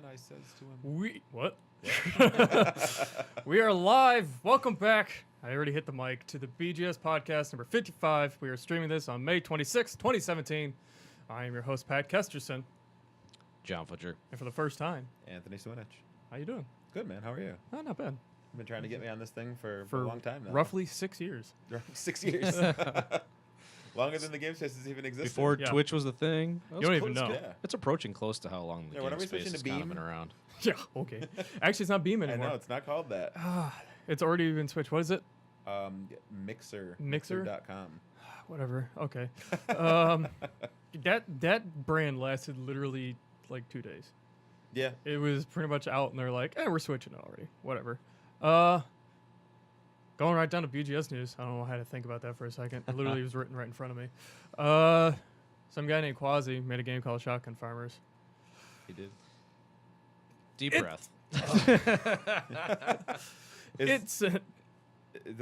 Jedi says to him. What? We are live. Welcome back. I already hit the mic to the BGS podcast number 55. We are streaming this on May 26, 2017. I am your host, Pat Kesterson. John Futcher. And for the first time, Anthony Swinich. How you doing? Good, man. How are you? Oh, not bad. You've been trying to get me on this thing for a long time now. Roughly 6 years. 6 years. Longer than the game space has even existed. Before Twitch was the thing. You don't even know. Yeah. It's approaching close to how long the game space has kind of been around. Yeah, okay. Actually, it's not Beam anymore. I know, it's not called that. It's already been switched. What is it? Mixer. Mixer? Mixer.com. Whatever. Okay. That brand lasted literally like 2 days. Yeah. It was pretty much out, and they're like, we're switching already. Whatever. Going right down to BGS news. I don't know how to think about that for a second. It literally was written right in front of me. Some guy named Quasi made a game called Shotgun Farmers. He did. Deep breath.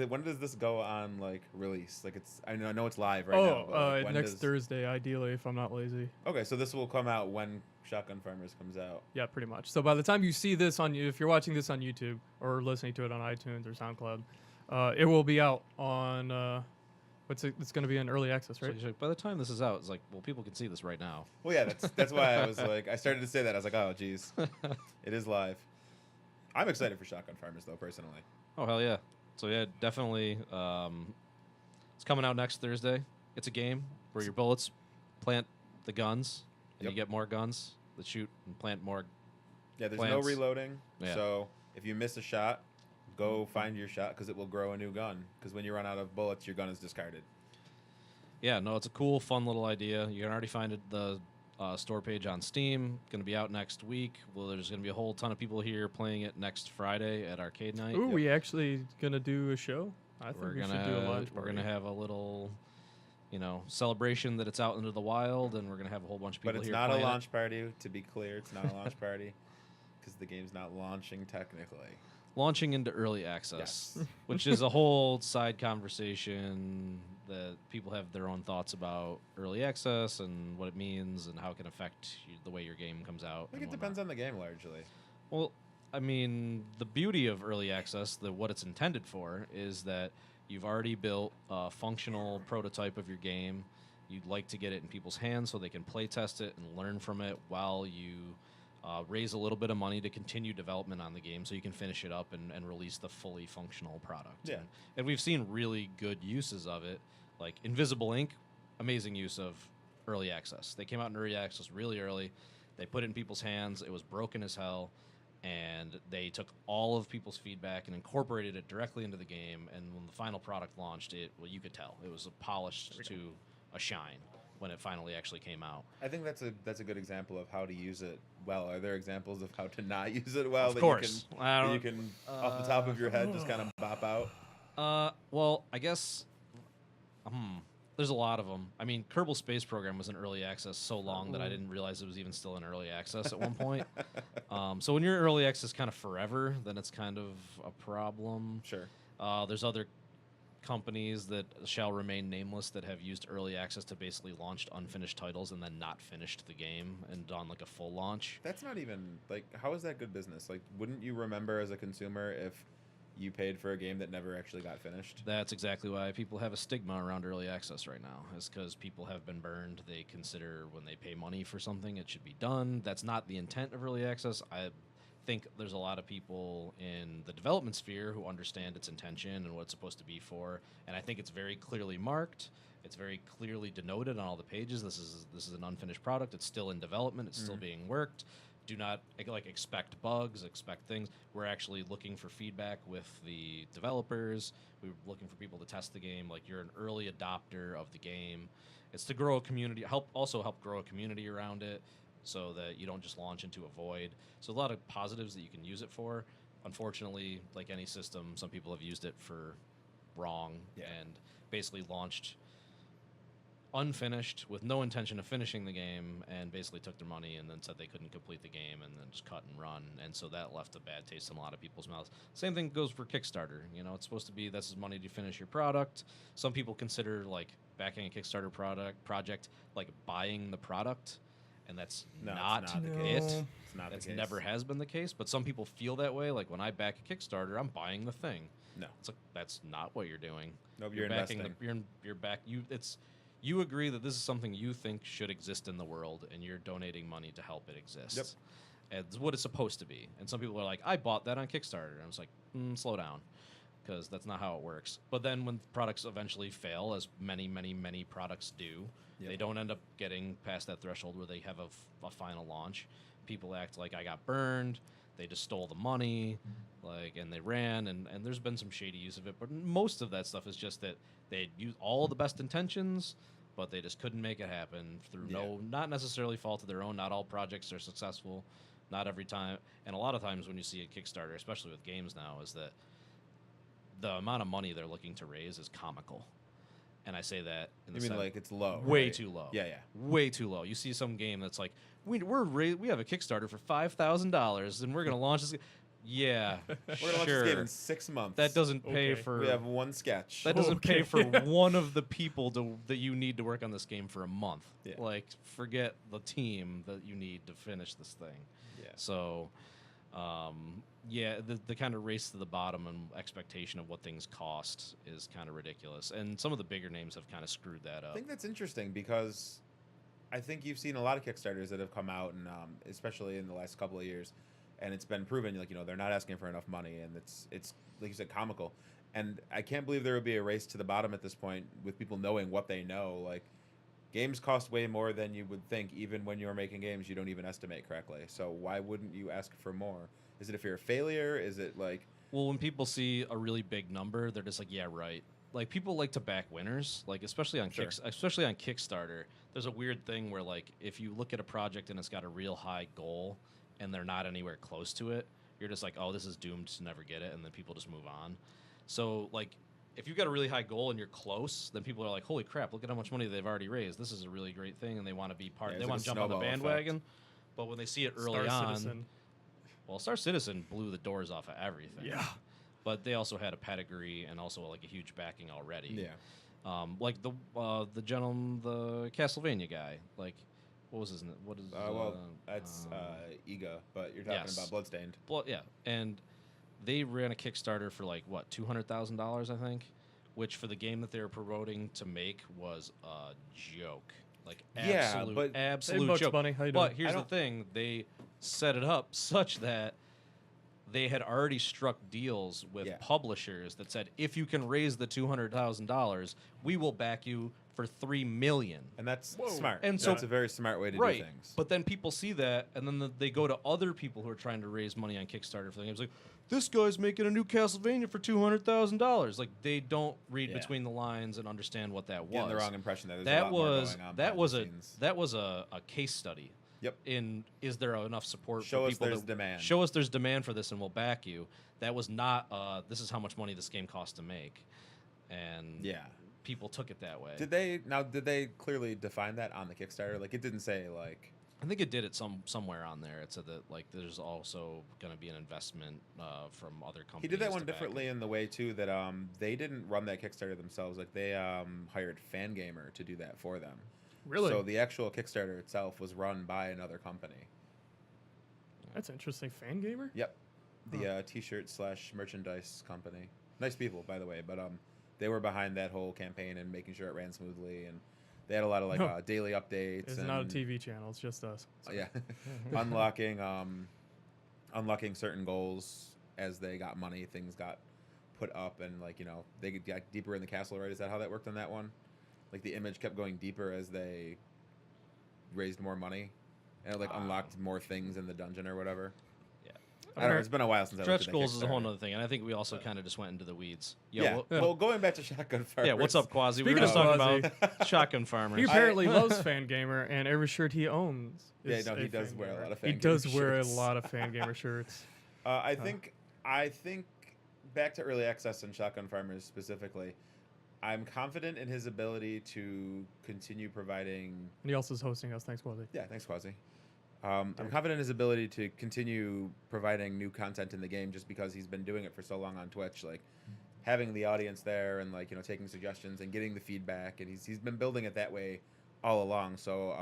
When does this go on like release? Like I know it's live right now. But next Thursday, ideally, if I'm not lazy. Okay, so this will come out when Shotgun Farmers comes out. Yeah, pretty much. So by the time you see this if you're watching this on YouTube or listening to it on iTunes or SoundCloud, it will be out on. It's going to be in early access, right? So by the time this is out, it's like, well, people can see this right now. Well, yeah, that's why I was like, I started to say that. I was like, oh, geez, it is live. I'm excited for Shotgun Farmers, though, personally. Oh, hell yeah. So, yeah, definitely. It's coming out next Thursday. It's a game where your bullets plant the guns, and you get more guns that shoot and plant more. Yeah, there's plants. no reloading. Yeah. So if you miss a shot, go find your shot because it will grow a new gun. Because when you run out of bullets, your gun is discarded. Yeah, no, it's a cool, fun little idea. You can already find it the store page on Steam. Going to be out next week. Well, there's going to be a whole ton of people here playing it next Friday at Arcade Night. Ooh, we actually going to do a show? I think we should do a launch party. We're going to have a little, celebration that it's out into the wild, and we're going to have a whole bunch of people here. But it's not a launch party, to be clear. It's not a launch party because the game's not launching technically. Launching into early access, Yes. which is a whole side conversation that people have their own thoughts about early access and what it means and how it can affect the way your game comes out. I think it depends on the game largely. Well, I mean, the beauty of early access, what it's intended for, is that you've already built a functional prototype of your game. You'd like to get it in people's hands so they can play test it and learn from it while you raise a little bit of money to continue development on the game so you can finish it up and release the fully functional product. Yeah. And we've seen really good uses of it. Like Invisible Ink, amazing use of early access. They came out in early access really early. They put it in people's hands. It was broken as hell. And they took all of people's feedback and incorporated it directly into the game. And when the final product launched, you could tell. It was polished to a shine when it finally actually came out. I think that's a good example of how to use it well. Are there examples of how to not use it well? Of course. That you can off the top of your head, just kind of bop out? Well, I guess there's a lot of them. I mean, Kerbal Space Program was in early access so long that I didn't realize it was even still in early access at one point. So when you're in early access kind of forever, then it's kind of a problem. Sure. There's other companies that shall remain nameless that have used early access to basically launch unfinished titles and then not finished the game and done like a full launch. That's not even how is that good business? Like, wouldn't you remember as a consumer if you paid for a game that never actually got finished? That's exactly why people have a stigma around early access right now, is because people have been burned. They consider when they pay money for something, it should be done. That's not the intent of early access. I think there's a lot of people in the development sphere who understand its intention and what it's supposed to be for, and I think it's very clearly marked. It's very clearly denoted on all the pages. This is an unfinished product. It's still in development. It's still being worked. Do not expect bugs, expect things. We're actually looking for feedback with the developers. We're looking for people to test the game. Like, you're an early adopter of the game. It's to grow a community, help grow a community around it, so that you don't just launch into a void. So a lot of positives that you can use it for. Unfortunately, like any system, some people have used it for wrong and basically launched unfinished with no intention of finishing the game and basically took their money and then said they couldn't complete the game and then just cut and run. And so that left a bad taste in a lot of people's mouths. Same thing goes for Kickstarter. It's supposed to be this is money to finish your product. Some people consider backing a Kickstarter project like buying the product. and that's No, not, it's not the No. case. it. It's not That's the case. never has been the case, but some people feel that way. Like when I back a Kickstarter, I'm buying the thing. No. It's like that's not what you're doing. Nope, you're backing investing. you're back. You agree that this is something you think should exist in the world, and you're donating money to help it exist. Yep. And it's what it's supposed to be. And some people are like, I bought that on Kickstarter. And I was like, slow down, because that's not how it works. But then when products eventually fail, as many, many, many products do, Yep. they don't end up getting past that threshold where they have a final launch. People act like I got burned. They just stole the money, and they ran, and there's been some shady use of it. But most of that stuff is just that they use all the best intentions, but they just couldn't make it happen through not necessarily fault of their own. Not all projects are successful, not every time. And a lot of times when you see a Kickstarter, especially with games now, is that the amount of money they're looking to raise is comical. And I say that in the You mean sense, like it's low? way right? too low. Yeah, yeah. Way too low. You see some game that's like, we have a Kickstarter for $5,000 and we're gonna launch this. Yeah, We're gonna launch sure. this game in 6 months. That doesn't pay Okay. for. We have one sketch. That doesn't pay Okay. for one of the people that you need to work on this game for a month. Yeah. Like, forget the team that you need to finish this thing. Yeah. So, the kind of race to the bottom and expectation of what things cost is kind of ridiculous. And some of the bigger names have kind of screwed that I up. think that's interesting because I think you've seen a lot of Kickstarters that have come out, and especially in the last couple of years, and it's been proven they're not asking for enough money, and it's like you said, comical. And I can't believe there would be a race to the bottom at this point with people knowing what they know. Like, games cost way more than you would think, even when you're making games you don't even estimate correctly. So why wouldn't you ask for more? Is it a fear of failure? Is it like... Well, when people see a really big number, they're just like, yeah, right. Like, people like to back winners, like especially on Sure. especially on Kickstarter. There's a weird thing where, like, if you look at a project and it's got a real high goal and they're not anywhere close to it, you're just like, oh, this is doomed to never get it, and then people just move on. So, like, if you've got a really high goal and you're close, then people are like, holy crap, look at how much money they've already raised. This is a really great thing, and they want to be part. Yeah, They it's want like to a jump on the snowball bandwagon. effect. But when they see it early Star on, Citizen. well, Star Citizen blew the doors off of everything. Yeah. But they also had a pedigree and also like a huge backing already. Yeah. Like the gentleman, the Castlevania guy. Like, what was his name? What is? That's Ega, but you're talking yes. about Bloodstained. Yeah, and they ran a Kickstarter for like what, $200,000, I think, which for the game that they were promoting to make was a joke. Like, Yeah, but- Hey, absolute Bugs joke. Bunny, how you But doing? here's the thing: they set it up such that they had already struck deals with Yeah. publishers that said, if you can raise the $200,000, we will back you for $3 million. And that's Whoa. smart. And so- that's a very smart way to Right, do things. but then people see that, and then they go to other people who are trying to raise money on Kickstarter for the games. Like, this guy's making a new Castlevania for $200,000. Like, they don't read Yeah. between the lines and understand what that was. Getting the wrong impression that there's a That lot more was going on that behind was the a scenes. that was a case study. Yep. In is there enough support Show for us people there's to demand. show us there's demand for this and we'll back you. That was not this is how much money this game costs to make, and Yeah. people took it that way. Did they clearly define that on the Kickstarter? Like, it didn't say like... I think it did it somewhere on there. It said that like there's also going to be an investment from other companies. He did that one to back differently it. in the way too that they didn't run that Kickstarter themselves. Like, they hired Fangamer to do that for them. Really? So the actual Kickstarter itself was run by another company. That's interesting. Fangamer? Yep. The T-shirt / merchandise company. Nice people, by the way, but they were behind that whole campaign and making sure it ran smoothly, and they had a lot of like daily updates. It's and, not a TV channel. It's just us. Yeah, unlocking certain goals as they got money. Things got put up, and like they got deeper in the castle. Right? Is that how that worked on that one? Like, the image kept going deeper as they raised more money, and it like unlocked more things in the dungeon or whatever. Yeah. I don't know. It's been a while since I looked Stretch at that goals is a whole Kickstarter. other thing, and I think we also kind of just went into the weeds. Yo, Yeah. what- Well, going back to Shotgun Farmers. yeah. What's up, Quasi? We Speaking were just of talking Quasi. about shotgun farmers. He apparently loves Fangamer, and every shirt he owns. Yeah, Is no, he a does wear a Fangamer. lot of He Fangamer does wear a shirts. lot of Fangamer shirts. I think back to early access and Shotgun Farmers specifically, I'm confident in his ability to continue providing. And he also is hosting us. Thanks, Quasi. Yeah, thanks, Quasi. I'm confident in his ability to continue providing new content in the game, just because he's been doing it for so long on Twitch. Like, having the audience there and like taking suggestions and getting the feedback, and he's been building it that way all along. So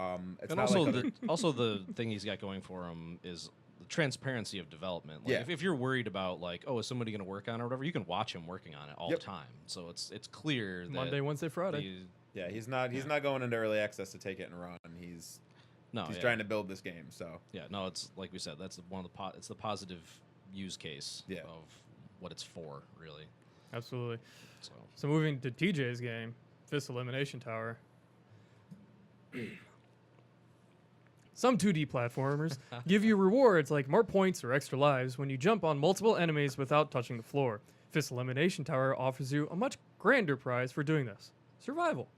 it's And not also, like other, also the thing he's got going for him is the transparency of development. Like Yeah. if you're worried about like, oh, is somebody going to work on it or whatever, you can watch him working on it all Yep. the time. So it's clear that Monday, Wednesday, Friday. yeah, he's not going into early access to take it and run. He's yeah. trying to build this game. So Yeah, no, it's like we said, that's one of the it's the positive use case Yeah. of what it's for, really. Absolutely. So So moving to TJ's game, Fist Elimination Tower. Some 2D platformers give you rewards like more points or extra lives when you jump on multiple enemies without touching the floor. Fist Elimination Tower offers you a much grander prize for doing this: survival.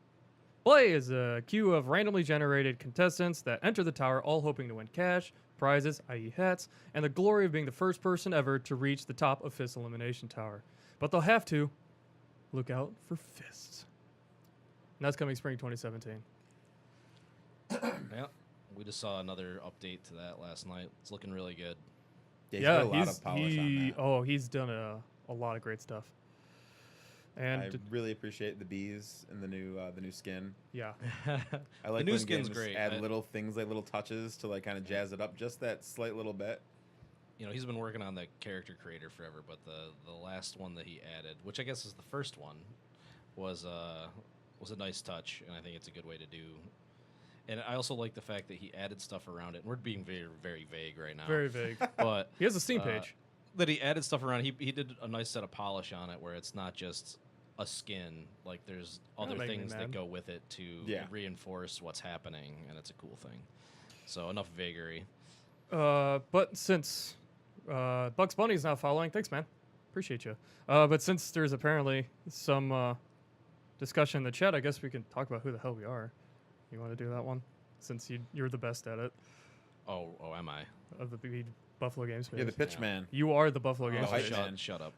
Play is a queue of randomly generated contestants that enter the tower, all hoping to win cash, prizes, i.e. hats, and the glory of being the first person ever to reach the top of Fist Elimination Tower. But they'll have to look out for fists. And that's coming spring 2017. yeah, we just saw another update to that last night. It's looking really good. he's put a lot of polish on that. He's done a lot of great stuff. And I really appreciate the bees and the new skin. yeah, I like new when skin's games great. add little things like little touches to like kind of jazz it up just that slight little bit. You know, he's been working on the character creator forever, but the last one that he added, which I guess is the first one, was a nice touch, and I think it's a good way to do. And I also like the fact that he added stuff around it. And we're being very, very vague right now. very vague. But He has a Steam page. that he added stuff around. He did a nice set of polish on it, where it's not just a skin. Like there's other make me things that mad. go with it to Yeah. reinforce what's happening, and it's a cool thing. So enough vagary. But since Bugs Bunny's not following, thanks, man. Appreciate you. But since there's apparently some discussion in the chat, I guess we can talk about who the hell we are. You want to do that one? Since you're the best at it Oh, am I? of the Buffalo Game Space. You're the pitch Yeah. man. You are the Buffalo Game Oh, hype Space. man. shut up.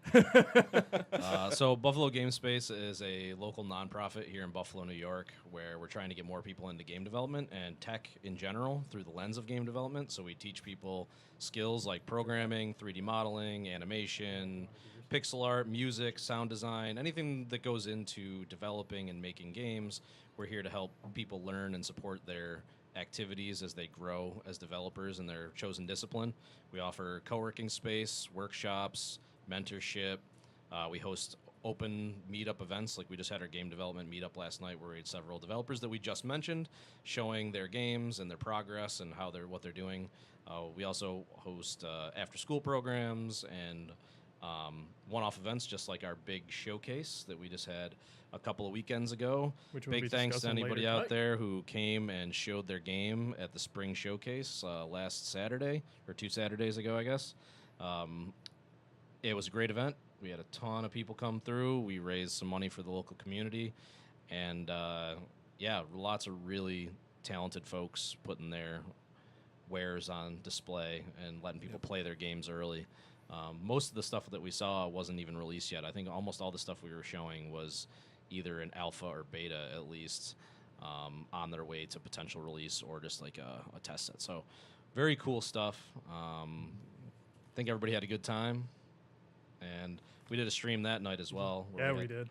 So Buffalo Game Space is a local nonprofit here in Buffalo, New York, where we're trying to get more people into game development and tech in general through the lens of game development. So we teach people skills like programming, 3D modeling, animation, pixel art, music, sound design, anything that goes into developing and making games. We're here to help people learn and support their activities as they grow as developers in their chosen discipline. We offer co-working space, workshops, mentorship. We host open meetup events. Like we just had our game development meetup last night, where we had several developers that we just mentioned showing their games and their progress and what they're doing. We also host after-school programs and one-off events, just like our big showcase that we just had a couple of weekends ago. Which we'll be Big thanks to discussing anybody later out tonight. there who came and showed their game at the spring showcase last Saturday, or 2 Saturdays ago, I guess. It was a great event. We had a ton of people come through. We raised some money for the local community. And, yeah, lots of really talented folks putting their wares on display and letting people play their games early. Most of the stuff that we saw wasn't even released yet. I think almost all the stuff we were showing was either an alpha or beta, at least, on their way to potential release or just like a test set. So very cool stuff. I think everybody had a good time. And we did a stream that night as well. Yeah, we did.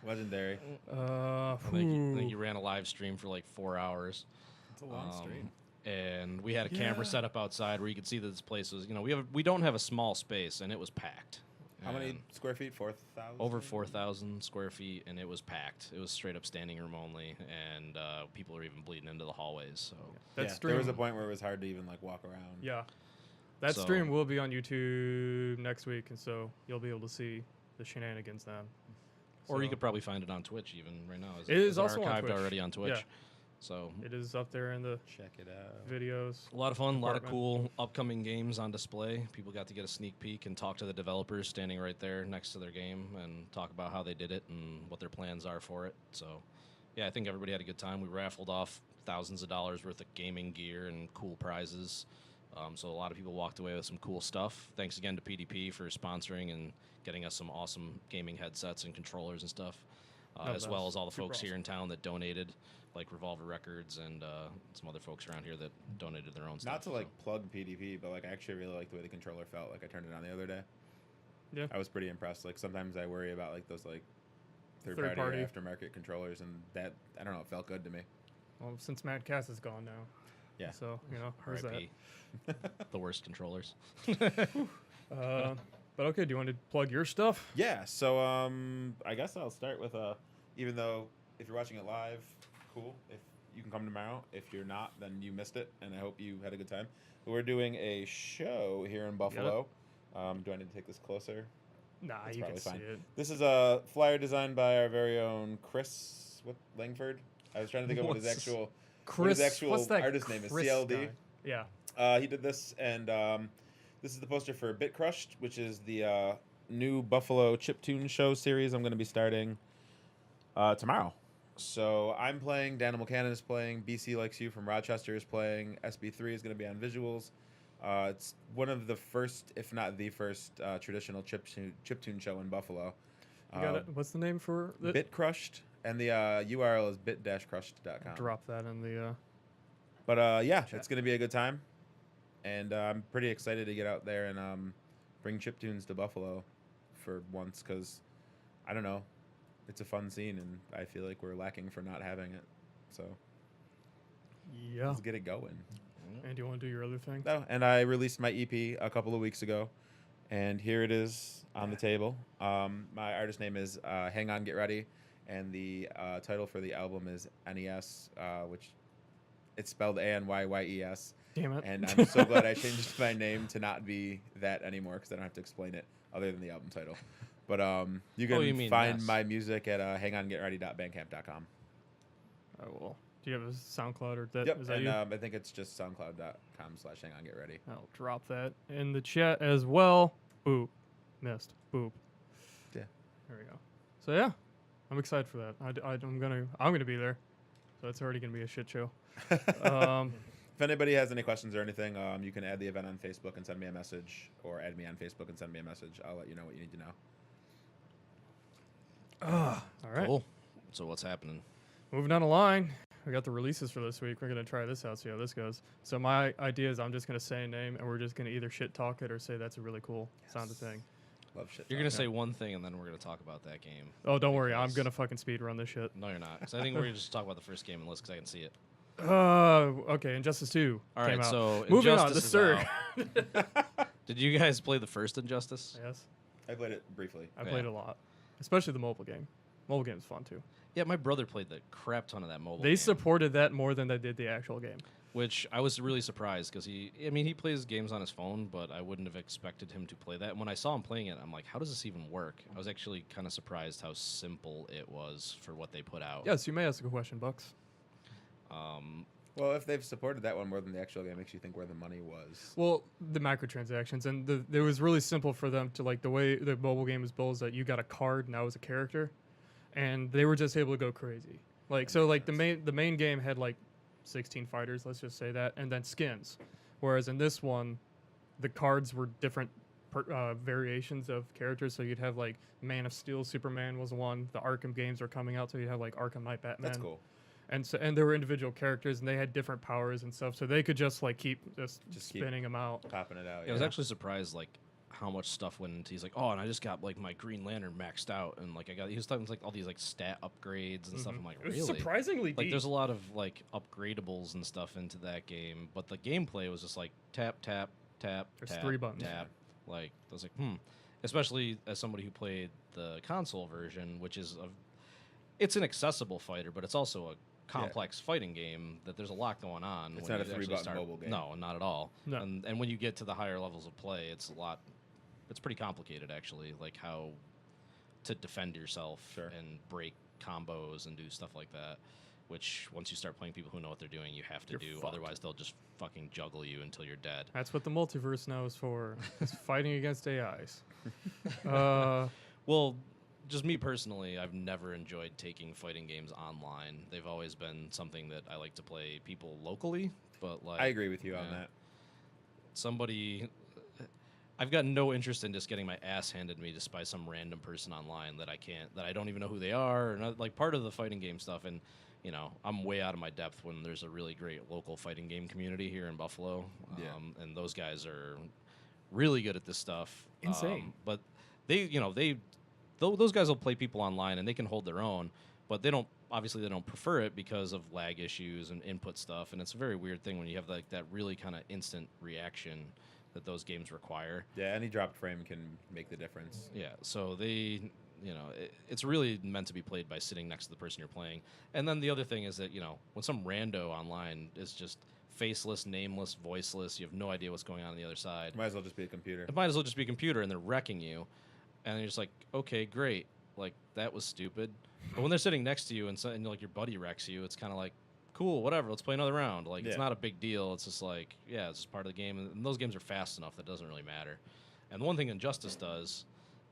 Legendary. I think you ran a live stream for like 4 hours. It's a long stream. And we had a camera set up outside where you could see that this place was, we don't have a small space, and it was packed. How many And square feet? 4,000? Over 4,000 square feet, and it was packed. It was straight up standing room only, and people were even bleeding into the hallways. So That Yeah, stream. there was a point where it was hard to even like walk around. Yeah. That So- stream will be on YouTube next week, and so you'll be able to see the shenanigans then. or you So- could probably find it on Twitch even right now. It is also on archived Twitch. already on Twitch. Yeah. So It is up there in the Check it out. videos. a lot of fun, a lot of Department. cool upcoming games on display. People got to get a sneak peek and talk to the developers standing right there next to their game and talk about how they did it and what their plans are for it. So, yeah, I think everybody had a good time. We raffled off thousands of dollars worth of gaming gear and cool prizes. So a lot of people walked away with some cool stuff. Thanks again to PDP for sponsoring and getting us some awesome gaming headsets and controllers and stuff, as well as all the super folks here awesome. in town that donated, like Revolver Records and some other folks around here that donated their own stuff. Not to like so. plug PDP, but like I actually really like the way the controller felt. Like I turned it on the other day. Yeah. I was pretty impressed. Like sometimes I worry about like those like third Third party party. aftermarket controllers, and that I don't know, it felt good to me. Well, since Matt Cass is gone now. Yeah. So, where's that? R.I.P. The worst controllers. But okay, do you want to plug your stuff? Yeah, so I guess I'll start with even though if you're watching it live, cool. If you can come tomorrow. If you're not, then you missed it, and I hope you had a good time. We're doing a show here in Buffalo. Do I need to take this closer? Nah, That's you can probably see fine. it. This is a flyer designed by our very own Chris Langford. I was trying to think of what his actual What's that artist name is. Chris CLD. guy? Yeah. He did this, and this is the poster for Bit Crushed, which is the new Buffalo chiptune show series I'm going to be starting tomorrow. So I'm playing, Daniel McCannon is playing, BC Likes You from Rochester is playing, SB3 is going to be on visuals. It's one of the first, if not the first, traditional chiptune show in Buffalo. You got it. What's the name for it? Bit Crushed, and the URL is bit-crushed.com. Drop that in the. But yeah, chat. it's going to be a good time. And I'm pretty excited to get out there and bring chiptunes to Buffalo for once because, I don't know, it's a fun scene and I feel like we're lacking for not having it. So Yeah. let's get it going. And do you want to do your other thing? No, and I released my EP a couple of weeks ago, and here it is on the table. My artist name is Hang On Get Ready, and the title for the album is NES, which it's spelled ANYYES. Damn it. And I'm so glad I changed my name to not be that anymore because I don't have to explain it other than the album title. But you can find my music at hangongetready.bandcamp.com. I will. Do you have a SoundCloud or that? Yep, Is that and you? I think it's just soundcloud.com/hangongetready. I'll drop that in the chat as well. Boop. Missed. Boop. Yeah. There we go. So yeah, I'm excited for that. I'm gonna be there. So it's already gonna be a shit show. If anybody has any questions or anything, you can add the event on Facebook and send me a message, or add me on Facebook and send me a message. I'll let you know what you need to know. All right. Cool. So what's happening? Moving on the line, we got the releases for this week. We're gonna try this out, see how this goes. So my idea is I'm just gonna say a name, and we're just gonna either shit talk it or say that's a really cool sounding thing. Love shit. You're going to talking. say one thing, and then we're going to talk about that game. Oh, don't worry, I'm Because- gonna fucking speed run this shit. No, you're not. Because I think we're going to just talk about the first game and list because I can see it. Okay, Injustice 2 All came right, out. so Moving Injustice on, is the Surge. out. Did you guys play the first Injustice? Yes, I played it briefly. I played a lot, especially the mobile game. Mobile game's fun too. Yeah, my brother played the crap ton of that mobile They game. supported that more than they did the actual game. Which I was really surprised because he plays games on his phone, but I wouldn't have expected him to play that. And when I saw him playing it, I'm like, how does this even work? I was actually kind of surprised how simple it was for what they put out. Yes, you may ask a question, Bucks. Well, if they've supported that one more than the actual game, it makes you think where the money was. Well, the microtransactions, and it was really simple for them to, like, the way the mobile game was built is that you got a card and that was a character, and they were just able to go crazy. Like, so, like, the main game had, like, 16 fighters, let's just say that, and then skins. Whereas in this one, the cards were different variations of characters. So you'd have, like, Man of Steel, Superman was one. The Arkham games were coming out, so you'd have, like, Arkham Knight, Batman. That's cool. And there were individual characters, and they had different powers and stuff. So they could just, like, keep Just keep spinning them out. Popping it out. Yeah, I was actually surprised, like, how much stuff went into. He's like, oh, and I just got like my Green Lantern maxed out, and like he was talking like all these like stat upgrades and stuff. I'm like, It was really? surprisingly Like, deep. there's a lot of like upgradables and stuff into that game, but the gameplay was just like tap, tap, tap, There's tap, 3 buttons. tap. Like, I was like, Especially as somebody who played the console version, which is it's an accessible fighter, but it's also a complex fighting game that there's a lot going on. It's when not a you actually 3-button mobile game. No, not at all. No. And when you get to the higher levels of play, it's pretty complicated actually, like how to defend yourself and break combos and do stuff like that, which once you start playing people who know what they're doing, you have to You're do. fucked. Otherwise, they'll just fucking juggle you until you're dead. That's what the multiverse now is for. It's fighting against AIs. Well, just me personally, I've never enjoyed taking fighting games online. They've always been something that I like to play people locally, but like I agree with you on that. I've got no interest in just getting my ass handed to me just by some random person online that I don't even know who they are. And like part of the fighting game stuff, and you know, I'm way out of my depth when there's a really great local fighting game community here in Buffalo. And those guys are really good at this stuff. Insane. But those guys will play people online and they can hold their own, but they don't obviously they don't prefer it because of lag issues and input stuff, and it's a very weird thing when you have like that really kind of instant reaction that those games require. Yeah, any dropped frame can make the difference. Yeah, so they, it's really meant to be played by sitting next to the person you're playing. And then the other thing is that, when some rando online is just faceless, nameless, voiceless, you have no idea what's going on the other side. Might as well just be a computer. It might as well just be a computer, and they're wrecking you. And you're just like, okay, great. Like, that was stupid. But when they're sitting next to you and like your buddy wrecks you, it's kind of like, cool, whatever, let's play another round. Like, it's not a big deal. It's just like, yeah, it's just part of the game. And those games are fast enough that it doesn't really matter. And the one thing Injustice does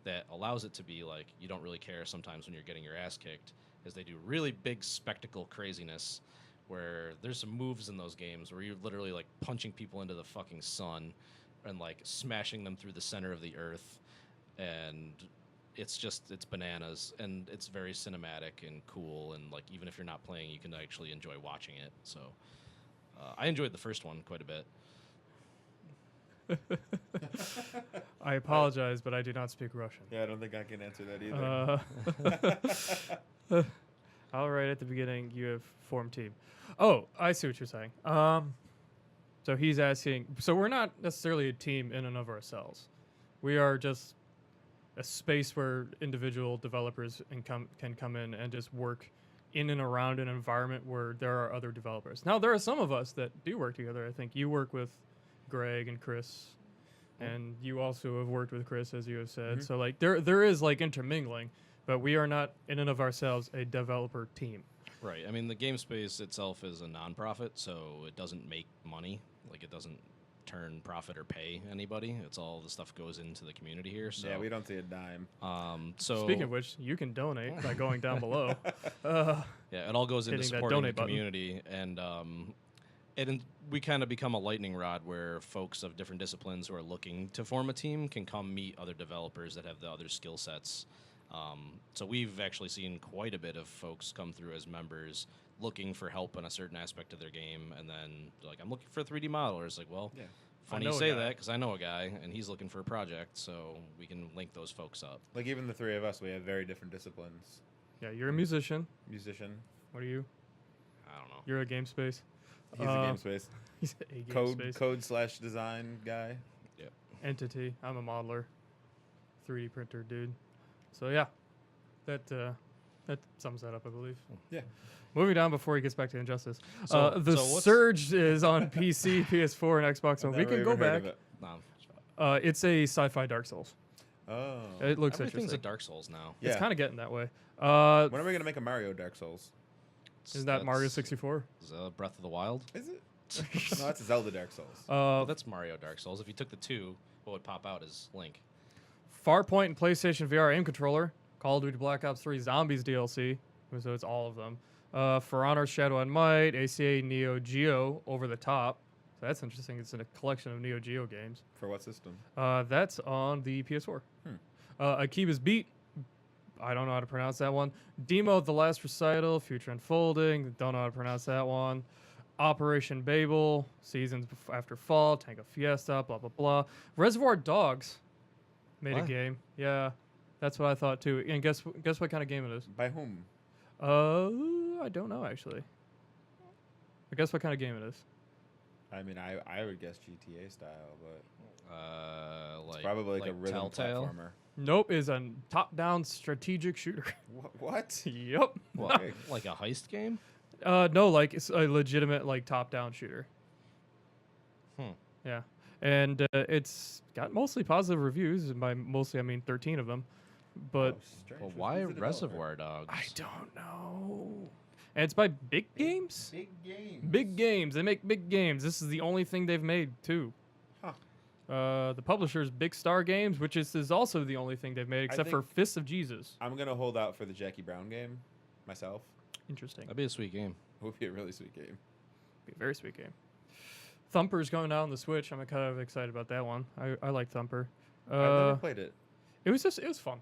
that allows it to be like you don't really care sometimes when you're getting your ass kicked is they do really big spectacle craziness where there's some moves in those games where you're literally like punching people into the fucking sun and like smashing them through the center of the earth. And it's bananas, and it's very cinematic and cool, and like even if you're not playing, you can actually enjoy watching it. So I enjoyed the first one quite a bit. I apologize, but I do not speak Russian. Yeah, I don't think I can answer that either. All right, at the beginning, you have form team. Oh, I see what you're saying. So he's asking. So we're not necessarily a team in and of ourselves. We are just a space where individual developers can come in and just work in and around an environment where there are other developers. Now, there are some of us that do work together. I think you work with Greg and Chris, and you also have worked with Chris, as you have said. Mhm. So, like, there is, like, intermingling, but we are not, in and of ourselves, a developer team. Right. I mean, the game space itself is a nonprofit, so it doesn't make money. Like, it doesn't turn profit or pay anybody. It's all the stuff goes into the community here. So Yeah, we don't see a dime. So Speaking of which, you can donate by going down below. yeah, it all goes into hitting that supporting the donate button. community, and we kind of become a lightning rod where folks of different disciplines who are looking to form a team can come meet other developers that have the other skill sets. So we've actually seen quite a bit of folks come through as members looking for help on a certain aspect of their game, and then they're like, I'm looking for a 3D modeler. It's like, well, Yeah. funny I you know a say guy. that because I know a guy, and he's looking for a project, so we can link those folks up. Like even the three of us, we have very different disciplines. Yeah, you're a musician. Musician, What are you? I don't know. You're a game space. he's a game space. He's a game space. Code/design guy. Entity. I'm a modeler. 3D printer dude. So yeah, that sums that up, I believe. Yeah. Moving down before he gets back to Injustice. So- The so what's- Surge is on PC, PS4, and Xbox, so I've we never can go even heard back. of it. No, It's a sci-fi Dark Souls. Oh. It looks everything's a interesting. Dark Souls now. It's Yeah. kind of getting that way. When are we gonna make a Mario Dark Souls? Isn't that Mario That's- 64? Is that Breath of the Wild? Is it? No, that's a Zelda Dark Souls. Oh, that's Mario Dark Souls. If you took the two, what would pop out is Link. Farpoint and PlayStation VR aim controller. Call of Duty Black Ops 3 Zombies DLC. So it's all of them. For Honor Shadow and Might, ACA Neo Geo Over the Top. So that's interesting. It's in a collection of Neo Geo games. For what system? That's on the PS4. Akiba's Beat. I don't know how to pronounce that one. Demo The Last Recital, Future Unfolding. Don't know how to pronounce that one. Operation Babel, Seasons After Fall, Tango Fiesta, blah, blah, blah. Reservoir Dogs made a What? game. Yeah, that's what I thought too. And guess what kind of game it is? By whom? I don't know actually. But guess what kind of game it is? I mean, I would guess GTA style, but Like probably like a rhythm Telltale. platformer. Nope, is a top-down strategic shooter. What? Yep. What, Okay. like a heist game? No, like it's a legitimate like top-down shooter. Yeah, and it's got mostly positive reviews, and by mostly I mean 13 of them. But Oh, strange. Well, Who's why the developer? Reservoir Dogs? I don't know. And it's by Big Games. Big games. Big Games. They make big games. This is the only thing they've made too. Huh. The publisher's Big Star Games, which is also the only thing they've made except for think- Fists of Jesus. I'm gonna hold out for the Jackie Brown game myself. Interesting. That'd be a sweet game. It would be a really sweet game. Be a very sweet game. Thumper's going out on the Switch. I'm kind of excited about that one. I like Thumper. I've never played it. It was fun.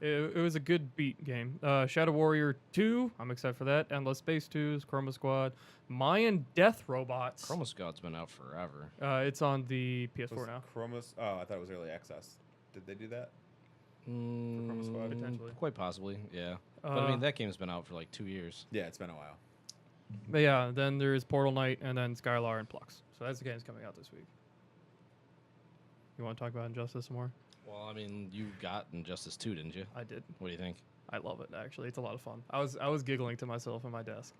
It was a good beat game. Shadow Warrior 2, I'm excited for that. Endless Space 2's Chroma Squad. Mayan Death Robots. Chroma Squad's been out forever. It's on the PS4 Was now. Chromas. Oh, I thought it was early access. Did they do that? Chroma Squad? Potentially. Quite possibly, yeah. But I mean, that game's been out for like 2 years. Yeah, it's been a while. But yeah, then there's Portal Knight, and then Skylar and Plux. So that's the games coming out this week. You want to talk about Injustice some more? Well, I mean, you got Injustice 2, didn't you? I did. What do you think? I love it, actually. It's a lot of fun. I was giggling to myself at my desk.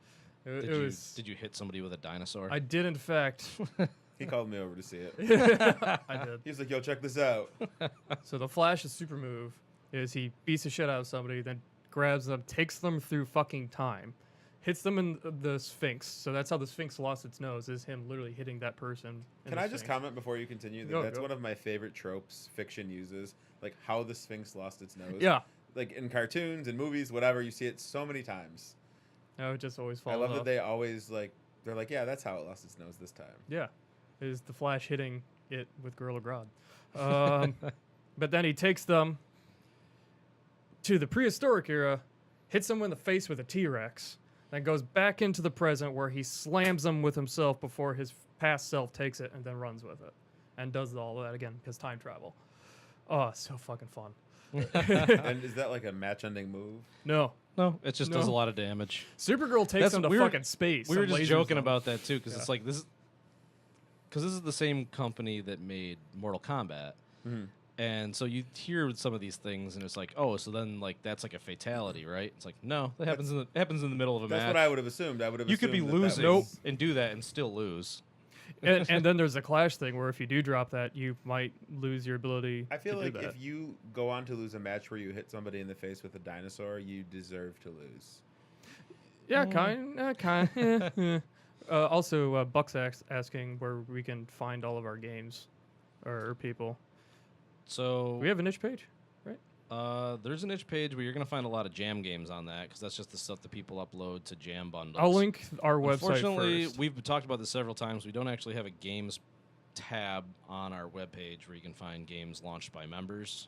Did you hit somebody with a dinosaur? I did, in fact. He called me over to see it. I did. He was like, yo, check this out. So the Flash's super move is he beats the shit out of somebody, then grabs them, takes them through fucking time, hits them in the Sphinx. So that's how the Sphinx lost its nose, is him literally hitting that person. Can I just comment before you continue? That's one of my favorite tropes fiction uses, like how the Sphinx lost its nose. Yeah. Like in cartoons and movies, whatever, you see it so many times. I would just always I follow love that they always they're like, yeah, that's how it lost its nose this time. Yeah. Is the Flash hitting it with Gorilla Grodd. But then he takes them to the prehistoric era, hits them in the face with a T-Rex, then goes back into the present where he slams them with himself before his past self takes it and then runs with it. And does all of that again because time travel. Oh, so fucking fun. And is that like a match-ending move? No. No, it just does a lot of damage. Supergirl takes them to fucking space. We were Some just lasers joking them. about that too, because it's like this is the same company that made Mortal Kombat, and so you hear some of these things, and it's like, oh, so then like that's like a fatality, right? It's like, no, that happens in the middle of a match. That's what I would have assumed. You could be losing and do that and still lose. and then there's the Clash thing where if you do drop that, you might lose your ability. I feel to like do that. if you go on to lose a match where you hit somebody in the face with a dinosaur, you deserve to lose. Yeah, kind. Also, Buck's asking where we can find all of our games or people. So We have a niche page, right? there's an itch page where you're going to find a lot of jam games on that because that's just the stuff that people upload to jam bundles. I'll link our website Unfortunately, first. we've talked about this several times. We don't actually have a games tab on our webpage where you can find games launched by members.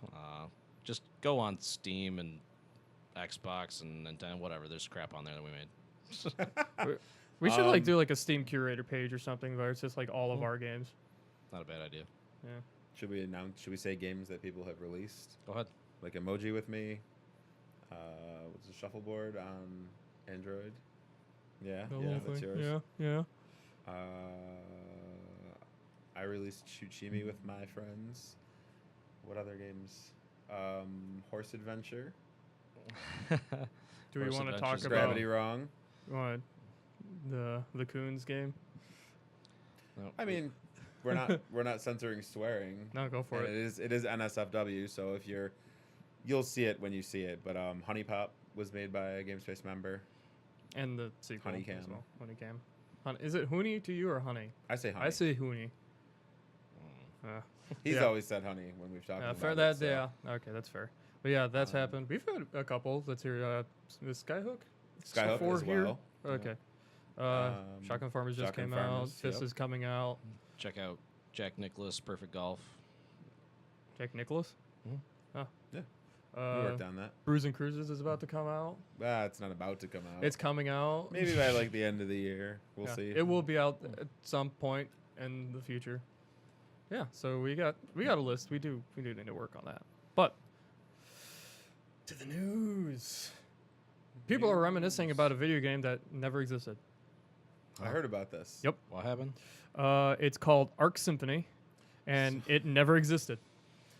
Just go on Steam and Xbox and Nintendo, whatever. There's crap on there that we made. We should do like a Steam curator page or something where it's just like all of our games. Not a bad idea. Yeah. Should we say games that people have released? Go ahead. Like Emoji with Me. What's the shuffleboard on Android? Yeah, that's yours. Yeah. I released Shuchimi with my friends. What other games? Horse Adventure. Do we want to talk about Gravity Wrong? What? The Coons game? No. I mean, we're not censoring swearing. No, go for it. It is NSFW, so if you'll see it when you see it. But Honey Pop was made by a GameSpace member. And the sequel Honeycam. as well. Honeycam. Is it Hooney to you or Honey? I say Honey. I say Hooney. He's always said Honey when we've talked about fair it. that, So. yeah. Okay, that's fair. But yeah, that's happened. We've had a couple. Let's hear Skyhook. Skyhook as well. Okay. Shotgun Farmers just Shotgun came out. Farmers, This yep. is coming out. Check out Jack Nicklaus, Perfect Golf. Jack Nicklaus? Mhm. Oh. Yeah. We worked on that. Bruising Cruises is about to come out. It's not about to come out. It's coming out. Maybe by like the end of the year. We'll see. It will be out at some point in the future. Yeah, so we got a list. We do need to work on that. But to the news. People are reminiscing about a video game that never existed. I heard about this. Yep. What happened? It's called Arc Symphony, and it never existed.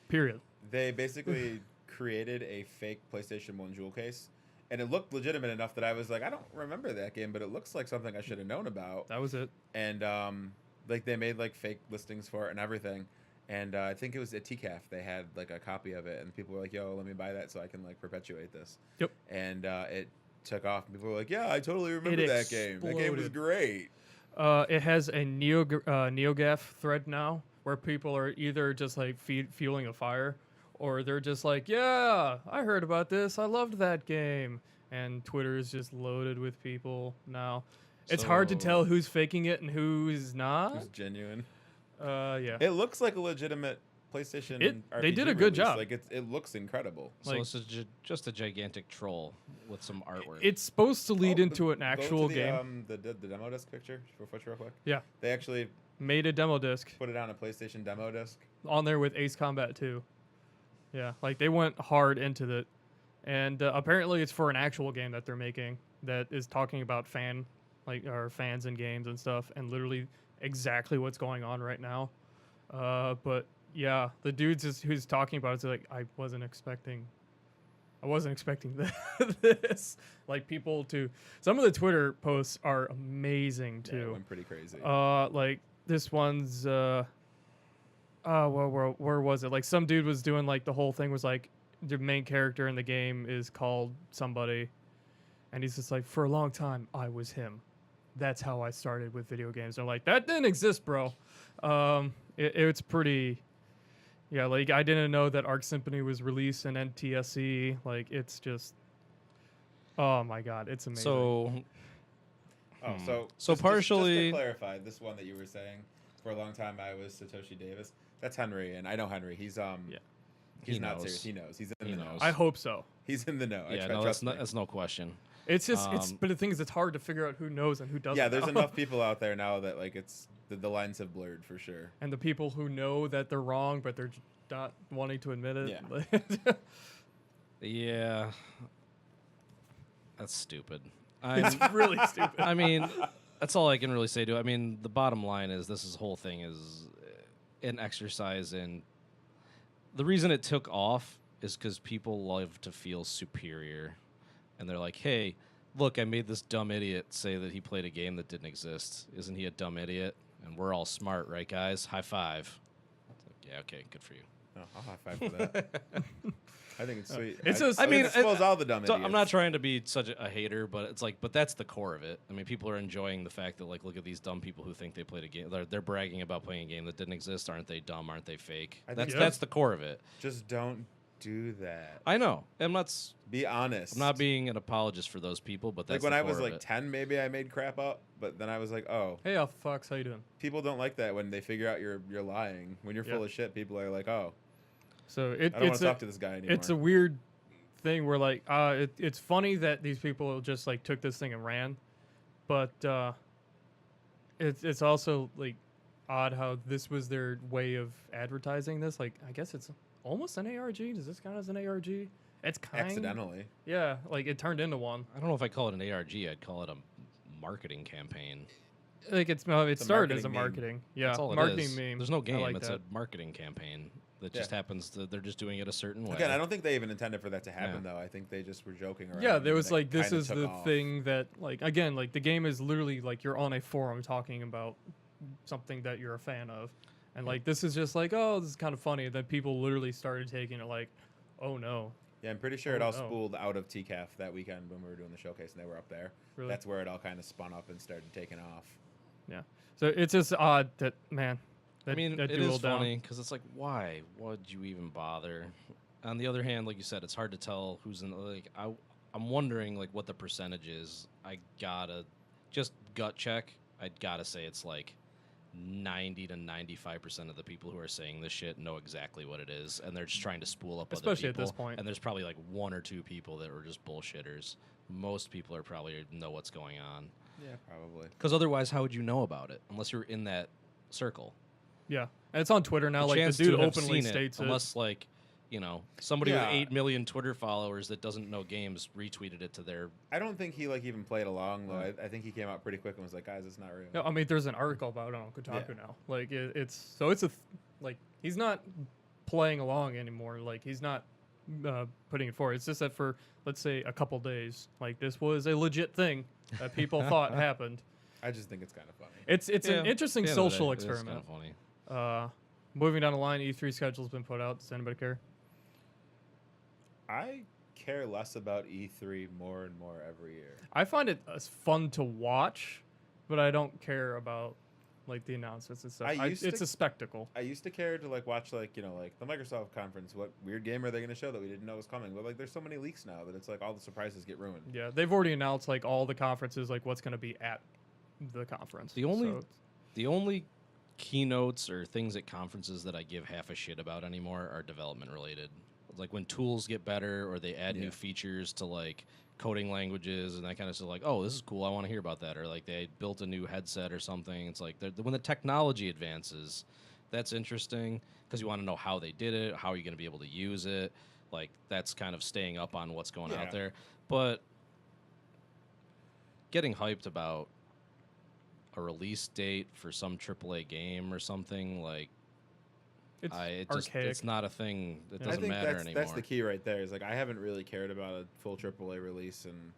Period. They basically created a fake PlayStation 1 jewel case, and it looked legitimate enough that I was like, I don't remember that game, but it looks like something I should have known about. That was it. And like they made like fake listings for it and everything. And I think it was at TCAF. They had like a copy of it, and people were like, "Yo, let me buy that so I can like perpetuate this." Yep. And it took off. And people were like, "Yeah, I totally remember that game. That game was great." It has a NeoGAF thread now where people are either just like fueling a fire, or they're just like, "Yeah, I heard about this. I loved that game." And Twitter is just loaded with people now. It's hard to tell who's faking it and who's not. It was genuine. Yeah. It looks like a legitimate PlayStation. They RPG did a good release. job. Like it looks incredible. So Like- it's just a gigantic troll with some artwork. It's supposed to lead into an Go actual to the, game. The demo disc picture for Futch real quick. Yeah. They actually Made a demo disc put it on a PlayStation demo disc. on there with Ace Combat 2. Yeah, like they went hard into it, and apparently it's for an actual game that they're making that is talking about fans in games and stuff, and literally exactly what's going on right now. But yeah, the dudes who's talking about it's like I wasn't expecting this. Like people to some of the Twitter posts are amazing too. Yeah, it went pretty crazy. Like this one's where was it? Like some dude was doing like the whole thing was like the main character in the game is called somebody, and he's just like, for a long time I was him. That's how I started with video games. They're like, that didn't exist, bro. It's pretty. Yeah, like I didn't know that Arc Symphony was released in NTSC. Like it's just, oh my god, it's amazing. So just partially to clarify, this one that you were saying, for a long time I was Satoshi Davis. That's Henry, and I know Henry. He's he's He not knows. serious. He knows. He's in the know. knows. I hope so. He's in the know. Yeah, I no, trust me. that's no question. It's just but the thing is, it's hard to figure out who knows and who doesn't. Yeah, there's know. enough people out there now that like it's the lines have blurred for sure. And the people who know that they're wrong, but they're not wanting to admit it. Yeah. Yeah, that's stupid. It's really stupid. I mean, that's all I can really say to it. I mean, the bottom line is this whole thing is an exercise in. The reason it took off is because people love to feel superior. And they're like, hey, look, I made this dumb idiot say that he played a game that didn't exist. Isn't he a dumb idiot? And we're all smart, right, guys? High five. It's like, yeah, okay, good for you. Oh, I'll high five for that. I think it's sweet. It's just- I mean, I- expose all the dumb So idiots. I'm not trying to be such a hater, but it's like, but that's the core of it. I mean, people are enjoying the fact that, like, look at these dumb people who think they played a game. They're bragging about playing a game that didn't exist. Aren't they dumb? Aren't they fake? I think That's the core of it. Just don't do that. I know. I'm Be honest. not being an apologist for those people, but that's like when the I core was of like it. 10, maybe I made crap up, but then I was like, oh, Hey, Fox, how you doing? people don't like that when they figure out you're lying. When you're full Yeah. of shit, people are like, oh, So I don't want it's to talk to this guy anymore. it's a weird thing where like it's funny that these people just like took this thing and ran, but it's also like odd how this was their way of advertising this. Like I guess it's almost an ARG. Does this count as an ARG? It's kind accidentally. Yeah, like it turned into one. I don't know if I call it an ARG. I'd call it a marketing campaign. Like it a started as a marketing meme. marketing. Yeah, That's all it marketing is. meme. There's no I game. like It's that. a marketing campaign that Yeah. just happens to. They're just doing it a certain way. Again, I don't think they even intended for that to happen, Yeah. though. I think they just were joking around. Yeah, there and was that like this kinda is took the off. thing that like again like the game is literally like you're on a forum talking about something that you're a fan of, and like this is just like oh this is kind of funny. And then people literally started taking it like oh no. Yeah, I'm pretty sure it Oh, all no. spooled out of TCAF that weekend when we were doing the showcase and they were up there. Really? That's where it all kind of spun up and started taking off. Yeah. So it's just odd that man. That, I mean, that it duel is down. funny because it's like, why would you even bother? On the other hand, like you said, it's hard to tell who's in. Like, I'm wondering like what the percentage is. I gotta just gut check. I'd gotta say it's like 90 to 95% of the people who are saying this shit know exactly what it is, and they're just trying to spool up Especially other at people. this point. And there's probably like one or two people that were just bullshitters. Most people are probably know what's going on. Yeah, probably. Because otherwise, how would you know about it unless you're in that circle? Yeah. And it's on Twitter now. The Like the chance dude to have openly seen states it. unless like somebody Yeah. with 8 million Twitter followers that doesn't know games retweeted it to their. I don't think he like even played along though. I think he came out pretty quick and was like, guys, it's not real. No, I mean, there's an article about it on Kotaku Yeah. now. Like, it's like he's not playing along anymore. Like, he's not putting it forward. It's just that for let's say a couple days, like this was a legit thing that people thought happened. I just think it's kind of funny. It's an interesting At the end of the social day, it is experiment. kinda funny. Moving down the line, E3 schedule's been put out. Does anybody care? I care less about E3 more and more every year. I find it fun to watch, but I don't care about like the announcements and stuff. It's a spectacle. I used to care to like watch like like the Microsoft conference. What weird game are they going to show that we didn't know was coming? But like, there's so many leaks now that it's like all the surprises get ruined. Yeah, they've already announced like all the conferences, like what's going to be at the conference. The only So the only keynotes or things at conferences that I give half a shit about anymore are development related. Like when tools get better or they add Yeah. new features to like coding languages and that kind of stuff. Like, oh, this is cool. I want to hear about that. Or like they built a new headset or something. It's like when the technology advances, that's interesting because you want to know how they did it, how are you going to be able to use it. Like, that's kind of staying up on what's going out there. But getting hyped about a release date for some AAA game or something, like, it's not a thing. It doesn't matter anymore. That's the key right there. Is like I haven't really cared about a full AAA release in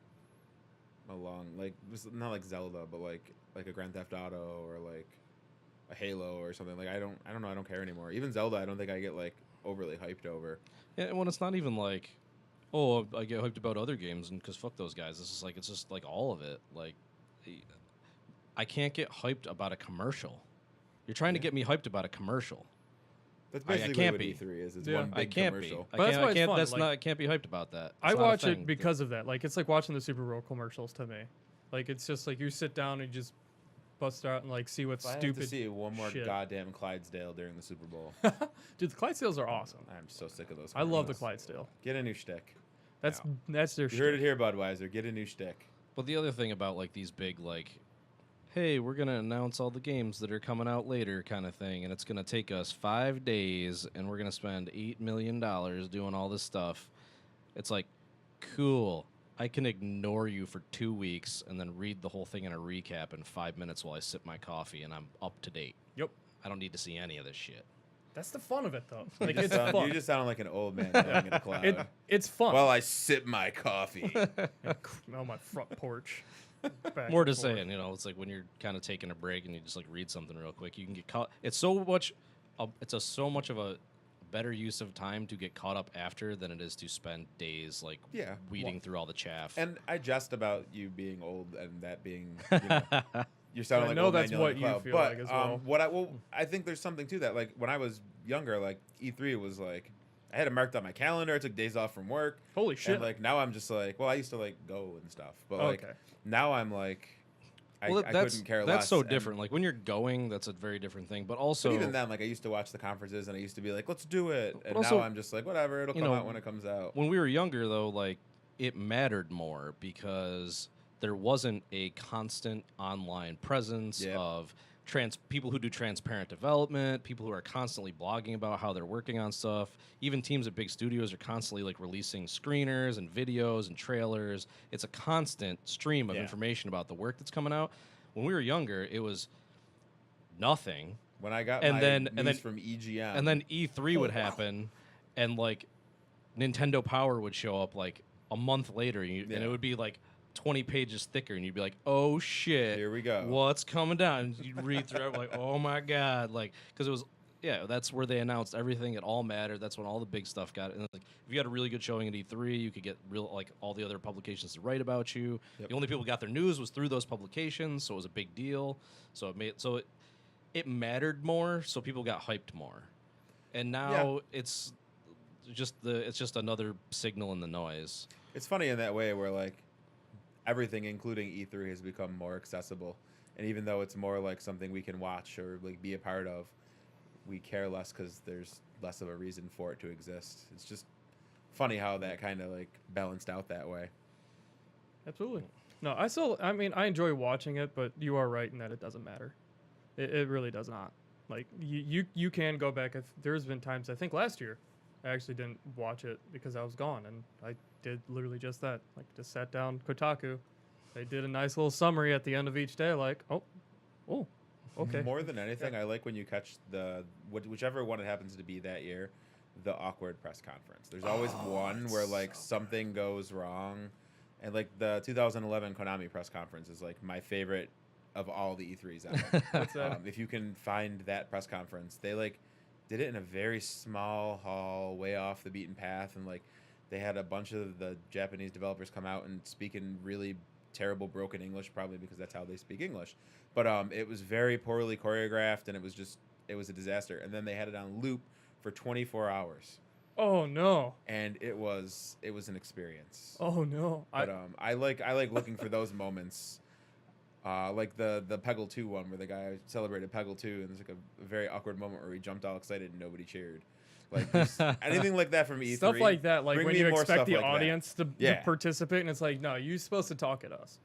a long, like, not like Zelda, but like a Grand Theft Auto or like a Halo or something. Like I don't know. I don't care anymore. Even Zelda, I don't think I get like overly hyped over. Yeah, when it's not even like, oh, I get hyped about other games and because fuck those guys. This is like, it's just like all of it. Like, I can't get hyped about a commercial. You're trying to get me hyped about a commercial. That's basically what E3 is. It's one big commercial. I can't be hyped about that. I watch it because of that. Like, it's like watching the Super Bowl commercials to me. Like, it's just like you sit down and you just bust out and like see what's stupid. I have to see one more goddamn Clydesdale during the Super Bowl. Dude, the Clydesdales are awesome. I'm so sick of those. I love the Clydesdale. Get a new shtick. That's their shtick. You heard it here, Budweiser. Get a new shtick. But the other thing about like these big like, hey, we're going to announce all the games that are coming out later kind of thing, and it's going to take us 5 days, and we're going to spend $8 million doing all this stuff. It's like, cool. I can ignore you for 2 weeks and then read the whole thing in a recap in 5 minutes while I sip my coffee, and I'm up to date. Yep. I don't need to see any of this shit. That's the fun of it, though. Like, it's fun. You just sound like an old man living in a cloud. It's fun. While I sip my coffee. On my front porch. More to saying, it's like when you're kind of taking a break and you just like read something real quick, you can get caught. It's so much of a better use of time to get caught up after than it is to spend days like weeding through all the chaff. And I jest about you being old and that being, you're sounding like old man. That's what you feel but, like as well. I think there's something to that. Like when I was younger, like E3 was like, I had it marked on my calendar. I took days off from work. Holy shit. And like now I'm just like, well, I used to like go and stuff, but like now I'm like, I couldn't care less. That's so different. Like when you're going, that's a very different thing. But also, even then, like I used to watch the conferences and I used to be like, let's do it. And now I'm just like, whatever, it'll come out when it comes out. When we were younger, though, like it mattered more because there wasn't a constant online presence of people who do transparent development, people who are constantly blogging about how they're working on stuff. Even teams at big studios are constantly like releasing screeners and videos and trailers. It's a constant stream of information about the work that's coming out. When we were younger, it was nothing. When I got news from EGM. And then E3 would happen and like Nintendo Power would show up like a month later and it would be like 20 pages thicker, and you'd be like, "Oh shit, here we go. What's coming down?" And you'd read through it like, "Oh my god!" Like, because it was, that's where they announced everything. It all mattered. That's when all the big stuff got. And like, if you had a really good showing at E3, you could get all the other publications to write about you. Yep. The only people who got their news was through those publications, so it was a big deal. So it mattered more. So people got hyped more. And now it's just another signal in the noise. It's funny in that way where like, everything, including E3, has become more accessible, and even though it's more like something we can watch or like be a part of, we care less because there's less of a reason for it to exist. It's just funny how that kind of like balanced out that way. Absolutely. No, I enjoy watching it, but you are right in that it doesn't matter. It really does not. Like you can go back. There's been times, I think last year, I actually didn't watch it because I was gone, and I did literally just that. Like, just sat down, Kotaku. They did a nice little summary at the end of each day, like, oh, okay. More than anything, I like when you catch whichever one it happens to be that year, the awkward press conference. There's always one where like something goes wrong, and like the 2011 Konami press conference is like my favorite of all the E3s ever. If you can find that press conference, they like did it in a very small hall, way off the beaten path, and like they had a bunch of the Japanese developers come out and speak in really terrible broken English, probably because that's how they speak English. But it was very poorly choreographed, and it was a disaster. And then they had it on loop for 24 hours. Oh no! And it was an experience. Oh no! But I like looking for those moments. Like the Peggle 2 one where the guy celebrated Peggle 2 and there's like a very awkward moment where he jumped all excited and nobody cheered. Like anything like that from E3. Stuff like that, like when you expect the audience to Yeah. participate, and it's like, no, you're supposed to talk at us.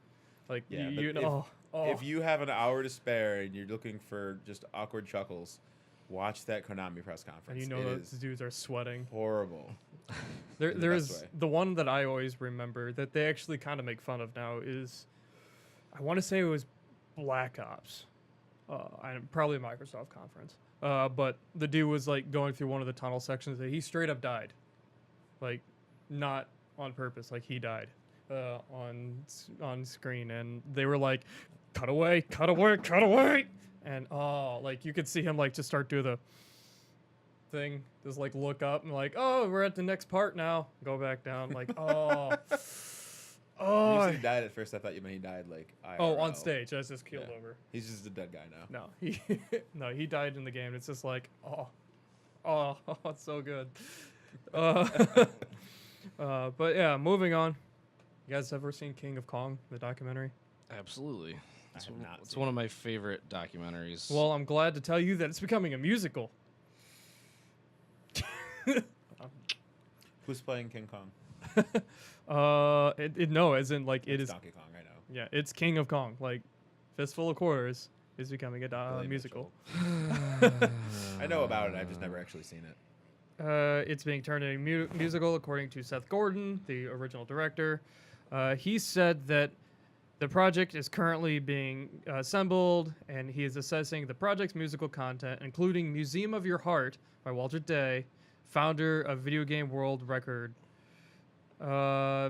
Like, If you have an hour to spare and you're looking for just awkward chuckles, Watch that Konami press conference. And you know those dudes are sweating. Horrible. There's the one that I always remember that they actually kind of make fun of now is, I want to say it was Black Ops. Probably a Microsoft conference. But the dude was like going through one of the tunnel sections and he straight up died. Like, not on purpose. Like, he died on screen. And they were like, cut away, cut away, cut away. And, like, you could see him, like, just start doing the thing. Just, like, look up and, like, oh, we're at the next part now. Go back down. Like, oh. When you said he died at first, I thought you meant he died, like, IRL. Oh, on stage. That's just keeled over. He's just a dead guy now. No, he died in the game. It's just like, it's so good. But yeah, moving on. You guys ever seen King of Kong, the documentary? Absolutely. It's not one of my favorite documentaries. Well, I'm glad to tell you that it's becoming a musical. Who's playing King Kong? No, as in like it is Donkey Kong, I know. Yeah, it's King of Kong. Like, Fistful of Quarters is becoming a musical. I know about it. I've just never actually seen it. It's being turned into a musical, according to Seth Gordon, the original director. He said that the project is currently being assembled, and he is assessing the project's musical content, including Museum of Your Heart by Walter Day, founder of Video Game World Record. Yeah.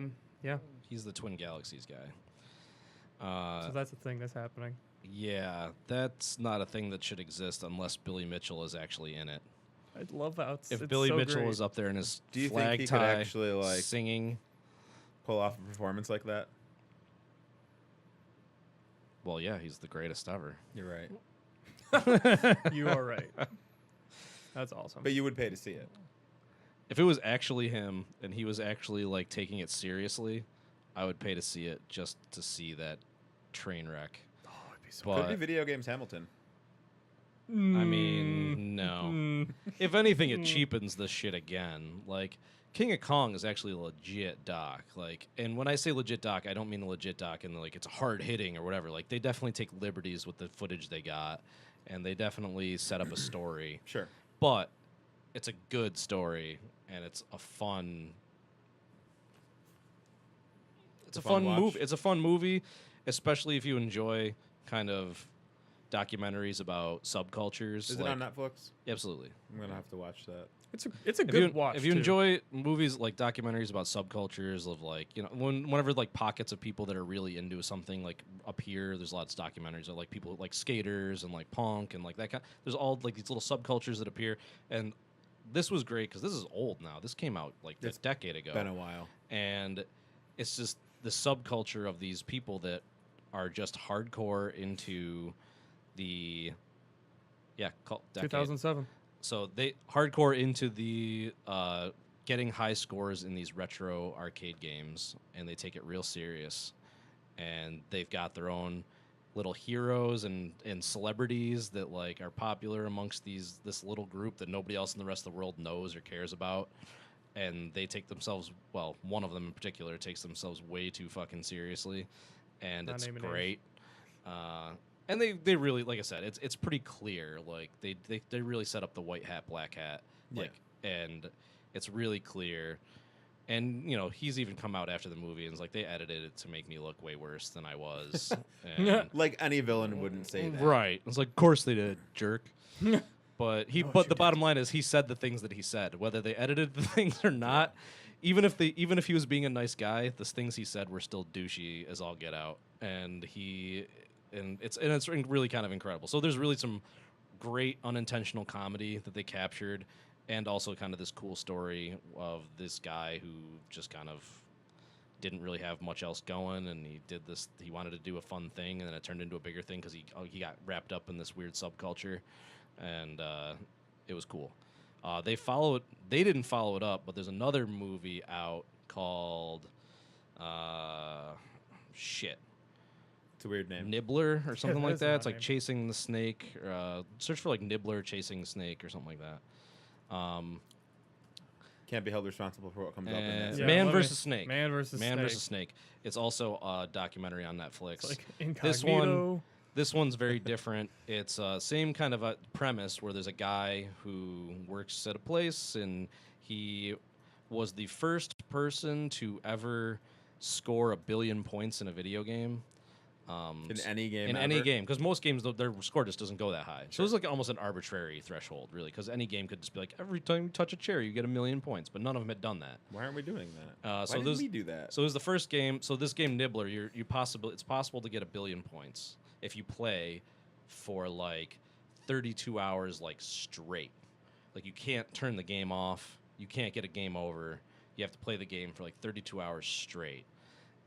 He's the Twin Galaxies guy. So that's the thing that's happening. Yeah, that's not a thing that should exist unless Billy Mitchell is actually in it. I'd love that. If Billy so Mitchell great. was up there in his Do you flag think he could tie, actually, like, singing, pull off a performance like that? well, yeah, he's the greatest ever. You're right. You are right. That's awesome. But you would pay to see it. If it was actually him and he was actually like taking it seriously, I would pay to see it just to see that train wreck. Oh, it'd be so Could be Video Games Hamilton. I mean, no. If anything, it cheapens the shit again. Like, King of Kong is actually a legit doc. Like, and when I say legit doc, I don't mean a legit doc and like it's hard hitting or whatever. Like, they definitely take liberties with the footage they got, and they definitely set up a story. Sure. But it's a good story, and it's a fun. It's a fun movie. It's a fun movie, especially if you enjoy kind of documentaries about subcultures. Is it on Netflix? Absolutely. I'm gonna have to watch that. It's a good watch. If you too. enjoy movies like documentaries about subcultures of like, you know, whenever like pockets of people that are really into something like appear, there's lots of documentaries of like people like skaters and like punk and like that kind. There's all like these little subcultures that appear, and this was great because this is old now. This came out like a decade ago. Been a while, and it's just the subculture of these people that are just hardcore into the decade. 2007. So they hardcore into the getting high scores in these retro arcade games, and they take it real serious. And they've got their own little heroes and celebrities that like are popular amongst this little group that nobody else in the rest of the world knows or cares about. And they take themselves, well, one of them in particular takes themselves way too fucking seriously, and it's great. And they really, like I said, it's pretty clear. Like they really set up the white hat, black hat, like, and it's really clear. And you know, he's even come out after the movie and is like, they edited it to make me look way worse than I was. And, like any villain wouldn't say that, right? It's like, of course they did, jerk. But the bottom line is, he said the things that he said, whether they edited the things or not. Even if he was being a nice guy, the things he said were still douchey as all get out, and it's really kind of incredible. So there's really some great unintentional comedy that they captured, and also kind of this cool story of this guy who just kind of didn't really have much else going, and he did this. He wanted to do a fun thing, and then it turned into a bigger thing because he got wrapped up in this weird subculture, and it was cool. They didn't follow it up, but there's another movie out called shit. It's a weird name. Nibbler or something like that. It's like name. Chasing the Snake. Search for like Nibbler Chasing the Snake or something like that. Can't be held responsible for what comes up in that. Yeah, Man versus Snake. Man versus Snake. It's also a documentary on Netflix. It's like Incognito. This one, This one's very different. It's same kind of a premise where there's a guy who works at a place, and he was the first person to ever score 1 billion points in a video game. In any game In ever? any game, because most games, their score just doesn't go that high. So it's like almost an arbitrary threshold, really, because any game could just be like, every time you touch a chair, you get 1 million points, but none of them had done that. Why aren't we doing that? Why so didn't we do that? So it was the first game. So this game, Nibbler, it's possible to get 1 billion points if you play for like 32 hours, like straight. Like you can't turn the game off. You can't get a game over. You have to play the game for like 32 hours straight.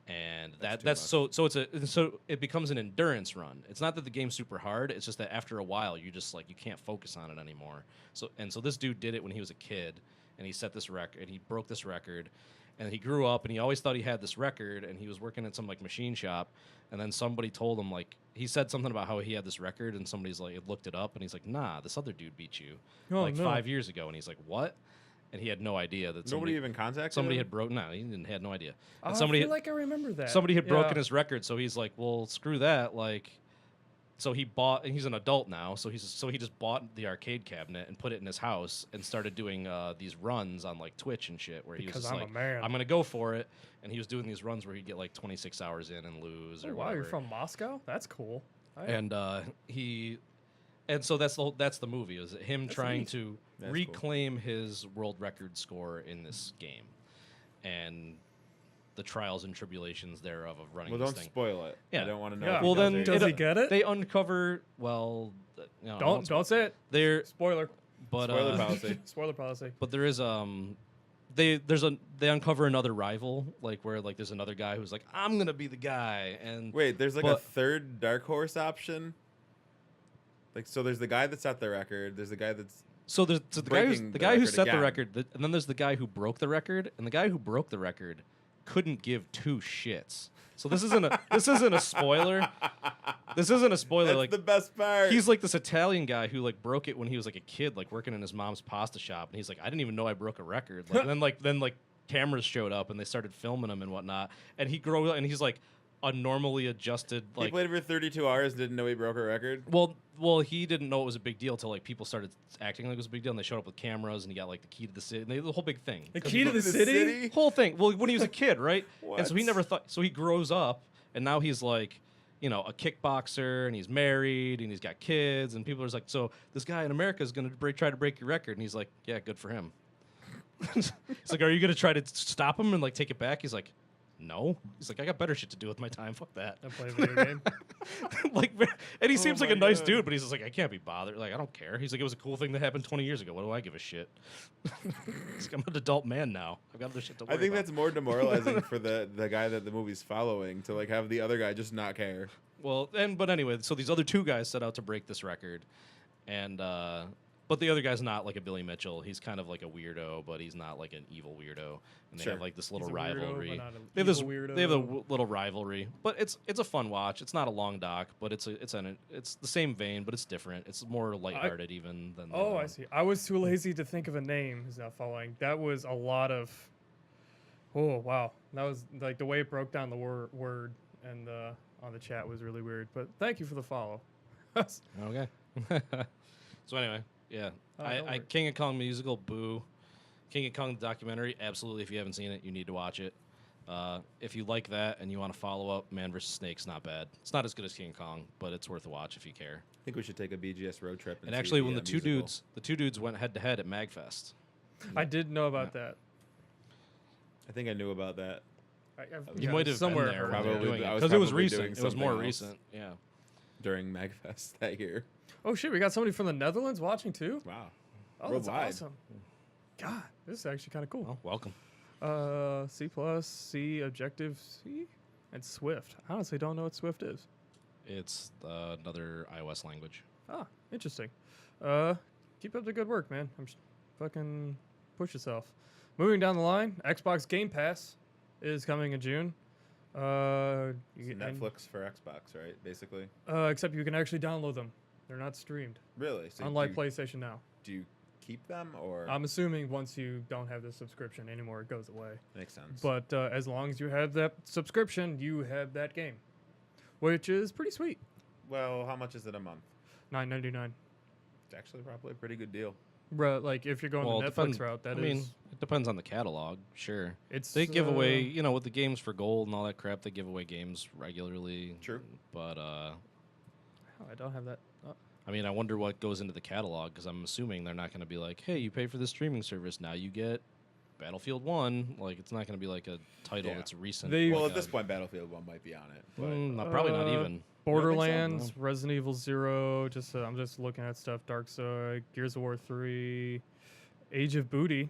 And so it becomes an endurance run. It's not that the game's super hard. It's just that after a while, you just like you can't focus on it anymore. So this dude did it when he was a kid, and he set this record. And he broke this record, and he grew up, and he always thought he had this record. And he was working at some like machine shop, and then somebody told him like he said something about how he had this record, and somebody's like looked it up, and he's like, nah, this other dude beat you 5 years ago, and he's like, what? And he had no idea that Nobody even contacted somebody him? had broken. No, he had no idea. And I feel like I remember that. Somebody had broken his record, so he's like, well, screw that. Like, so he bought, and he's an adult now, so he just bought the arcade cabinet and put it in his house and started doing these runs on like Twitch and shit, where he was just like, I'm gonna go for it, and he was doing these runs where he'd get like 26 hours in and lose. Oh, or wow, whatever. you're from Moscow? That's cool. And so that's the movie, is him trying to That's reclaim his world record score in this game, and the trials and tribulations thereof of running Well, this don't thing. spoil it. Yeah. I don't want to know. Yeah. if he Well, does then or Does not. he get it? They uncover Don't say it. They're Spoiler. but Spoiler policy. Spoiler policy. but there is they uncover another rival, like where like there's another guy who's like, I'm gonna be the guy, and Wait, there's like a But- third dark horse option? Like, so there's the guy that set the record. There's the guy that's... so the breaking guy the who record set the again. record, and then there's the guy who broke the record, and the guy who broke the record couldn't give two shits. So this isn't a spoiler. This isn't a spoiler. That's Like the best part. he's like this Italian guy who like broke it when he was like a kid, like working in his mom's pasta shop, and he's like, I didn't even know I broke a record. Like, and then cameras showed up and they started filming him and whatnot, and he grew and he's like a normally adjusted He like. played for 32 hours, didn't know he broke a record. Well, he didn't know it was a big deal till like people started acting like it was a big deal, and they showed up with cameras, and he got like the key to the city, and the whole big thing. The key to the city? Whole thing. Well, when he was a kid, right? And so he What? never thought. So he grows up, and now he's like, you know, a kickboxer, and he's married, and he's got kids, and people are just like, so this guy in America is going to try to break your record, and he's like, yeah, good for him. He's like, are you going to try to stop him and like take it back? He's like, no. He's like, I got better shit to do with my time. Fuck that. I play a video game. Like, and he seems like a my nice God. dude, but he's just like, I can't be bothered. Like, I don't care. He's like, it was a cool thing that happened 20 years ago. What do I give a shit? He's like, I'm an adult man now. I've got other shit to worry I think about. that's more demoralizing for the guy that the movie's following, to like have the other guy just not care. Well, but anyway, so these other two guys set out to break this record, and but the other guy's not like a Billy Mitchell. He's kind of like a weirdo, but he's not like an evil weirdo. And they Sure. have like this little He's a weirdo, rivalry. but not an They have this evil weirdo. they have a little rivalry, but it's a fun watch. It's not a long doc, but it's the same vein, but it's different. It's more lighthearted even than. Oh, I see. I was too lazy to think of a name. Is not following. That was a lot of. Oh wow, that was like the way it broke down the word and on the chat was really weird. But thank you for the follow. Okay. So anyway, yeah, Oh, I don't worry. King of Kong musical, boo. King of Kong documentary, absolutely. If you haven't seen it, you need to watch it. If you like that and you want to follow up, Man vs. Snake's not bad. It's not as good as King of Kong, but it's worth a watch if you care. I think we should take a BGS road trip. And see actually, when the two musical. dudes went head to head at Magfest. I did know about that. I think I knew about that. You might have somewhere been there heard when they were Probably- doing I it was because it was probably recent. doing It was more something else. recent. Yeah. During MagFest that year. Oh shit, we got somebody from the Netherlands watching too. Wow. Oh, that's Worldwide. awesome. God, this is actually kind of cool. Well, welcome. C++, C, Objective C, and Swift. I honestly don't know what Swift is. It's another iOS language. Ah, interesting. Keep up the good work, man. Fucking push yourself. Moving down the line, Xbox Game Pass is coming in June. It's Netflix for Xbox, right? Basically. Except you can actually download them. They're not streamed, Really? So unlike do you, PlayStation Now. do you keep them or I'm assuming once you don't have the subscription anymore, it goes away. makes sense? But as long as you have that subscription, you have that game, which is pretty sweet. Well, how much is it a month? $9.99. It's actually probably a pretty good deal. Bro, like if you're going Well, the it Netflix depends- route, I mean, it depends on the catalog. Sure, it's they give away, with the games for gold and all that crap. They give away games regularly. True. But Oh, I don't have that. Oh. I mean, I wonder what goes into the catalog because I'm assuming they're not going to be like, "Hey, you pay for this streaming service, now you get Battlefield 1." Like, it's not going to be like a title Yeah. that's recent. They- Well, like at this point, Battlefield 1 might be on it. But probably not Uh, even. Borderlands, Resident Evil 0. Just I'm just looking at stuff. Dark Side, Gears of War 3, Age of Booty,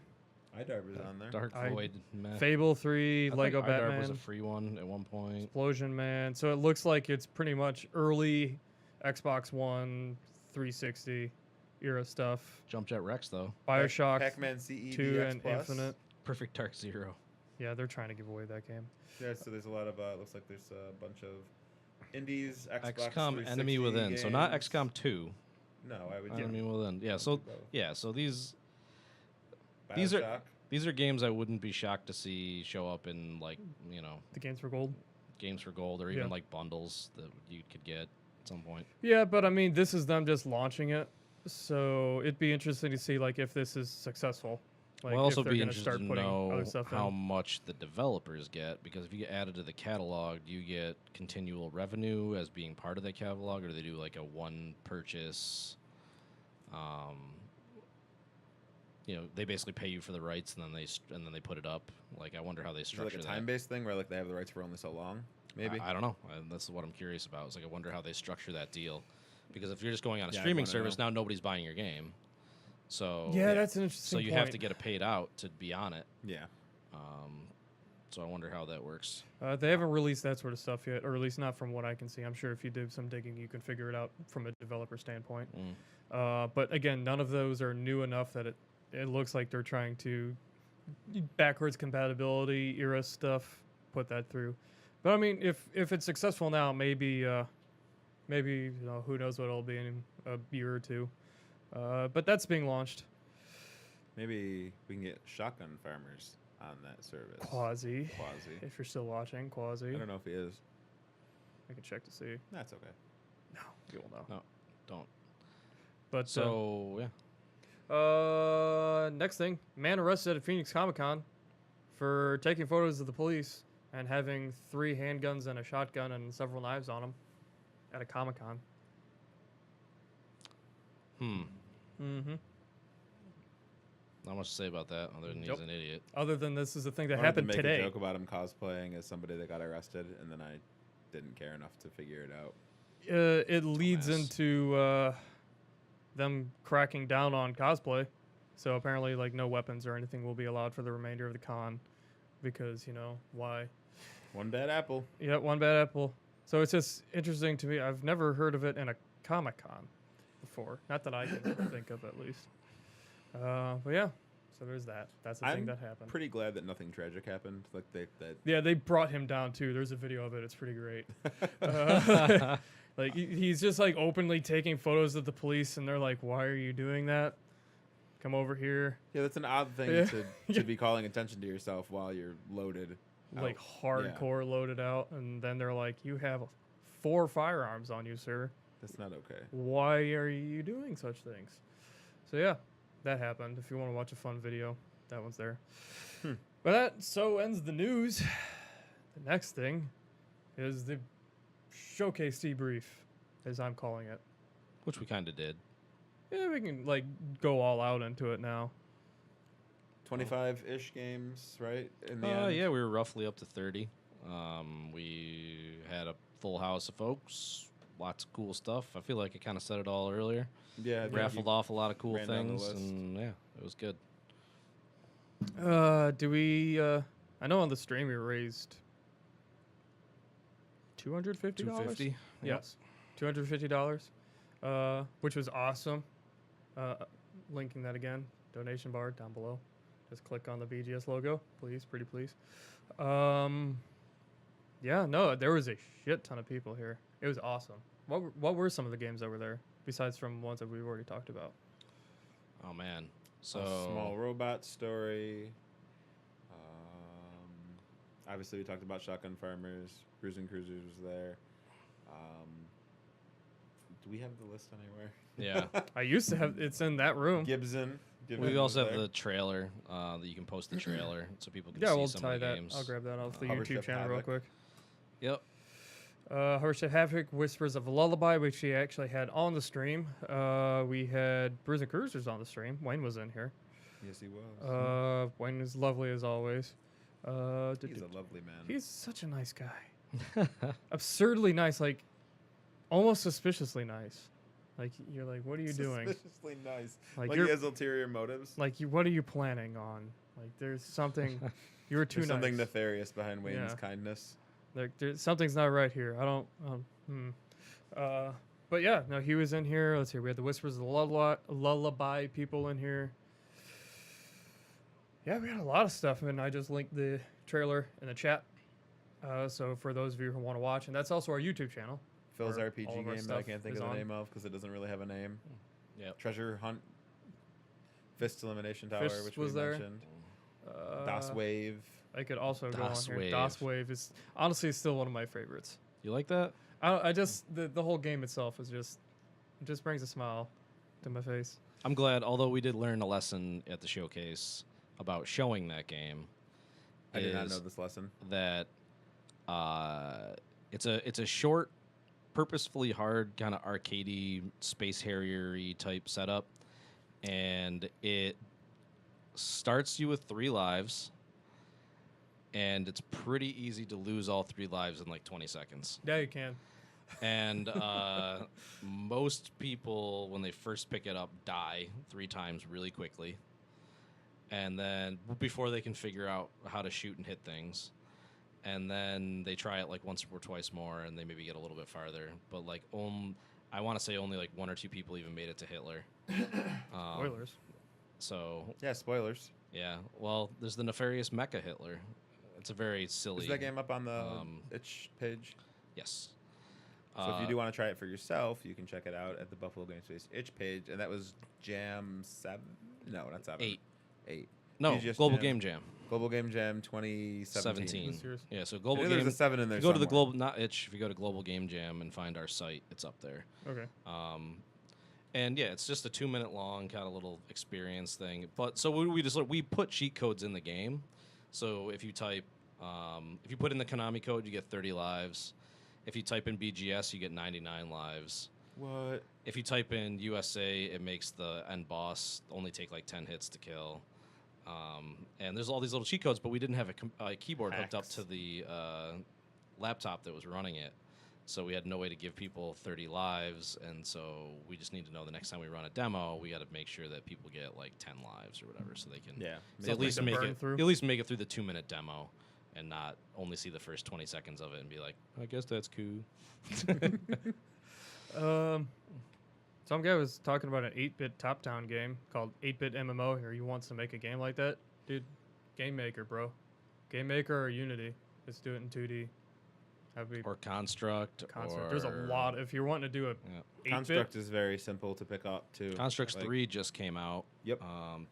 iDarb is on there. Dark I- Void, meh. Fable 3, I Lego think iDarb Batman, was a free one at one point. Explosion Man. So it looks like it's pretty much early Xbox One, 360 era stuff. Jump Jet Rex though. Bioshock Pac-Man CE 2 DX and Plus. Infinite. Perfect Dark Zero. Yeah, they're trying to give away that game. Yeah, so there's a lot of looks like there's a bunch of indies, Xbox XCOM 360 Enemy Within. So not games. XCOM 2. No, I would. Enemy Within. Yeah. So so these Bioshock. are- these are games I wouldn't be shocked to see show up in like The games for gold. games for gold or even Yeah. like bundles that you could get at some point. Yeah, but I mean, this is them just launching it, so it'd be interesting to see like if this is successful. Like We'll also if they're be gonna interested start to putting know other stuff how in. much the developers get because if you get added to the catalog, do you get continual revenue as being part of the catalog, or do they do like a one purchase? They basically pay you for the rights and then they put it up. Like I wonder how they Is it structure like a that. time-based thing where like they have the rights for only so long? Maybe. I don't know. That's what I'm curious about. It's like I wonder how they structure that deal, because if you're just going on a Yeah, I'd streaming wanna service, know. now nobody's buying your game. So Yeah, that's an interesting. so you have to get it paid out to be on it. Yeah. So I wonder how that works. They haven't released that sort of stuff yet, or at least not from what I can see. I'm sure if you do some digging, you can figure it out from a developer standpoint. But again, none of those are new enough that it looks like they're trying to backwards compatibility era stuff put that through. But I mean, if it's successful now, maybe who knows what it'll be in a year or two. But that's being launched. Maybe we can get Shotgun Farmers on that service. Quasi. Quasi. If you're still watching, Quasi. I don't know if he is. I can check to see. That's okay. No, you will know. No, don't. But So next thing, man arrested at Phoenix Comic-Con for taking photos of the police and having 3 handguns and a shotgun and several knives on him at a Comic-Con. Mm-hmm. Not much to say about that other than Nope. he's an idiot. Other than this is the thing that I wanted happened to make today. a joke about him cosplaying as somebody that got arrested, and then I didn't care enough to figure it out. It leads Dumbass. into them cracking down on cosplay. So apparently, like, no weapons or anything will be allowed for the remainder of the con because, why? One bad apple. Yeah, one bad apple. So it's just interesting to me. I've never heard of it in a Comic-Con before. Not that I can think of, at least. But yeah, so there's that. That's the thing I'm that happened. pretty glad that nothing tragic happened. Like Yeah, they brought him down too. There's a video of it. It's pretty great. Like he's just like openly taking photos of the police, and they're like, "Why are you doing that? Come over here." Yeah, that's an odd thing Yeah. to be calling attention to yourself while you're loaded. Like out. hardcore loaded out, and then they're like, "You have 4 firearms on you, sir. That's not okay. Why are you doing such things?" So yeah, that happened. If you want to watch a fun video, that one's there. But that so ends the news. The next thing is the showcase debrief, as I'm calling it. Which we kind of did. Yeah, we can like go all out into it now. 25-ish games, right? In the end. Yeah, we were roughly up to 30. We had a full house of folks. Lots of cool stuff. I feel like I kind of said it all earlier. Yeah. I think Raffled you off a lot of cool ran down the things, list. and yeah, it was good. Do we? I know on the stream we raised $250. $250. Yes, $250. Which was awesome. Linking that again. Donation bar down below. Just click on the BGS logo, please. Pretty please. Yeah, no, there was a shit ton of people here. It was awesome. What were some of the games that were there besides from ones that we've already talked about? Oh man. So A small robot story. Obviously, we talked about Shotgun Farmers. Cruising Cruisers was there. Do we have the list anywhere? Yeah. I used to have. It's in that room. Gibson. We also have the trailer that you can post the trailer so people can Yeah, see we'll some tie of the that. games. I'll grab that off the Hover YouTube Ship channel real Havoc. quick. Yep. Hovership Havoc, Whispers of a Lullaby, which we actually had on the stream. We had Brews and Cruisers on the stream. Wayne was in here. Yes, he was. Wayne is lovely as always. He's a lovely man. He's such a nice guy. Absurdly nice, like almost suspiciously nice. Like you're like, what are you doing? Suspiciously nice. Like, Like you're he has ulterior motives. like you. What are you planning on? Like there's something. You were too There's nice. something nefarious behind Wayne's Yeah. kindness. Something's not right here. I don't. But yeah, no, he was in here. Let's see. We had the Whispers of the Lullaby people in here. Yeah, we had a lot of stuff, and I just linked the trailer in the chat. So for those of you who want to watch, and that's also our YouTube channel. Phil's Where RPG all of our game that I stuff can't think is of the on. name of because it doesn't really have a name. Yep. Treasure Hunt. Fist Elimination Tower, Fist which was we there. mentioned. Uh, DOS Wave. I could also go on DOS here. Wave. DOS Wave is honestly still one of my favorites. You like that? I just the whole game itself is just it just brings a smile to my face. I'm glad, although we did learn a lesson at the showcase about showing that game. I did not is know this lesson. That it's a short, purposefully hard kind of arcadey Space Harrier-y type setup, and it starts you with 3 lives, and it's pretty easy to lose all 3 lives in like 20 seconds. Yeah, you can. And most people, when they first pick it up, die 3 times really quickly. And then before they can figure out how to shoot and hit things. And then they try it like once or twice more, and they maybe get a little bit farther. But like, I want to say only like 1 or 2 people even made it to Hitler. Spoilers. So Yeah, spoilers. yeah, well, there's the nefarious Mecha Hitler. It's a very silly. Is that game up on the itch page? Yes. So if you do want to try it for yourself, you can check it out at the Buffalo Game Space itch page, and that was Jam 7. No, not 7. 8. No, BGS Global Jam. Game Jam. Global Game Jam 2017. This year's. Yeah, so I Global knew Game. there's a 7 in If there. you go to the somewhere. global, not itch. If you go to Global Game Jam and find our site, it's up there. Okay. And yeah, it's just a 2-minute long kind of little experience thing. But so we put cheat codes in the game. So if you type, if you put in the Konami code, you get 30 lives. If you type in BGS, you get 99 lives. What? If you type in USA, it makes the end boss only take like 10 hits to kill. And there's all these little cheat codes, but we didn't have a keyboard hooked up Hacks. to the laptop that was running it. So we had no way to give people 30 lives, and so we just need to know the next time we run a demo, we got to make sure that people get like 10 lives or whatever, so they can Yeah. at least make burn it through. at least make it through the 2-minute demo, and not only see the first 20 seconds of it and be like, I guess that's cool. Some guy was talking about an 8-bit top-down game called 8-bit MMO here. He wants to make a game like that. Dude, Game Maker, bro. Game Maker or Unity. Let's do it in 2D. That'd be Or Construct. Construct. There's a lot. If you're wanting to do a Yeah. 8-bit, Construct is very simple to pick up too. Constructs Like, 3 just came out. Yep.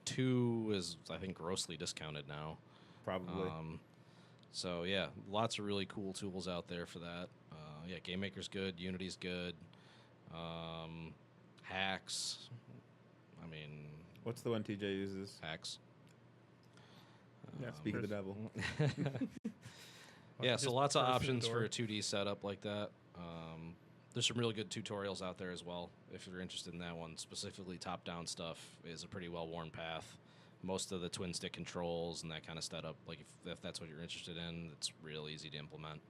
2 is, I think, grossly discounted now. Probably. So yeah, lots of really cool tools out there for that. Yeah, Game Maker's good, Unity's good. Hacks. I mean, What's the one TJ uses? hacks. Yeah, Speak of the there's- devil. Yeah, Just so lots of burst through the options for door. a 2D setup like that. There's some really good tutorials out there as well. If you're interested in that one, specifically top-down stuff is a pretty well-worn path. Most of the twin stick controls and that kind of setup, like if that's what you're interested in, it's real easy to implement.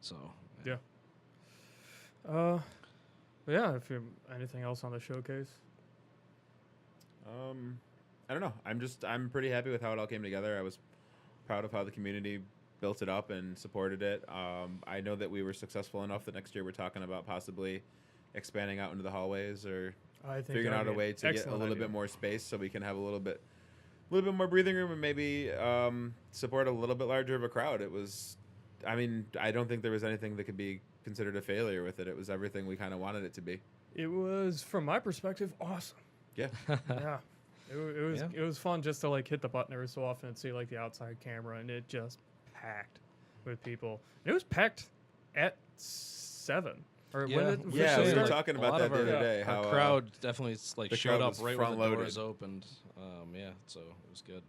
So Yeah. Yeah, if you anything else on the showcase? I don't know. I'm pretty happy with how it all came together. I was proud of how the community built it up and supported it. I know that we were successful enough that next year we're talking about possibly expanding out into the hallways or I think figuring out a way to get a little bit more space so we can have a little bit more breathing room and maybe support a little bit larger of a crowd. I don't think there was anything that could be considered a failure with it. It was everything we kind of wanted it to be. It was, from my perspective, awesome. Yeah. Yeah. It Yeah. was fun just to like hit the button every so often and see like the outside camera, and it just packed with people. And it was packed at 7. Or Yeah, when did we Yeah, were we saying, were like, talking a about lot that of the other our- day. Our How crowd definitely the showed crowd up was right when the front-loaded. doors opened. Yeah, so it was good.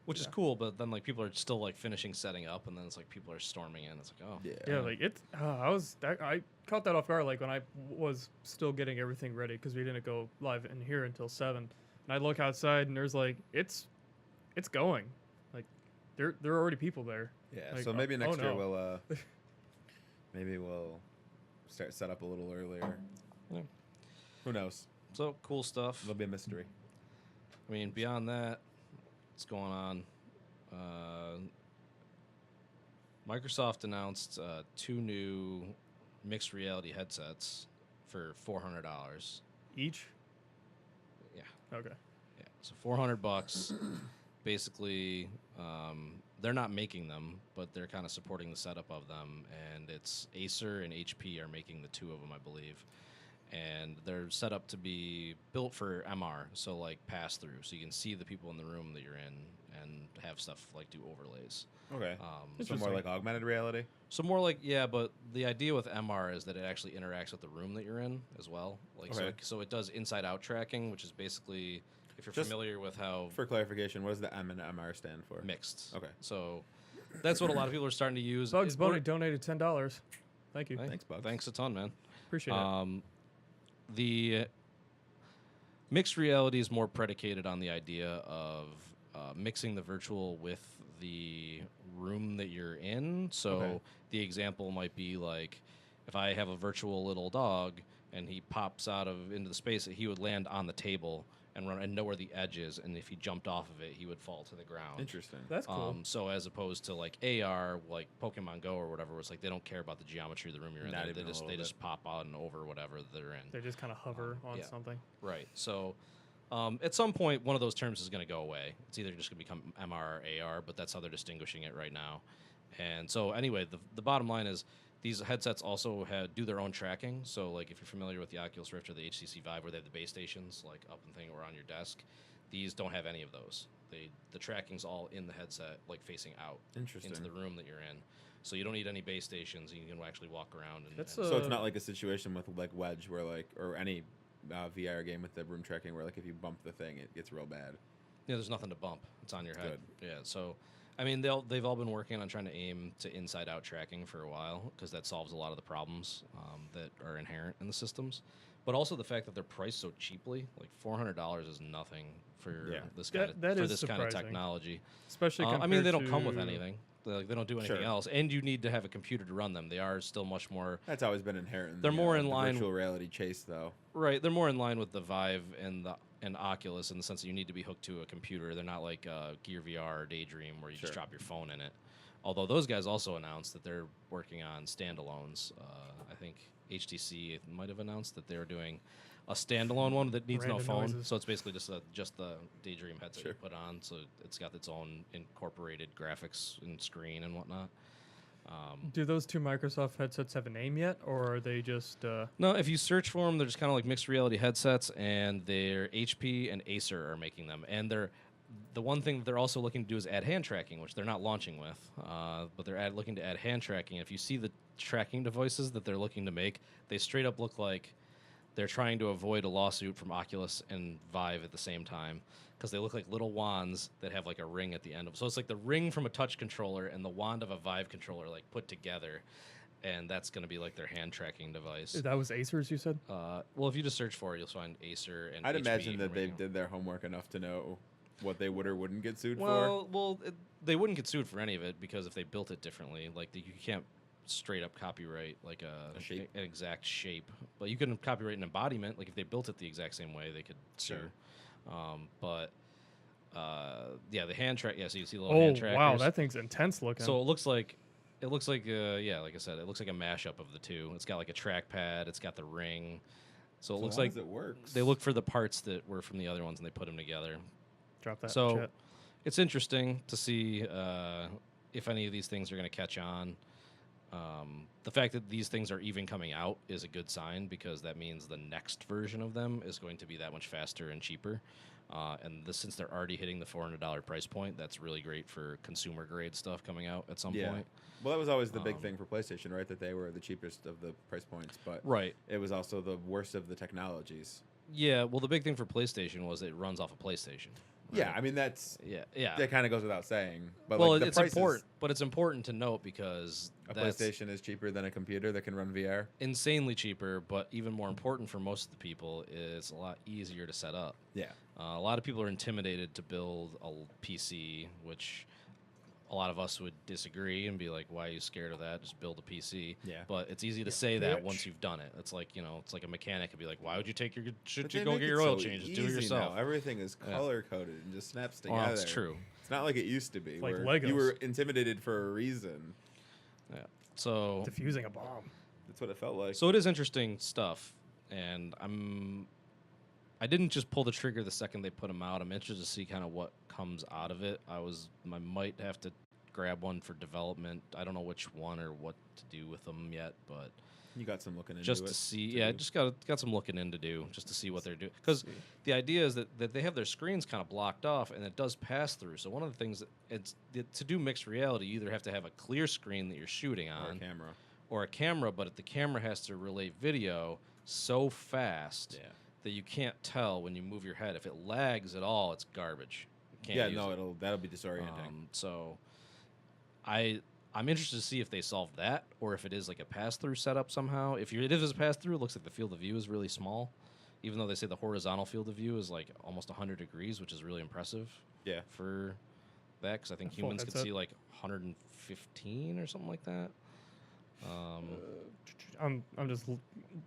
Which is Yeah. cool, but then like people are still like finishing setting up, and then it's like people are storming in. It's like, oh, Yeah, like it's. I caught that off guard. Like when I was still getting everything ready because we didn't go live in here until 7, and I look outside and there's like it's going. Like there are already people there. Yeah, Like, so maybe oh next year no. we'll maybe we'll start set up a little earlier. Yeah. Who knows? So cool stuff. It'll be a mystery. I mean, beyond that, what's going on? Microsoft announced 2 new mixed reality headsets for $400. Each. Yeah. Okay. Yeah, so $400. Basically, they're not making them, but they're kind of supporting the setup of them. And it's Acer and HP are making the 2 of them, I believe. And they're set up to be built for MR, so like pass through, so you can see the people in the room that you're in and have stuff like do overlays. Okay. So more Interesting. like augmented reality. So more like, yeah, but the idea with MR is that it actually interacts with the room that you're in as well. Like Okay. so it does inside out tracking, which is basically, if you're Just familiar with how For clarification, what does the M and MR stand for? mixed. Okay. So that's what a lot of people are starting to use. Bugs It- Bunny we're- donated $10. Thank you. Hey, Thanks, Bugs. Thanks a ton, man. Appreciate it. The mixed reality is more predicated on the idea of mixing the virtual with the room that you're in. So Okay. the example might be like, if I have a virtual little dog and he pops out of into the space, he would land on the table and run and know where the edge is, and if he jumped off of it, he would fall to the ground. Interesting. That's cool. So as opposed to like AR, like Pokemon Go or whatever, where it's like they don't care about the geometry of the room you're in. Not They even a just little they bit. just pop on over whatever they're in. They just kind of hover on yeah. something. Right. So at some point, one of those terms is going to go away. It's either just going to become MR or AR, but that's how they're distinguishing it right now. And so anyway, the bottom line is these headsets also do their own tracking. So like if you're familiar with the Oculus Rift or the HTC Vive, where they have the base stations like up and thing or on your desk, these don't have any of those. The tracking's all in the headset, like facing out Interesting. into the room that you're in. So you don't need any base stations. You can actually walk around. That's and So it's not like a situation with like Wedge, where like, or any VR game with the room tracking, where like if you bump the thing, it gets real bad. yeah, there's nothing to bump. It's on your head. Good. Yeah. So, I mean, they've all been working on trying to aim to inside-out tracking for a while because that solves a lot of the problems that are inherent in the systems. But also the fact that they're priced so cheaply, like $400 is nothing for Yeah. this kind of That for is this kind of surprising. technology. Especially I mean, they don't come with to- anything. They don't do anything Sure. else, and you need to have a computer to run them. They are still much more That's always been inherent. They're more in the line- virtual reality chase, though. right. They're more in line with the Vive and Oculus in the sense that you need to be hooked to a computer. They're not like Gear VR or Daydream where you just Sure. drop your phone in it. Although those guys also announced that they're working on standalones. I think HTC might have announced that they're doing a standalone one that needs no Random phone. noises. So it's basically just the Daydream headset Sure. you put on. So it's got its own incorporated graphics and screen and whatnot. Do those 2 Microsoft headsets have a name yet, or are they just? No, if you search for them, they're just kind of like mixed reality headsets, and they're HP and Acer are making them. And the one thing that they're also looking to do is add hand tracking, which they're not launching with, but they're looking to add hand tracking. If you see the tracking devices that they're looking to make, they straight up look like they're trying to avoid a lawsuit from Oculus and Vive at the same time because they look like little wands that have like a ring at the end of. So it's like the ring from a touch controller and the wand of a Vive controller like put together, and that's going to be like their hand tracking device. That was Acer's, you said? Well, if you just search for it, you'll find Acer and I'd HP imagine that they making- did their homework enough to know what they would or wouldn't get sued for. Well, they wouldn't get sued for any of it because if they built it differently, like you can't straight up copyright like A shape? an exact shape, but you can copyright an embodiment. Like if they built it the exact same way, they could sue. Sure. Yeah, the hand track. Yeah, so you see the little hand Oh trackers. wow, that thing's intense looking. So it looks like yeah, like I said, it looks like a mashup of the two. It's got like a trackpad. It's got the ring. So it looks as long like as it works. they look for the parts that were from the other ones and they put them together. Drop that. So chat. it's interesting to see if any of these things are going to catch on. The fact that these things are even coming out is a good sign because that means the next version of them is going to be that much faster and cheaper. Since they're already hitting the $400 price point, that's really great for consumer grade stuff coming out at some point. Well, that was always the big thing for PlayStation, right? That they were the cheapest of the price points, but Right. it was also the worst of the technologies. Yeah, well, the big thing for PlayStation was it runs off a PlayStation. Right? Yeah, I mean that's Yeah. that kind of goes without saying. But Well, like, the it's prices, important, but it's important to note because a that's PlayStation is cheaper than a computer that can run VR. insanely cheaper. But even more important for most of the people, is a lot easier to set up. Yeah, A lot of people are intimidated to build a PC, which a lot of us would disagree and be like, "Why are you scared of that? Just build a PC." Yeah. But it's easy to say that bitch. once you've done it. It's like it's like a mechanic could be like, "Why would you take your shit But to they go make get it your oil so change? Just do it easy yourself." now. Everything is Yeah. color coded and just snaps together. Well, that's true. It's not like it used to be, Like where Legos. you were intimidated for a reason. Yeah. So Diffusing a bomb. That's what it felt like. So it is interesting stuff, and I didn't just pull the trigger the second they put them out. I'm interested to see kind of what comes out of it. I might have to grab one for development. I don't know which one or what to do with them yet, but You got some looking into just it. to see, to yeah, do. just got some looking in to do, just to see what they're doing. Because the idea is that they have their screens kind of blocked off, and it does pass through. So one of the things to do mixed reality, you either have to have a clear screen that you're shooting Or a on, camera. or a camera, but the camera has to relay video so fast Yeah. that you can't tell when you move your head. If it lags at all, it's garbage. You can't Yeah, use no, it. that'll be disorienting. So I'm interested to see if they solve that or if it is like a pass-through setup somehow. If it is a pass-through, it looks like the field of view is really small, even though they say the horizontal field of view is like almost 100 degrees, which is really impressive Yeah. for that, because I think A full humans could headset. see like 115 or something like that. I'm just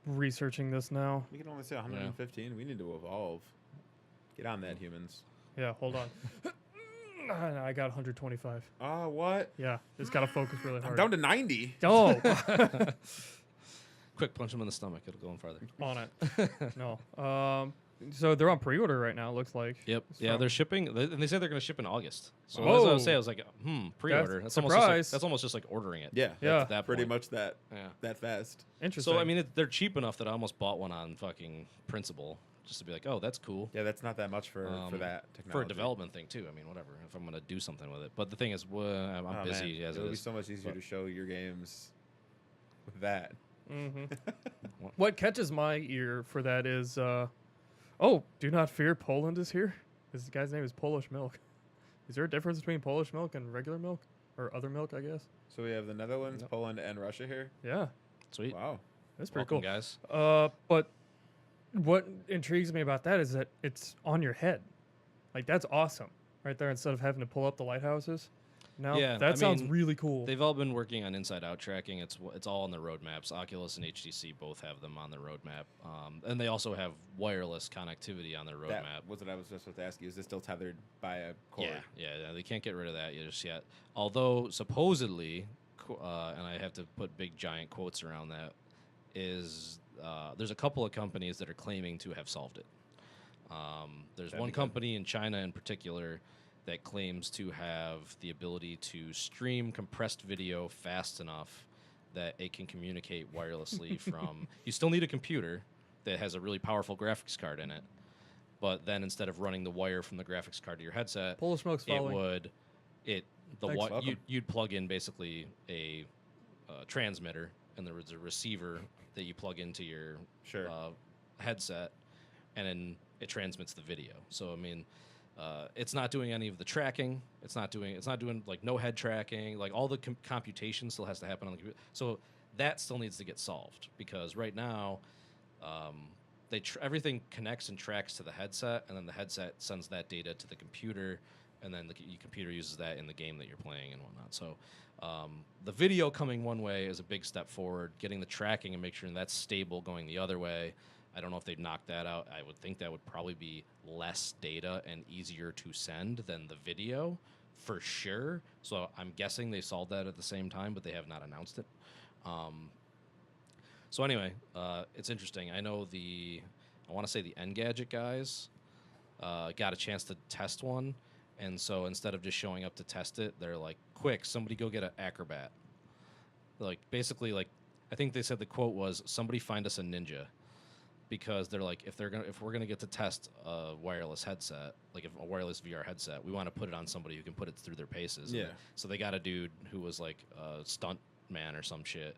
researching this now. We can only say 115. We need to evolve. Get on that, humans. Yeah, hold on. I got 125. What? Yeah, it's got to focus really I'm hard. down to 90. Oh, Quick, punch him in the stomach. It'll go in farther. on it. No. So they're on pre-order right now. It looks like. Yep. It's Yeah, from- they're shipping, and they said they're going to ship in August. So Whoa. as I was saying, I was like, pre-order. That's almost just like, surprise. that's almost just like ordering it. Yeah. Yeah. At that Pretty point. much that Yeah. that fast. Interesting. So I mean, they're cheap enough that I almost bought one on fucking principle, just to be like, oh, that's cool. Yeah, that's not that much for that technology. For a development thing too. I mean, whatever. If I'm gonna do something with it, but the thing is, I'm Oh, busy man. as it it would be is. so much easier but- to show your games with that. What catches my ear for that is, oh, do not fear, Poland is here. This guy's name is Polish Milk. Is there a difference between Polish milk and regular milk, or other milk? I guess. So we have the Netherlands, Yep. Poland, and Russia here. Yeah, Sweet. Wow. that's pretty Welcome, cool. guys. But what intrigues me about that is that it's on your head. Like that's awesome, right there. Instead of having to pull up the lighthouses. Now Yeah, that I sounds mean, really cool. They've all been working on inside-out tracking. It's all on the roadmaps. Oculus and HTC both have them on their roadmap, and they also have wireless connectivity on their roadmap. That was what I was just about to ask you. Is this still tethered by a cord? Yeah, they can't get rid of that just yet. Although supposedly, and I have to put big giant quotes around that, is there's a couple of companies that are claiming to have solved it. There's That'd one be good. company in China in particular that claims to have the ability to stream compressed video fast enough that it can communicate wirelessly from. You still need a computer that has a really powerful graphics card in it, but then instead of running the wire from the graphics card to your headset, Polish milk's it following. would Thanks, welcome. you'd plug in basically a transmitter, and there was a receiver that you plug into your Sure. headset, and then it transmits the video. So I mean, it's not doing any of the tracking. It's not doing like no head tracking. Like all the computation still has to happen on the computer. So that still needs to get solved, because right now, everything connects and tracks to the headset, and then the headset sends that data to the computer, and then the computer uses that in the game that you're playing and whatnot. So the video coming one way is a big step forward. Getting the tracking and make sure that's stable going the other way. I don't know if they'd knock that out. I would think that would probably be less data and easier to send than the video, for sure. So I'm guessing they solved that at the same time, but they have not announced it. So anyway, it's interesting. I know I want to say the Engadget guys got a chance to test one, and so instead of just showing up to test it, they're like, "Quick, somebody go get an Acrobat." Like basically, like I think they said the quote was, "Somebody find us a ninja," because they're like, if we're gonna get to test a wireless headset, like if a wireless VR headset, we want to put it on somebody who can put it through their paces. Yeah. So they got a dude who was like a stunt man or some shit,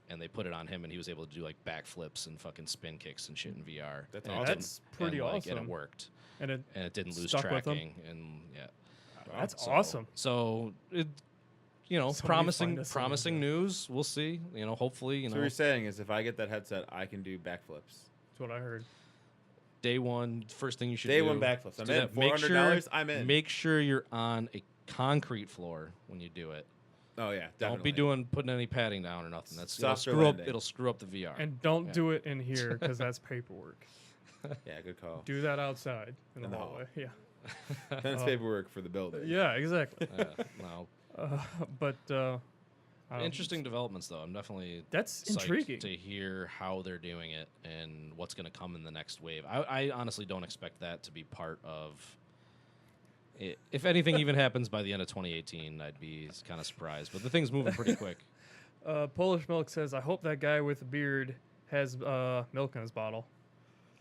and they put it on him, and he was able to do like backflips and fucking spin kicks and shit in VR. That's And awesome. That's pretty awesome. And it worked, And it and it didn't lose stuck with him? tracking, and yeah. That's So- awesome. So it, you know, Somebody find us a promising ninja. news. We'll see. You know, hopefully, you So know, what you're saying is if I get that headset, I can do backflips. That's what I heard. day one, first thing you should Day do. one backflips. I'm do in. that. Make $400. I'm in. Make sure you're on a concrete floor when you do it. Oh yeah, Don't be definitely. putting any padding down or nothing. That's it'll Softer screw up. landing. It'll screw up the VR. And don't Yeah. do it in here because that's paperwork. Yeah, good call. Do that outside in the In the hall. hallway. Yeah. That's paperwork for the building. Yeah, exactly. No. But Interesting developments, though. I'm definitely That's psyched intriguing. to hear how they're doing it and what's going to come in the next wave. I honestly don't expect that to be part of it. If anything even happens by the end of 2018, I'd be kind of surprised. But the thing's moving pretty quick. Polish Milk says, "I hope that guy with the beard has milk in his bottle."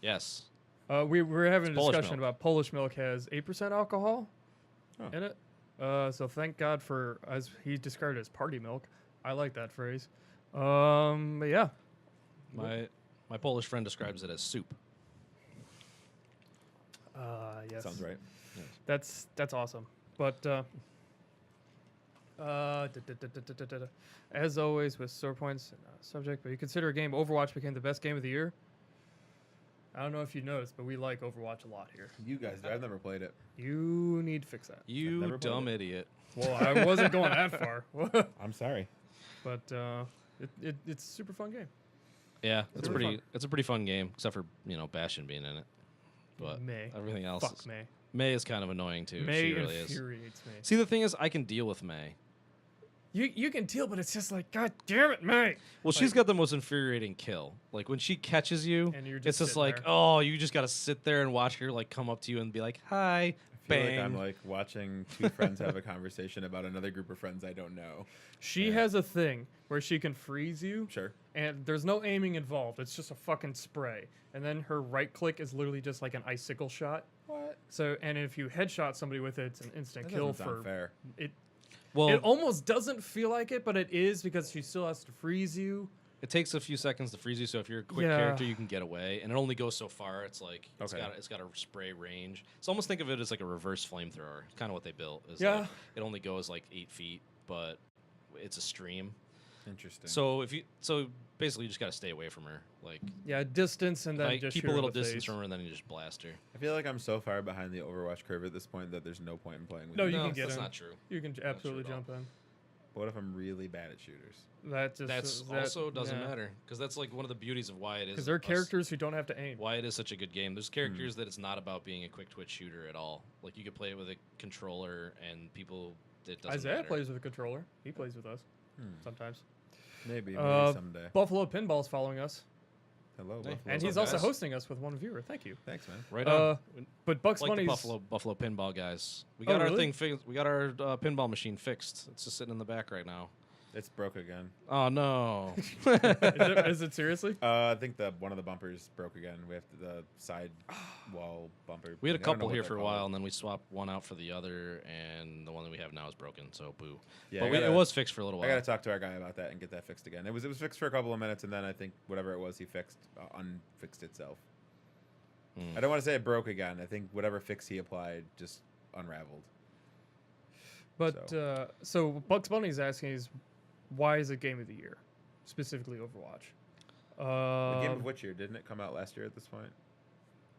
Yes. We were having It's a Polish discussion milk. about Polish milk has 8% alcohol Oh. in it. So thank God for, as he described it as party milk. I like that phrase. But yeah. My Polish friend describes it as soup. Yes. Sounds right. That's awesome. But as always with sore points subject, but you consider a game Overwatch became the best game of the year? I don't know if you noticed, but we like Overwatch a lot here. You guys do. I've never played it. You need to fix that. You never played dumb it. idiot. Well, I wasn't going that far, I'm sorry. but it's a super fun game. Yeah, it's really fun. It's a pretty fun game, except for Bastion being in it. But May. everything else, Fuck is, May. May is kind of annoying too. May she really is. infuriates me. See, the thing is, I can deal with May. You can deal, but it's just like, God damn it, May. Well, she's got the most infuriating kill. Like when she catches you, And you're it's just just sitting like, there. oh, you just gotta sit there and watch her like come up to you and be like, hi, I feel bang. like I'm like watching two friends have a conversation about another group of friends I don't know. She has a thing where she can freeze you, Sure. and there's no aiming involved. It's just a fucking spray. And then her right click is literally just like an icicle shot. What? So, and if you headshot somebody with it, it's an instant That kill doesn't sound for fair. it. Well, It almost doesn't feel like it, but it is because she still has to freeze you. it takes a few seconds to freeze you, so if you're a quick Yeah. character, you can get away, and it only goes so far. It's like it's Okay. got a spray range. So almost think of it as like a reverse flamethrower. It's kind of what they built. Is Yeah. like, it only goes like 8 feet, but it's a stream. Interesting. So basically you just gotta stay away from her. Like Yeah, distance and then like, just keep shoot a her in little the distance face. from her, and then you just blast her. I feel like I'm so far behind the Overwatch curve at this point that there's no point in playing with No, you. you can get that's in. not true. You can absolutely true at all. jump in. But what if I'm really bad at shooters? That just That's that- also doesn't yeah. matter because that's like one of the beauties of why it is. Because there are us- characters who don't have to aim. Why it is such a good game. There's characters that it's not about being a quick twitch shooter at all. Like you could play it with a controller, and people it doesn't Isaiah matter. plays with a controller. He plays with us sometimes. Maybe Uh, someday. Buffalo Pinball's following us, Hello, Hey. Buffalo. and What's he's up, also guys? hosting us with one viewer. Thank you. Thanks, man. Right on. But Bucks Like the Bunny's Buffalo pinball guys. We Oh, got our really? we got our pinball machine fixed. It's just sitting in the back right now. It's broke again. Oh no. is it seriously? I think one of the bumpers broke again. We have the side wall bumper. We had a I don't know couple what here they're for a called. while, and then we swapped one out for the other, and the one that we have now is broken. So boo. Yeah, but I gotta- it was fixed for a little I while. gotta talk to our guy about that and get that fixed again. It was fixed for a couple of minutes, and then I think whatever it was, he fixed unfixed itself. Hmm. I don't want to say it broke again. I think whatever fix he applied just unraveled. But so Bucks Bunny's asking is why is it game of the year, specifically Overwatch? The game of which year? Didn't it come out last year at this point?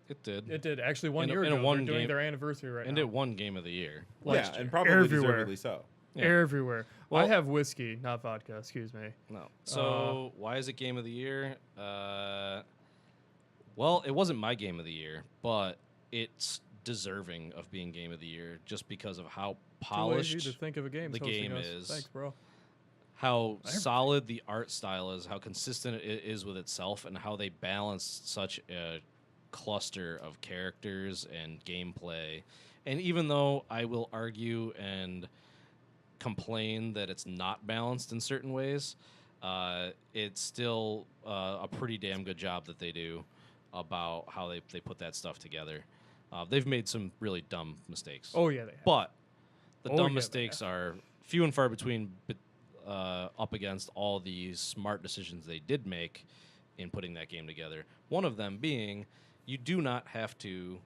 It did. It did actually one And it- year and it ago. won They're doing game- their anniversary right and now. it won Game of the Year. Yeah, last year. and probably Everywhere. deservedly so. Yeah. Everywhere. I Well- have whiskey, not vodka. Excuse me. No. So why is it Game of the Year? Well, it wasn't my Game of the Year, but it's deserving of being Game of the Year just because of how Too lazy polished, to think of a game. the hosting game us. is. Thanks, bro. how solid the art style is, how consistent it is with itself, and how they balance such a cluster of characters and gameplay. And even though I will argue and complain that it's not balanced in certain ways, it's still a pretty damn good job that they do about how they put that stuff together. They've made some really dumb mistakes. Oh yeah, they have. But the Oh, yeah, dumb they mistakes are few and far between up against all the smart decisions they did make in putting that game together. One of them being you do not have to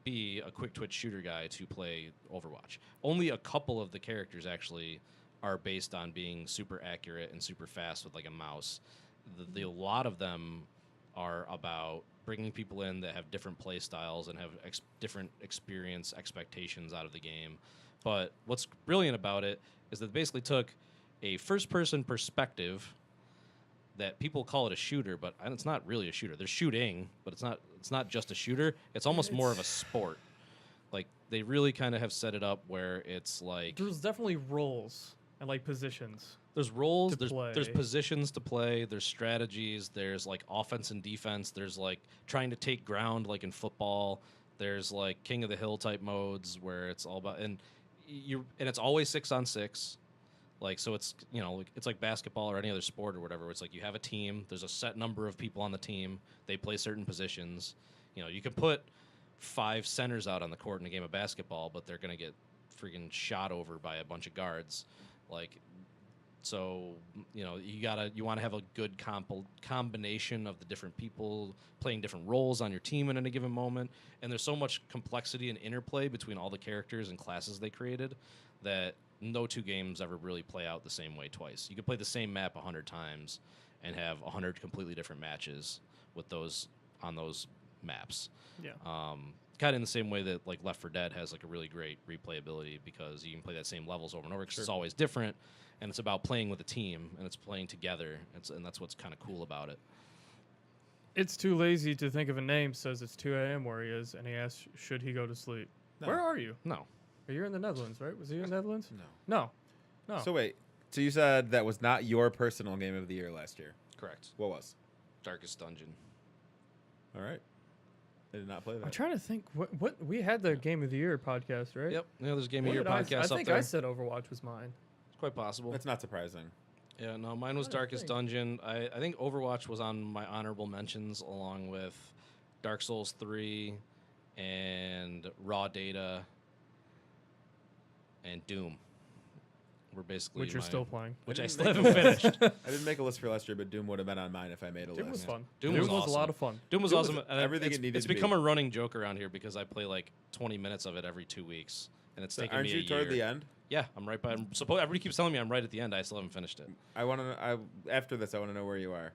be a quick twitch shooter guy to play Overwatch. Only a couple of the characters actually are based on being super accurate and super fast with like a mouse. A lot of them are about bringing people in that have different play styles and have different experience expectations out of the game. But what's brilliant about it is that they basically took a first-person perspective that people call it a shooter, but it's not really a shooter. They're shooting, but it's not just a shooter. It's almost more of a sport. Like they really kind of have set it up where it's like There's definitely roles and like positions. there's roles, to play. there's positions to play, there's strategies, there's like offense and defense, there's like trying to take ground like in football. There's like King of the Hill type modes where it's all about and it's always 6-on-6. Like so it's it's like basketball or any other sport or whatever. Where it's like you have a team, there's a set number of people on the team, they play certain positions. You can put 5 centers out on the court in a game of basketball, but they're gonna get freaking shot over by a bunch of guards. Like so you want to have a good combination of the different people playing different roles on your team at any given moment. And there's so much complexity and interplay between all the characters and classes they created that no two games ever really play out the same way twice. You could play the same map 100 times and have 100 completely different matches with those on those maps. Yeah. Kind of in the same way that like Left 4 Dead has like a really great replayability because you can play that same levels over and over because it's always different, and it's about playing with a team and it's playing together, and that's what's kind of cool about it. It's too lazy to think of a name. Says it's 2 a.m. where he is, and he asks, should he go to sleep? No. Where are you? No, You're in the Netherlands, right? Was he in the Netherlands? No. No. So wait. So you said that was not your personal game of the year last year. correct. What was? Darkest Dungeon. All right. I did not play that. I'm trying to think. What we had the Game of the Year podcast, right? Yep. Yeah, there's Game What of Year did I podcast up think there. I said Overwatch was mine. It's quite possible. That's not surprising. Yeah, no, mine was What did I Darkest think? Dungeon. I think Overwatch was on my honorable mentions along with Dark Souls 3 and Raw Data and Doom. We're basically Which you're still playing. which I didn't still make haven't a list. finished. I didn't make a list for last year, but Doom would have been on mine if I made a Doom was list. fun. Doom Doom was was a awesome. lot of fun. Doom was Doom was awesome. and everything it needed it's to be. become a running joke around here because I play like 20 minutes of it every 2 weeks, and it's So taken aren't me you a toward year. the end? Yeah, I'm right by. Everybody keeps telling me I'm right at the end. I still haven't finished it. I want to. After this, I want to know where you are.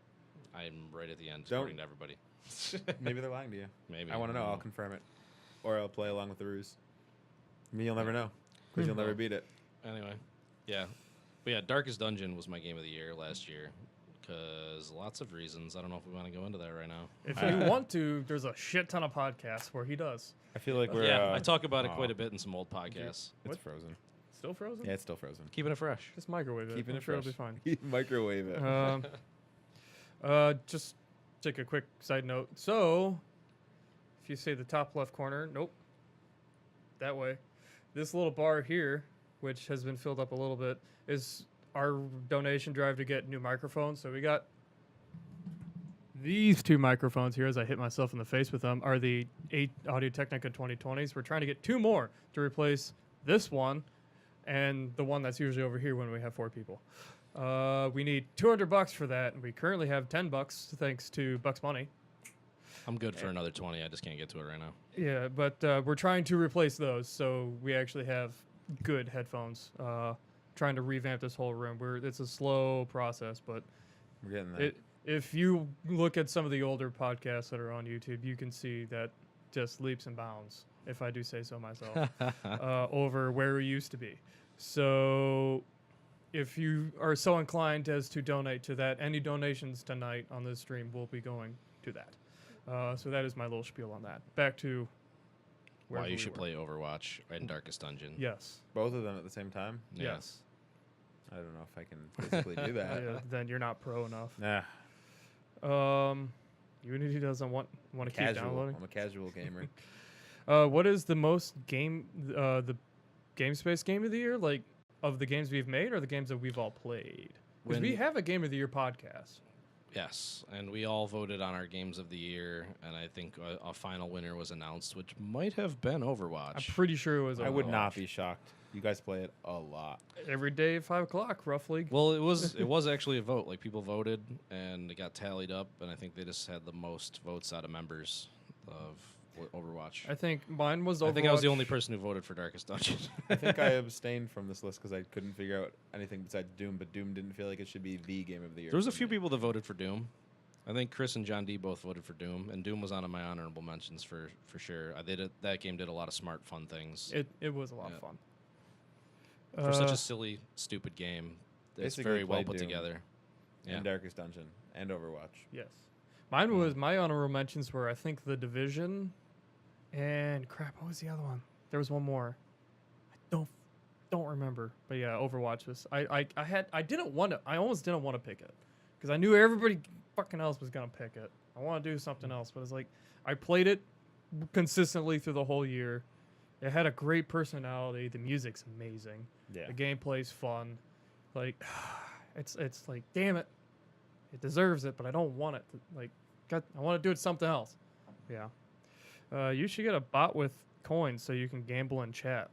I'm right at the end, Don't- according to everybody. Maybe they're lying to you. Maybe I want to know. don't I'll confirm it, or I'll play along with the ruse. Me, you'll never know because you'll Well, never beat it. Anyway, yeah. But yeah, Darkest Dungeon was my game of the year last year because lots of reasons. I don't know if we want to go into that right now. If you want to, there's a shit ton of podcasts where he does. I feel like we're. Yeah, I talk about it aw. quite a bit in some old podcasts. It's What? frozen. Still frozen? Yeah, it's still frozen. Keeping it fresh. Just microwave it. Keeping I'm it sure fresh. it'll be fine. Microwave it. Just take a quick side note. So, if you say the top left corner, nope, that way. This little bar here, which has been filled up a little bit, is our donation drive to get new microphones. So we got these 2 microphones here, as I hit myself in the face with them, are the Audio-Technica 2020s. We're trying to get 2 more to replace this one and the one that's usually over here when we have 4 people. We need $200 for that, and we currently have $10 thanks to Bucks Money. I'm good for another 20. I just can't get to it right now. Yeah, but we're trying to replace those, so we actually have good headphones. Trying to revamp this whole room. It's a slow process, but We're getting there. if you look at some of the older podcasts that are on YouTube, you can see that just leaps and bounds, if I do say so myself, over where we used to be. So if you are so inclined as to donate to that, any donations tonight on this stream will be going to that. So that is my little spiel on that. Back to Why wherever you we should were. play Overwatch and Darkest Dungeon. Yes. Both of them at the same time. Yeah. Yes. I don't know if I can physically do that. Yeah, then you're not pro enough. Nah, Unity doesn't want to keep casual. downloading. I'm a casual gamer. What is the most the game space game of the year? Like of the games we've made or the games that we've all played? Because we have a Game of the Year podcast. Yes, and we all voted on our games of the year, and I think a final winner was announced, which might have been Overwatch. I'm pretty sure it was. I would not Overwatch. be shocked. You guys play it a lot. Every day at 5 o'clock, roughly. Well, it was actually a vote. Like, people voted, and it got tallied up, and I think they just had the most votes out of members of Overwatch. I think mine was Overwatch. I think I was the only person who voted for Darkest Dungeon. I think I abstained from this list because I couldn't figure out anything besides Doom, but Doom didn't feel like it should be the game of the year. There was a for few me. people that voted for Doom. I think Chris and John D both voted for Doom, and Doom was on my honorable mentions for sure. That game did a lot of smart, fun things. It was a lot of fun. For such a silly, stupid game, it's Basically very well played put Doom together. And Darkest Dungeon and Overwatch. Yes. Mine was, my honorable mentions were, I think, The Division, and crap, what was the other one? There was one more. I don't remember. But yeah, Overwatch was. I almost didn't want to pick it because I knew everybody fucking else was gonna pick it. I want to do something else, but it's like I played it consistently through the whole year. It had a great personality. The music's amazing. Yeah. The gameplay's fun. Like, it's like, damn it, it deserves it, but I don't want it. I want to do it something else. Yeah. You should get a bot with coins so you can gamble in chat.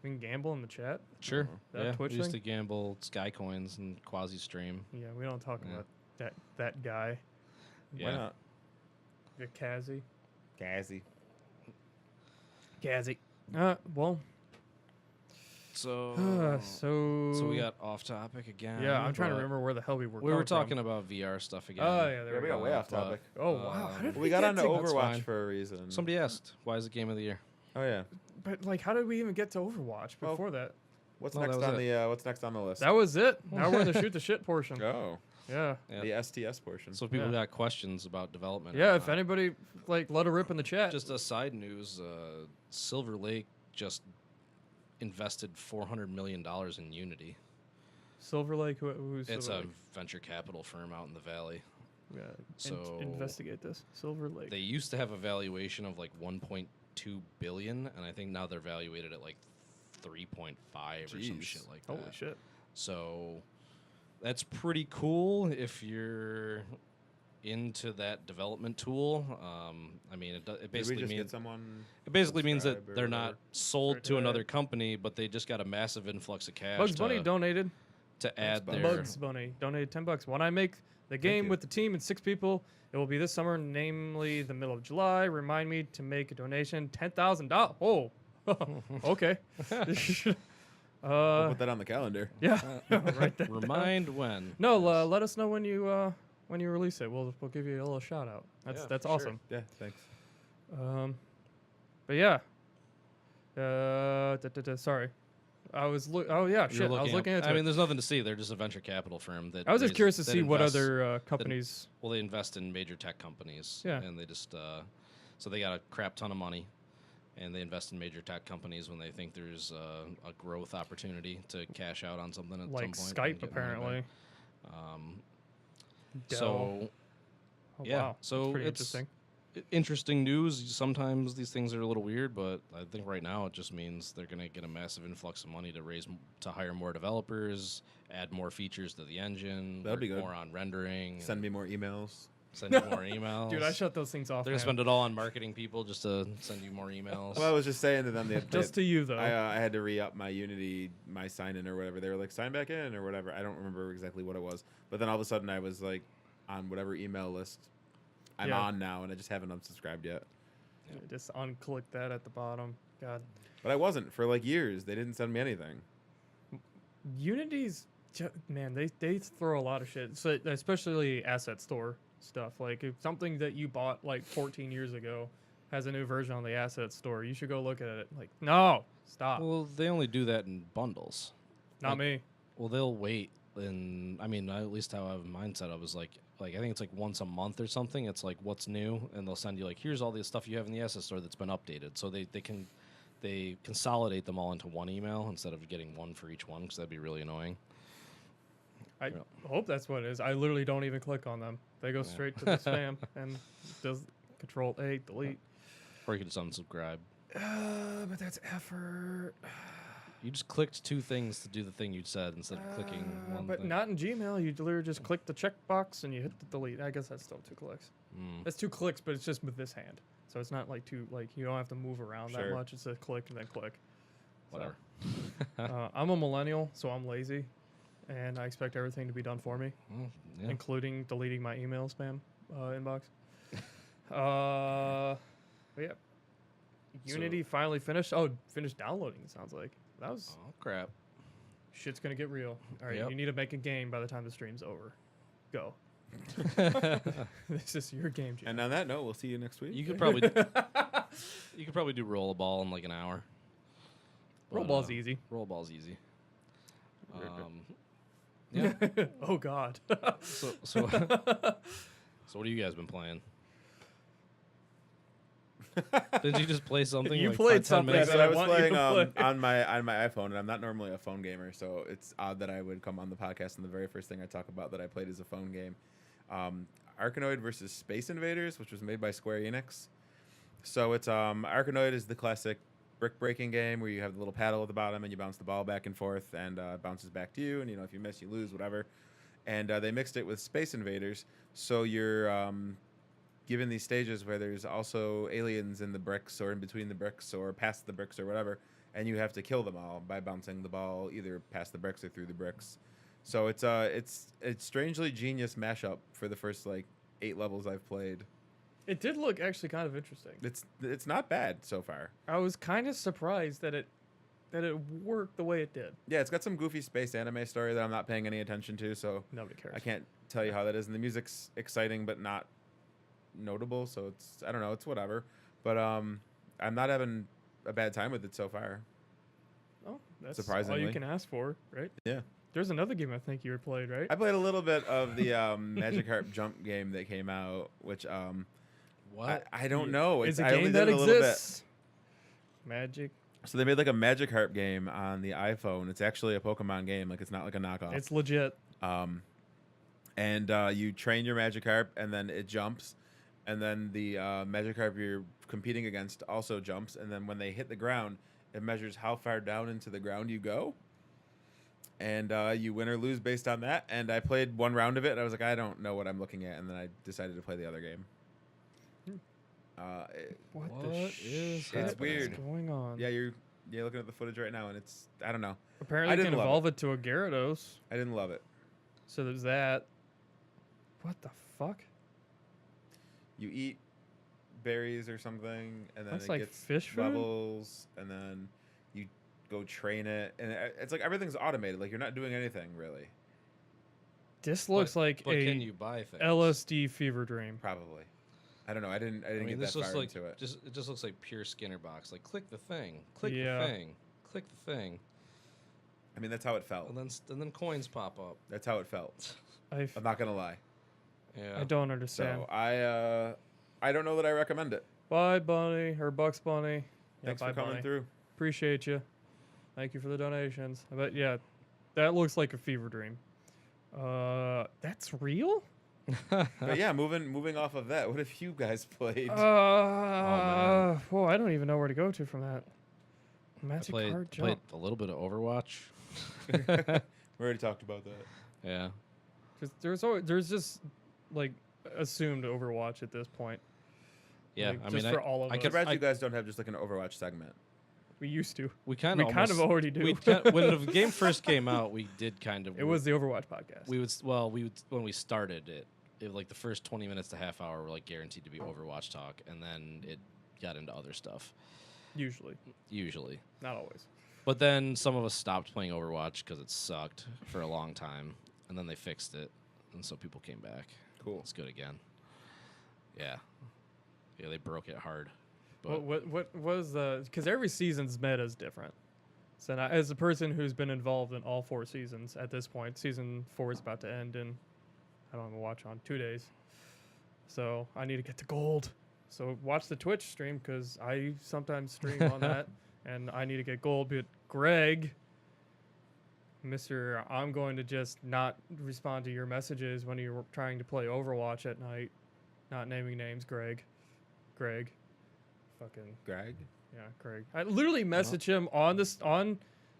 We can gamble in the chat. Sure. That Yeah, Twitch we used thing? to gamble Sky Coins and quasi stream. Yeah, we don't talk Yeah. about that guy. Why Yeah. not? The Kazi. Gazzy. Kazi. Well. So So we got off topic again. Yeah, I'm trying to but remember where the hell we were. We were coming from. talking about VR stuff again. Oh yeah, there Yeah, we got way off But, topic. Oh wow, how did We got get onto to- That's Overwatch fine. for a reason. Somebody asked, "Why is it Game of the Year?" Oh yeah. But like, how did we even get to Overwatch Well, before that? What's No, that next was on it. the What's next on the list? That was it. Now we're in the shoot the shit portion. Oh, Yeah. Yeah. the STS portion. So if people Yeah. got questions about development. Yeah. or If not. anybody let a rip in the chat. Just a side news, Silver Lake just invested $400 million in Unity. Silver Lake. Who's It's Silver a Lake? venture capital firm out in the valley. Yeah. So investigate this. Silver Lake. They used to have a valuation of like 1.2 billion, and I think now they're valuated at like 3.5 or some Jeez. shit like Holy that. shit. So that's pretty cool if you're into that development tool. I mean, it Did we basically just get means someone? it basically means that subscribe or they're not whatever? sold to Right. another company, but they just got a massive influx of cash Bugs Bunny to, donated. to add Bugs their. Bugs Bunny donated $10. When I make the game you. with the team and 6 people, it will be this summer, namely the middle of July. Remind me to make a donation. $10,000. Oh, okay. We'll put that on the calendar. Yeah, right there. Remind when. No, let us know when you release it. We'll give you a little shout out. That's Yeah, that's for sure. awesome. Yeah, thanks. But yeah. Sorry, I was oh yeah, You're shit. I was looking up- into I it. mean, there's nothing to see. They're just a venture capital firm that. I was just raise- curious to that see what invests- other companies. Well, they invest in major tech companies. Yeah. And they just so they got a crap ton of money, and they invest in major tech companies when they think there's a growth opportunity to cash out on something at Like some point. and Skype, get money back. apparently. Dell. So Oh, yeah, wow. so That's pretty it's interesting. interesting news. Sometimes these things are a little weird, but I think right now it just means they're going to get a massive influx of money to hire more developers, add more features to the engine, That'd be work good. more on rendering, Send me more emails. send you more emails. Dude, I shut those things off. They're gonna man. spend it all on marketing people just to send you more emails. Well, I was just saying to them the other Just day, to you though. I had to re-up my Unity, my sign-in or whatever. They were like, sign back in or whatever. I don't remember exactly what it was. But then all of a sudden I was like on whatever email list I'm Yeah. on now, and I just haven't unsubscribed yet. Just unclick that at the bottom. God, But I wasn't for like years. They didn't send me anything. Unity's man, they throw a lot of shit. So especially asset store stuff. Like if something that you bought like 14 years ago has a new version on the asset store, you should go look at it. Like, no, stop. Well, they only do that in bundles. Not like- me. Well, they'll wait, and I mean, at least how I have mine set up is like I think it's like once a month or something. It's like what's new, and they'll send you like here's all the stuff you have in the asset store that's been updated. So they consolidate them all into one email instead of getting one for each one, because that'd be really annoying. I Yeah. hope that's what it is. I literally don't even click on them. They go straight to the spam and does Control A, delete. Or you could just unsubscribe. But that's effort. You just clicked two things to do the thing you said instead of clicking one But thing. not in Gmail. You literally just click the checkbox and you hit the delete. I guess that's still 2 clicks. That's 2 clicks, but it's just with this hand. So it's not like you don't have to move around that Sure. much. It's a click and then click. Whatever. So, I'm a millennial, so I'm lazy, and I expect everything to be done for me, Yeah. including deleting my email spam inbox. But yeah. Unity finally finished. Oh, finished downloading. It sounds like that was Oh crap. shit's gonna get real. All right, Yep. you need to make a game by the time the stream's over. Go. This is your game, Jim. And on that note, we'll see you next week. You could probably do rollerball in like an hour. Rollball's easy. Rollerball's easy. Yeah. Oh God. So what have you guys been playing? Did you just play something? You like played 10 something minutes that I I was want you playing to play. on my iPhone, and I'm not normally a phone gamer, so it's odd that I would come on the podcast and the very first thing I talk about that I played is a phone game, Arkanoid versus Space Invaders, which was made by Square Enix. So it's Arkanoid is the classic brick breaking game where you have the little paddle at the bottom and you bounce the ball back and forth, and it bounces back to you, and if you miss, you lose, whatever. And they mixed it with Space Invaders, so you're given these stages where there's also aliens in the bricks or in between the bricks or past the bricks or whatever, and you have to kill them all by bouncing the ball either past the bricks or through the bricks. So it's strangely genius mashup for the first like 8 levels I've played. It did look actually kind of interesting. It's not bad so far. I was kind of surprised that it worked the way it did. Yeah, it's got some goofy space anime story that I'm not paying any attention to, so Nobody cares. I can't tell you how that is. And the music's exciting but not notable, so I don't know, it's whatever. But I'm not having a bad time with it so far. Oh, that's Surprisingly. all you can ask for, right? Yeah. There's another game I think you played, right? I played a little bit of the Magikarp jump game that came out, which What? I don't know. It's a I only game did that it a little bit. exists. Magic. So they made like a Magikarp game on the iPhone. It's actually a Pokemon game. Like it's not like a knockoff. It's legit. And you train your Magikarp, and then it jumps, and then the Magikarp you're competing against also jumps, and then when they hit the ground, it measures how far down into the ground you go, and you win or lose based on that. And I played 1 round of it, and I was like, I don't know what I'm looking at, and then I decided to play the other game. What What the is shit It's is weird. going on? Yeah, you're looking at the footage right now, and it's I don't know. Apparently, I you can didn't love evolve it to a Gyarados. I didn't love it. So there's that. What the fuck? You eat berries or something, and then That's it like gets fish food? levels, and then you go train it, and it's like everything's automated. Like you're not doing anything really. This looks like But a can you buy things? LSD fever dream. Probably. I don't know. I didn't I mean, get this that looks far like into it. it just looks like pure Skinner box. Like click the thing, click Yeah. the thing, click the thing, I mean, that's how it felt. and then coins pop up. That's how it felt. I I'm not gonna lie. Yeah. I don't understand. So I don't know that I recommend it. Bye, Bunny or Bucks Bunny. Yeah, Thanks bye, for coming Bunny. through. Appreciate you. Thank you for the donations. But yeah, that looks like a fever dream. That's real? But yeah, moving off of that, what have you guys played? man. Well, I don't even know where to go to from that. I Magic played card jump. a little bit of Overwatch. We already talked about that. Yeah. There's just like assumed Overwatch at this point. Yeah. Like, I just mean, for all of I'm us. surprised you guys don't have just like an Overwatch segment. We used to. we kind We of kind of already do. when the game first came out, we did kind of. It was the Overwatch podcast. We would when we started it like the first 20 minutes to half hour were like guaranteed to be Overwatch talk, and then it got into other stuff. Usually, not always. But then some of us stopped playing Overwatch because it sucked for a long time, and then they fixed it, and so people came back. Cool. It's good again. Yeah, they broke it hard. But What was the? Because every season's meta is different. So now, as a person who's been involved in all 4 seasons at this point, season 4 is about to end in, I don't know, watch on 2 days. So I need to get to gold. So watch the Twitch stream because I sometimes stream on that, and I need to get gold. But Greg, Mr. I'm going to just not respond to your messages when you're trying to play Overwatch at night. Not naming names, Greg. Fucking Greg? yeah, Greg. I literally messaged him on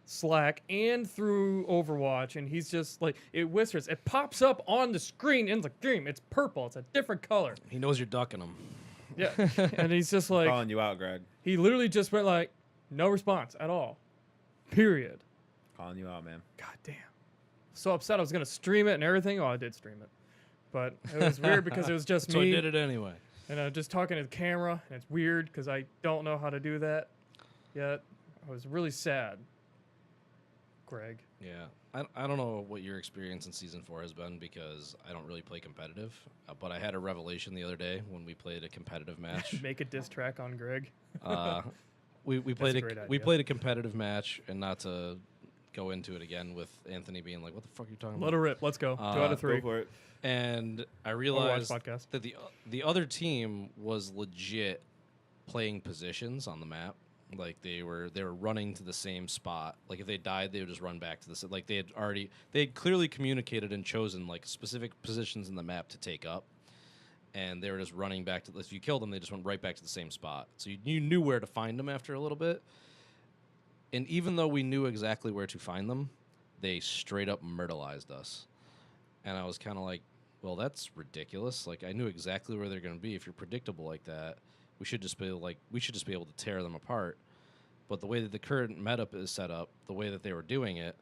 Slack and through Overwatch, and he's just like, it whispers, it pops up on the screen in the game. It's purple. It's a different color. He knows you're ducking him. Yeah, and he's just like, Calling you out, Greg. he literally just went like, no response at all. Period. Calling you out, man. God damn. So upset I was gonna stream it and everything. Oh, I did stream it, but it was weird because it was just So I me. did it anyway. And I'm just talking to the camera, and it's weird because I don't know how to do that yet. I was really sad, Greg. Yeah. I don't know what your experience in Season 4 has been because I don't really play competitive. But I had a revelation the other day when we played a competitive match. Make a diss track on Greg. We a played great we idea. played a competitive match, and not to go into it again with Anthony being like, "What the fuck are you talking Let about?" her rip. Let's go. 2 out of Go 3. for it. And I Overwatch realized podcast. that the other team was legit playing positions on the map. Like they were running to the same spot. Like if they died, they would just run back to the like they had clearly communicated and chosen like specific positions in the map to take up, and they were just running back to. If you killed them, they just went right back to the same spot. So you knew where to find them after a little bit. And even though we knew exactly where to find them, they straight up myrtleized us. And I was kind of like, well, that's ridiculous. Like I knew exactly where they're going to be. If you're predictable like that, we should just be able to tear them apart. But the way that the current meta is set up, the way that they were doing it,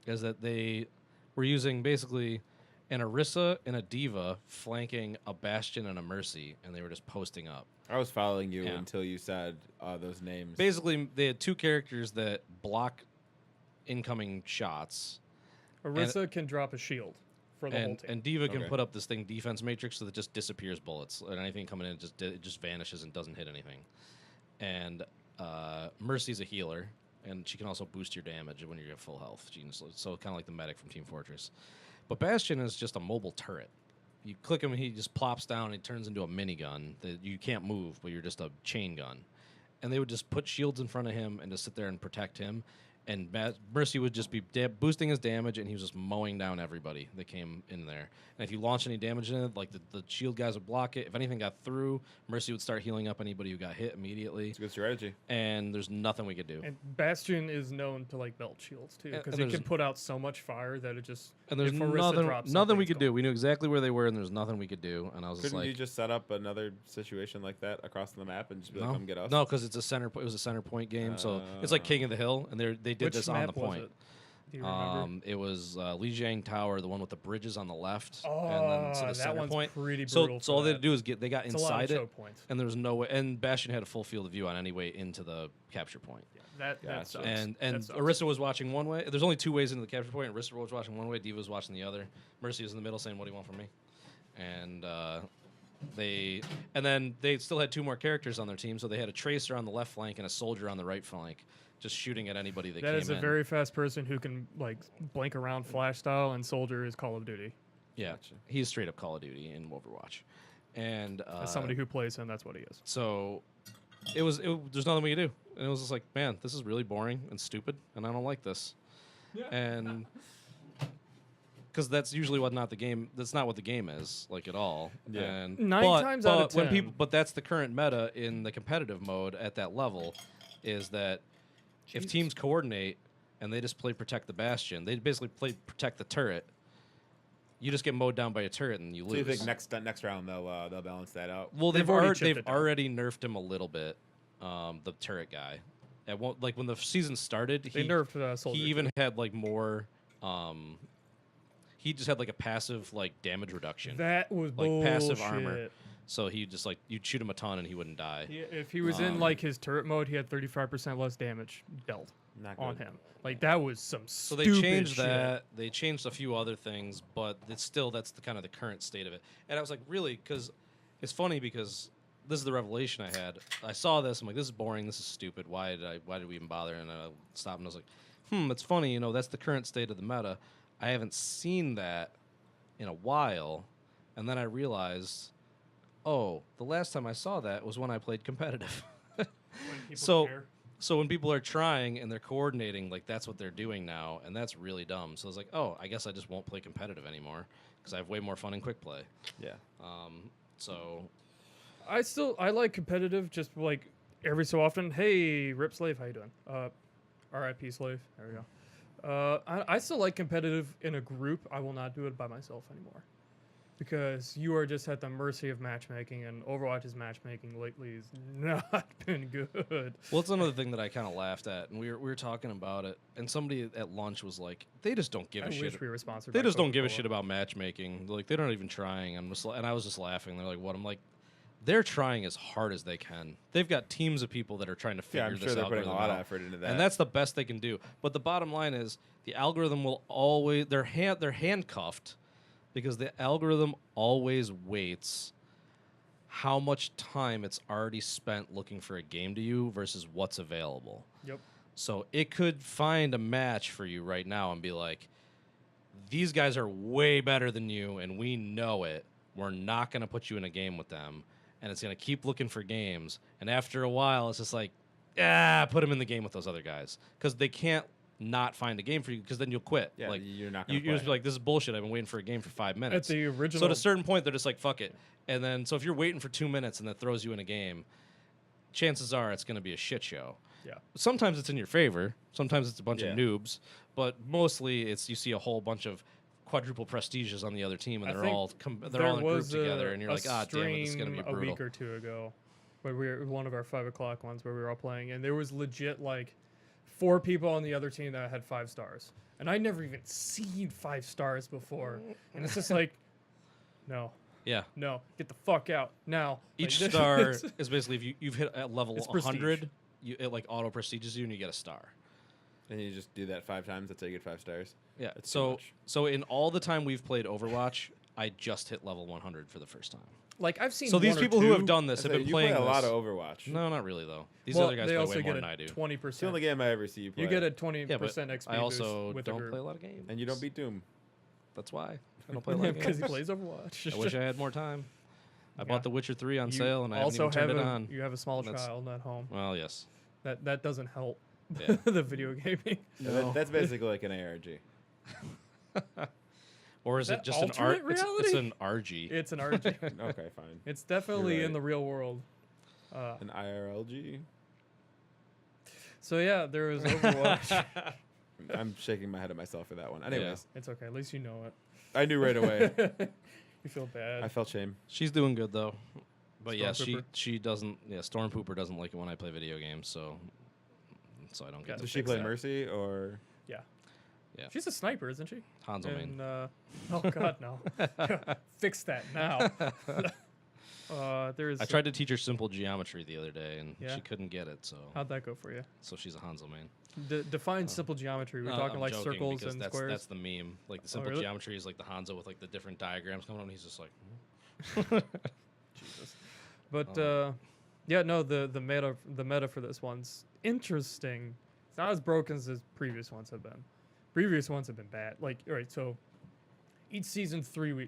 is that they were using basically an Orisa and a Diva flanking a Bastion and a Mercy, and they were just posting up. I was following you Yeah. until you said those names. Basically, they had two characters that block incoming shots, Orisa can drop a shield for the whole team. and Diva can Okay. put up this thing defense matrix so that it just disappears bullets, and anything coming in it just vanishes and doesn't hit anything. And Mercy's a healer, and she can also boost your damage when you're at full health. So kind of like the medic from Team Fortress. But Bastion is just a mobile turret. You click him, and he just plops down, and he turns into a minigun that you can't move, but you're just a chain gun. And they would just put shields in front of him and just sit there and protect him. And Mercy would just be boosting his damage, and he was just mowing down everybody that came in there. And if you launch any damage in it, like the shield guys would block it. If anything got through, Mercy would start healing up anybody who got hit immediately. It's a good strategy. And there's nothing we could do. And Bastion is known to like melt shields too, And because it there's- can put out so much fire that it just. And there's if Orisa drops nothing something, we it's could do. gone. We knew exactly where they were, and there's nothing we could do. And I was just Couldn't like, you just set up another situation like that across the map and just be like, no, come get us? no, because it's a center. It was a center point game, so it's like King of the Hill, and they did Which this on map the was point. it? Do you remember? It was Lijiang Tower, the one with the bridges on the left, Oh, and then so the that center one's point. pretty So brutal. all they had to do is they got It's a lot of inside it, choke points. and there was no way. And Bastion had a full field of view on any way into the capture point. That Gotcha. sucks. And That sucks. Orisa was watching one way. There's only two ways into the capture point. Orisa was watching one way. Diva was watching the other. Mercy was in the middle, saying, "What do you want from me?" And then they still had two more characters on their team, so they had a tracer on the left flank and a soldier on the right flank, just shooting at anybody that That came is a in. very fast person who can like blink around flash style, and Soldier is Call of Duty. Yeah, Gotcha. he's straight up Call of Duty in Overwatch, and As somebody who plays him, that's what he is. so there's nothing we could do, and it was just like, man, this is really boring and stupid, and I don't like this, and because that's usually what not the game. That's not what the game is like at all. Yeah. And Nine times out of when 10. people, but that's the current meta in the competitive mode at that level, is that if teams coordinate and they just play protect the bastion, they basically play protect the turret. You just get mowed down by a turret and you So lose. you think next round they'll balance that out? Well, They've already chipped they've it down. already nerfed him a little bit. The turret guy, like when the season started, They nerfed Soldier. he even had like more. He just had like a passive like damage reduction. that was like bullshit. passive armor. So he just like you'd shoot him a ton and he wouldn't die. If he was in like his turret mode, he had 35% less damage dealt Not on good. him. Like that was some So stupid they changed shit. that. They changed a few other things, but it's still that's the kind of the current state of it. And I was like, really, because it's funny because this is the revelation I had. I saw this. I'm like, this is boring. This is stupid. Why did we even bother? And I stopped and I was like, it's funny. That's the current state of the meta. I haven't seen that in a while, and then I realized, oh, the last time I saw that was when I played competitive. When people So- care. So when people are trying and they're coordinating, like that's what they're doing now, and that's really dumb. So I was like, oh, I guess I just won't play competitive anymore because I have way more fun in quick play. Yeah. So I like competitive, just like every so often. Hey, Rip Slave, how you doing? R.I.P. Slave. There we go. I still like competitive in a group. I will not do it by myself anymore. Because you are just at the mercy of matchmaking, and Overwatch's matchmaking lately has not been good. Well, it's another thing that I kind of laughed at, and we were talking about it, and somebody at lunch was like, "They just don't give a shit. Wish we were sponsored. They by just don't give a Coca-Cola. shit about matchmaking. Like they're not even trying." And I was just laughing. They're like, "What?" I'm like, "They're trying as hard as they can. They've got teams of people that are trying to figure Yeah, I'm this sure they're putting a algorithm lot out. of effort into that. And that's the best they can do. But the bottom line is, the algorithm will always they're handcuffed." Because the algorithm always weights how much time it's already spent looking for a game to you versus what's available. Yep. So it could find a match for you right now and be like, these guys are way better than you, and we know it. We're not going to put you in a game with them. And it's going to keep looking for games. And after a while, it's just like, put them in the game with those other guys. Because they can't not find a game for you, because then you'll quit. Yeah, like you're not going to you just be like, this is bullshit. I've been waiting for a game for 5 minutes. At the original. So at a certain point, they're just like, fuck it. And then, so if you're waiting for 2 minutes and that throws you in a game, chances are it's going to be a shit show. Yeah. Sometimes it's in your favor. Sometimes it's a bunch Yeah. of noobs. But mostly it's you see a whole bunch of quadruple prestiges on the other team, and I they're think all they're there all in a group was together, and you're a like, ah, damn it, this is going to be stream brutal. a week or two ago, where we were one of our 5 o'clock ones where we were all playing, and there was legit like 4 people on the other team that had 5 stars, and I'd never even seen 5 stars before, and it's just like, no, Yeah. get the fuck out now. Each Like, star is basically if you've hit at level It's 100, it like auto prestiges you and you get a star. And you just do that 5 times. That's how you get 5 stars. Yeah. That's too much. So in all the time we've played Overwatch, I just hit level 100 for the first time. like I've seen. So these one or people who have two- done this I have said, been you playing play a lot this. of Overwatch. No, not really though. These well, other guys they play also way more get than I do. It's the only 20%. game I ever see you play. You get a Yeah, but 20% XP I also boost with the don't group. play a lot of games. And you don't beat Doom. That's why I don't play a lot of because he games. plays Overwatch. I wish I had more time. I Yeah. bought The Witcher 3 on You sale, and I haven't also even turned have it a, on. You have a small That's- child at home. Well, yes. That doesn't help Yeah. the video gaming. Yeah, that's basically like an ARG. Or is it that just an alternate It's reality? an RG. It's an RG. Okay, fine. It's definitely You're in right. the real world. An IRLG. So yeah, there was Overwatch. I'm shaking my head at myself for that one. Anyways, It's okay. At least you know it. I knew right away. You feel bad. I felt shame. She's doing good though. But yeah, Stormtrooper. she doesn't. Yeah, Stormpooper doesn't like it when I play video games, so I don't get to Does she fix play that. Mercy or? Yeah. Yeah. She's a sniper, isn't she? Hanzo main. And, oh God, no! Fix that now. There's. I tried to teach her simple geometry the other day, and Yeah? she couldn't get it. So How'd that go for you? she's a Hanzo main. Define simple geometry. We're No, talking I'm like joking circles because and that's, squares. That's the meme. Like the simple really? geometry is like the Hanzo with like the different diagrams coming up, and he's just like, Jesus. But yeah, no, the meta for this one's interesting. It's not as broken as previous ones have been. Previous ones have been bad. Like, all right, so each season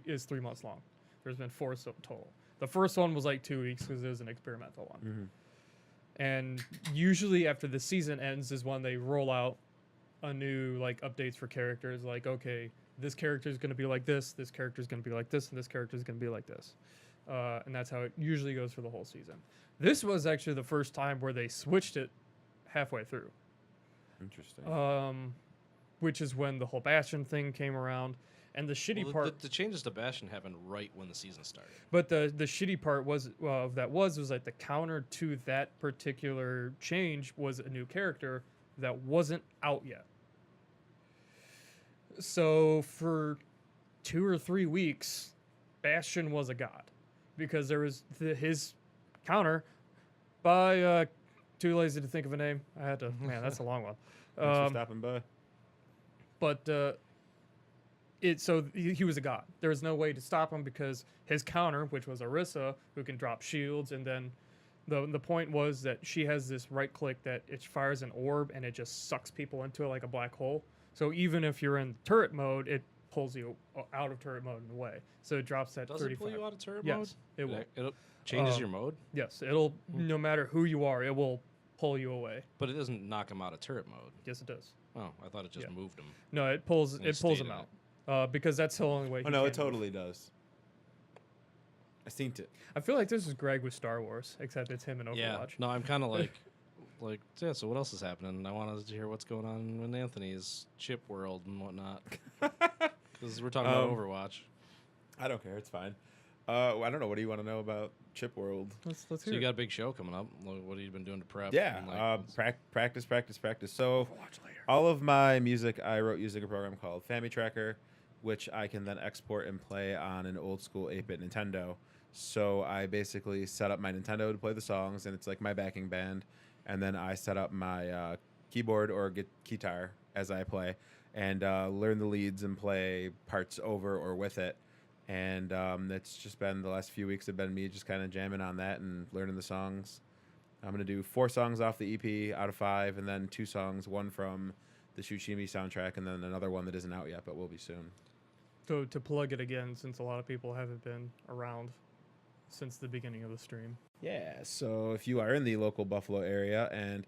is 3 months long. There's been 4 total. The first one was like 2 weeks because it was an experimental one. Mm-hmm. And usually after the season ends is when they roll out a new like updates for characters. Like, okay, this character is going to be like this character is going to be like this, and this character is going to be like this. And that's how it usually goes for the whole season. This was actually the first time where they switched it halfway through, Interesting. which is when the whole Bastion thing came around. And the shitty well, part, the changes to Bastion happened right when the season started. but the shitty part was was like the counter to that particular change was a new character that wasn't out yet. So for 2 or 3 weeks, Bastion was a god because there was his counter by too lazy to think of a name. I had to. Man, that's a long one. Thanks for stopping by. But so he was a god. There was no way to stop him because his counter, which was Orisa, who can drop shields, and then the point was that she has this right click that it fires an orb and it just sucks people into it like a black hole. So even if you're in turret mode, it pulls you out of turret mode and away. So it drops that Does 35. it pull you out of turret Yes, mode? it will. It changes your mode, Yes, it'll no matter who you are, it will pull you away. but it doesn't knock him out of turret mode. Yes, it does. Oh, I thought it just Yeah. moved him. No, it pulls And he it pulls stayed him in out because that's the only way. Oh he no, it can move. totally does. I seen it. I feel like this is Greg with Star Wars, except it's him in Overwatch. Yeah. No, I'm kind of like like, yeah, so what else is happening? I wanted to hear what's going on in Anthony's chip world and whatnot. Because we're talking about Overwatch. I don't care. It's fine. I don't know. What do you want to know about Chip World? Let's So hear you it. got a big show coming up. What have you been doing to prep? Yeah, And, like, practice. So all of my music I wrote using a program called Family Tracker, which I can then export and play on an old school 8-bit Nintendo. So I basically set up my Nintendo to play the songs, and it's like my backing band. And then I set up my keyboard or guitar as I play, and learn the leads and play parts over or with it. And it's just been the last few weeks have been me just kind of jamming on that and learning the songs. I'm going to do 4 songs off the EP out of 5, and then 2 songs, one from the Shushimi soundtrack, and then another one that isn't out yet, but will be soon. So to plug it again, since a lot of people haven't been around since the beginning of the stream. Yeah, so if you are in the local Buffalo area and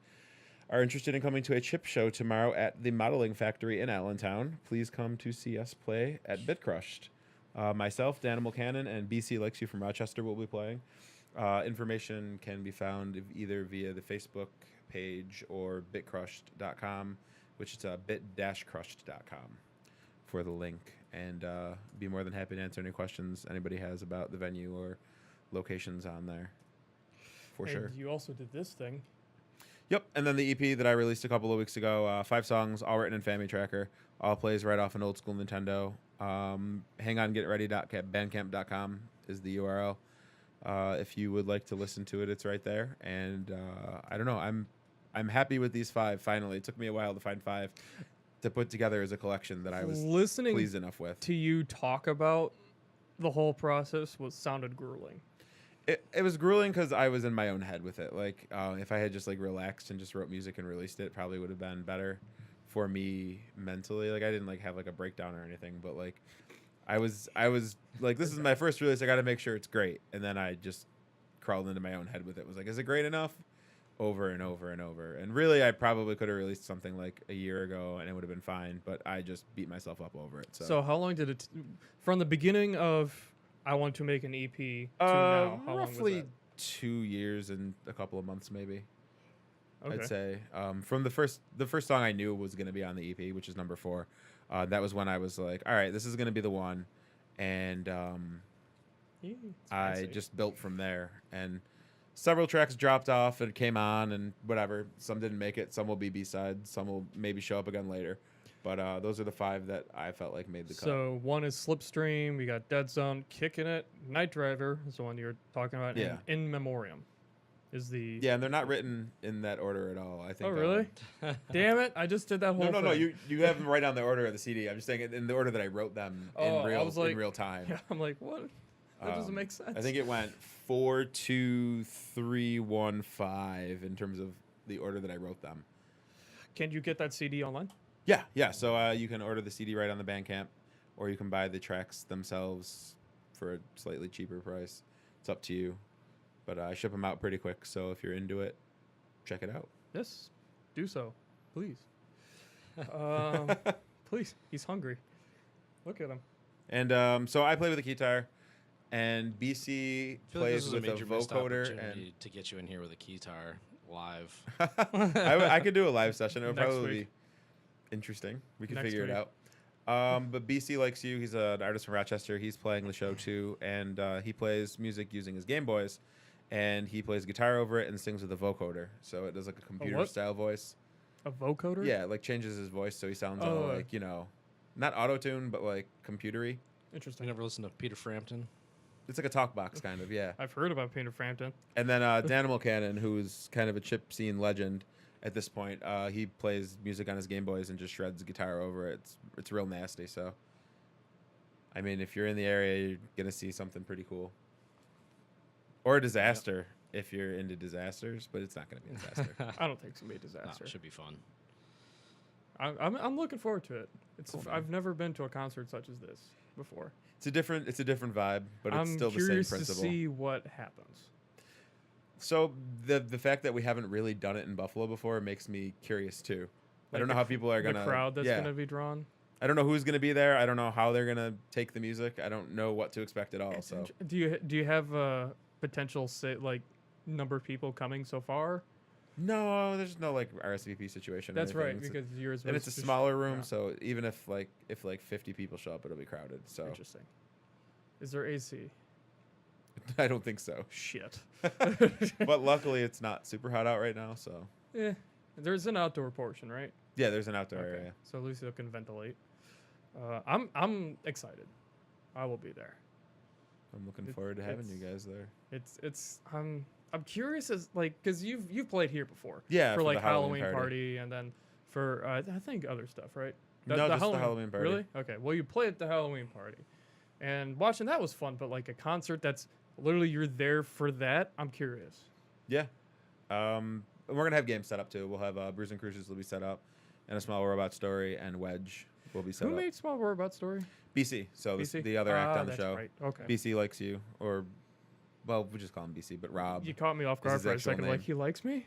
are interested in coming to a chip show tomorrow at the Modeling Factory in Allentown, please come to see us play at Bitcrushed. Myself, Danimal Cannon, and BC Likes You from Rochester will be playing. Information can be found either via the Facebook page or bitcrushed.com, which is bit-crushed.com for the link. And be more than happy to answer any questions anybody has about the venue or locations on there. For sure. You also did this thing. Yep, and then the EP that I released a couple of weeks ago, 5 songs, all written in Family Tracker, all plays right off an old school Nintendo. Hangongetready.bandcamp.com is the URL. If you would like to listen to it, it's right there. And I don't know, I'm happy with these 5. Finally, it took me a while to find 5 to put together as a collection that I was listening pleased enough with. to you talk about the whole process sounded grueling. It was grueling because I was in my own head with it. Like, if I had just like relaxed and just wrote music and released it, probably would have been better for me mentally. Like, I didn't like have like a breakdown or anything, but like, I was like, this is my first release. I got to make sure it's great. And then I just crawled into my own head with it. Was like, is it great enough? Over and over and over. And really, I probably could have released something like a year ago and it would have been fine. But I just beat myself up over it. So how long did it from the beginning of I want to make an EP to now? How roughly long was 2 years and a couple of months, maybe. that? Okay. I'd say from the first song I knew was going to be on the EP, which is number 4. That was when I was like, all right, this is going to be the one, and It's I fancy. just built from there. And several tracks dropped off and came on, and whatever. Some didn't make it. Some will be B-sides. Some will maybe show up again later. But those are the 5 that I felt like made the cut. So one is Slipstream. We got Dead Zone, Kicking It, Night Driver is the one you're talking about. Yeah. And In Memoriam is the. Yeah, and they're not written in that order at all. I think. Oh really? Damn it! I just did that whole. No. thing. You have them right on the order of the CD. I'm just saying in the order that I wrote them Oh, I was like- in real time. Yeah, I'm like, what? That doesn't make sense. I think it went 4, 2, 3, 1, 5 in terms of the order that I wrote them. Can you get that CD online? Yeah. So you can order the CD right on the Bandcamp, or you can buy the tracks themselves for a slightly cheaper price. It's up to you. But I ship them out pretty quick, so if you're into it, check it out. Yes, do so, please. Please, he's hungry. Look at him. And so I play with a guitar, and BC I feel like this plays is a with a major missed vocoder. And opportunity to get you in here with a guitar live. I could do a live session. It would Next probably week. be interesting. We could Next figure week. it out. But BC Likes You. He's an artist from Rochester. He's playing the show too, and he plays music using his Game Boys, and he plays guitar over it and sings with a vocoder. So it does like a computer what? style voice. A vocoder? Yeah, it like changes his voice so he sounds all Oh. like, not auto tune, but like computery. You Interesting. never listened to Peter Frampton? It's like a talk box kind of, yeah. I've heard about Peter Frampton. And then Danimal Cannon, who's kind of a chip scene legend at this point, he plays music on his Game Boys and just shreds guitar over it. It's real nasty. So, I mean, if you're in the area, you're gonna see something pretty cool. Or a disaster if you're into disasters, but it's not gonna be a disaster. I don't think it's gonna be a No, disaster. it should be fun. I'm looking forward to it. Cool, man. I've never been to a concert such as this before. It's a different vibe, but it's I'm still the same curious to principle. see what happens. So the fact that we haven't really done it in Buffalo before makes me curious too. I Like don't know how people are The gonna crowd that's yeah. gonna be drawn. I don't know who's gonna be there. I don't know how they're gonna take the music. I don't know what to expect at all. So Do you have a potential number of people coming so far? No, there's no like RSVP situation. Or That's right, anything. because yours was And it's a just- smaller room, yeah. so even if 50 people show up, it'll be crowded. So Interesting. Is there AC? I don't think so. Shit. But luckily, it's not super hot out right now. So Yeah. There's an outdoor portion, right? yeah, there's an outdoor area. So at least it can ventilate. I'm excited. I will be there. I'm looking forward to having you it's- guys there. It's I'm curious as like because you've played here before. Yeah, For the like Halloween party. party and then for I think other stuff, right? No, just the Halloween party. Really? Okay. Well, you play at the Halloween party, and watching that was fun. But like a concert that's literally you're there for that. I'm curious. Yeah. And we're gonna have games set up too. We'll have Bruise and Cruises will be set up, and a Small Robot Story and Wedge will be set Who up. made Small Robot Story? BC. So BC? the other act on the that's show. Right. Okay. BC likes you, or well, we just call him BC, but Rob. You caught me off is guard his for a actual second. Like name. he likes me.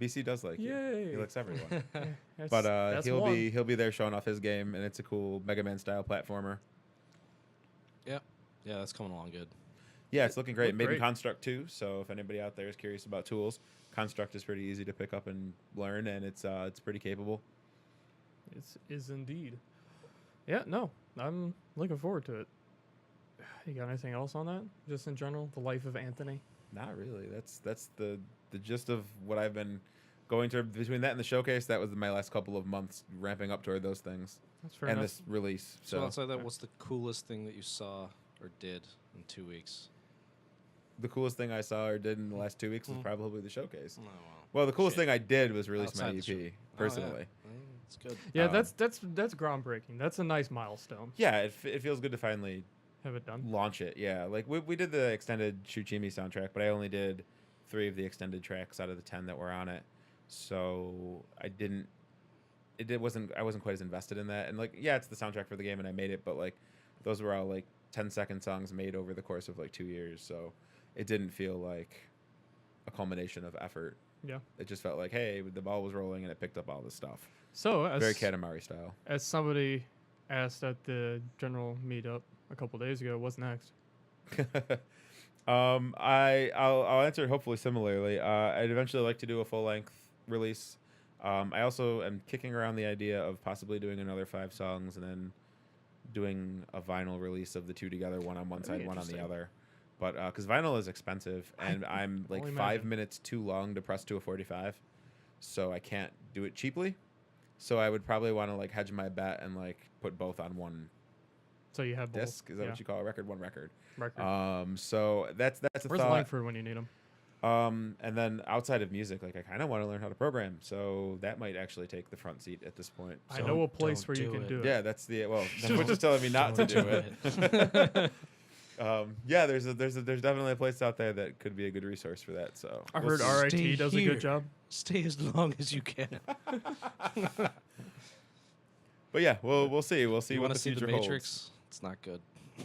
BC does like you. Yay. He likes everyone. That's- But that's he'll one. be there showing off his game, and it's a cool Mega Man style platformer. Yeah, that's coming along good. Yeah, it's looking great. Looked Made in great. Construct too. So if anybody out there is curious about tools, Construct is pretty easy to pick up and learn, and it's pretty capable. It is indeed. Yeah, no, I'm looking forward to it. You got anything else on that? Just in general, the life of Anthony. Not really. That's the gist of what I've been going through between that and the showcase. That was my last couple of months ramping up toward those things That's fair and enough. this release. So So outside that, Okay. what's the coolest thing that you saw or did in 2 weeks? the coolest thing I saw or did in the last 2 weeks was Mm. probably the showcase. Oh, wow. Well, the coolest Shit. thing I did was release Outside my the EP show. Oh, yeah. personally. It's good. Yeah, Um, that's groundbreaking. That's a nice milestone. Yeah, it feels good to finally Have it done. launch it. Yeah, like we did the extended Shuchimi soundtrack, but I only did 3 of the extended tracks out of the 10 that were on it. So I wasn't quite as invested in that. And like, yeah, it's the soundtrack for the game, and I made it, but like, those were all like 10-second songs made over the course of like 2 years. So it didn't feel like a culmination of effort. Yeah. It just felt like, hey, the ball was rolling and it picked up all this stuff. So Very Katamari style. as somebody asked at the general meetup a couple days ago, what's next? I'll answer it hopefully similarly. I'd eventually like to do a full length release. I also am kicking around the idea of possibly doing another 5 songs and then doing a vinyl release of the 2 together, one on one That'd side, be one on the interesting. other. But because vinyl is expensive, and I'm like only 5 imagine. minutes too long to press to a 45, so I can't do it cheaply. So I would probably want to like hedge my bet and like put both on one So you have both. disc. Is that what you call a record? One record. record? So that's a Where's thought. Langford when you need him? And then outside of music, like I kind of want to learn how to program, so that might actually take the front seat at this point. I So- know a place don't where you do can it. do it. Yeah, that's the which is telling me not to do it. Yeah, there's definitely a place out there that could be a good resource for that. So I we'll heard see. RIT does a here. good job. Stay as long as you can. But yeah, we'll see. We'll see You what want the to see the future Matrix? It's not good.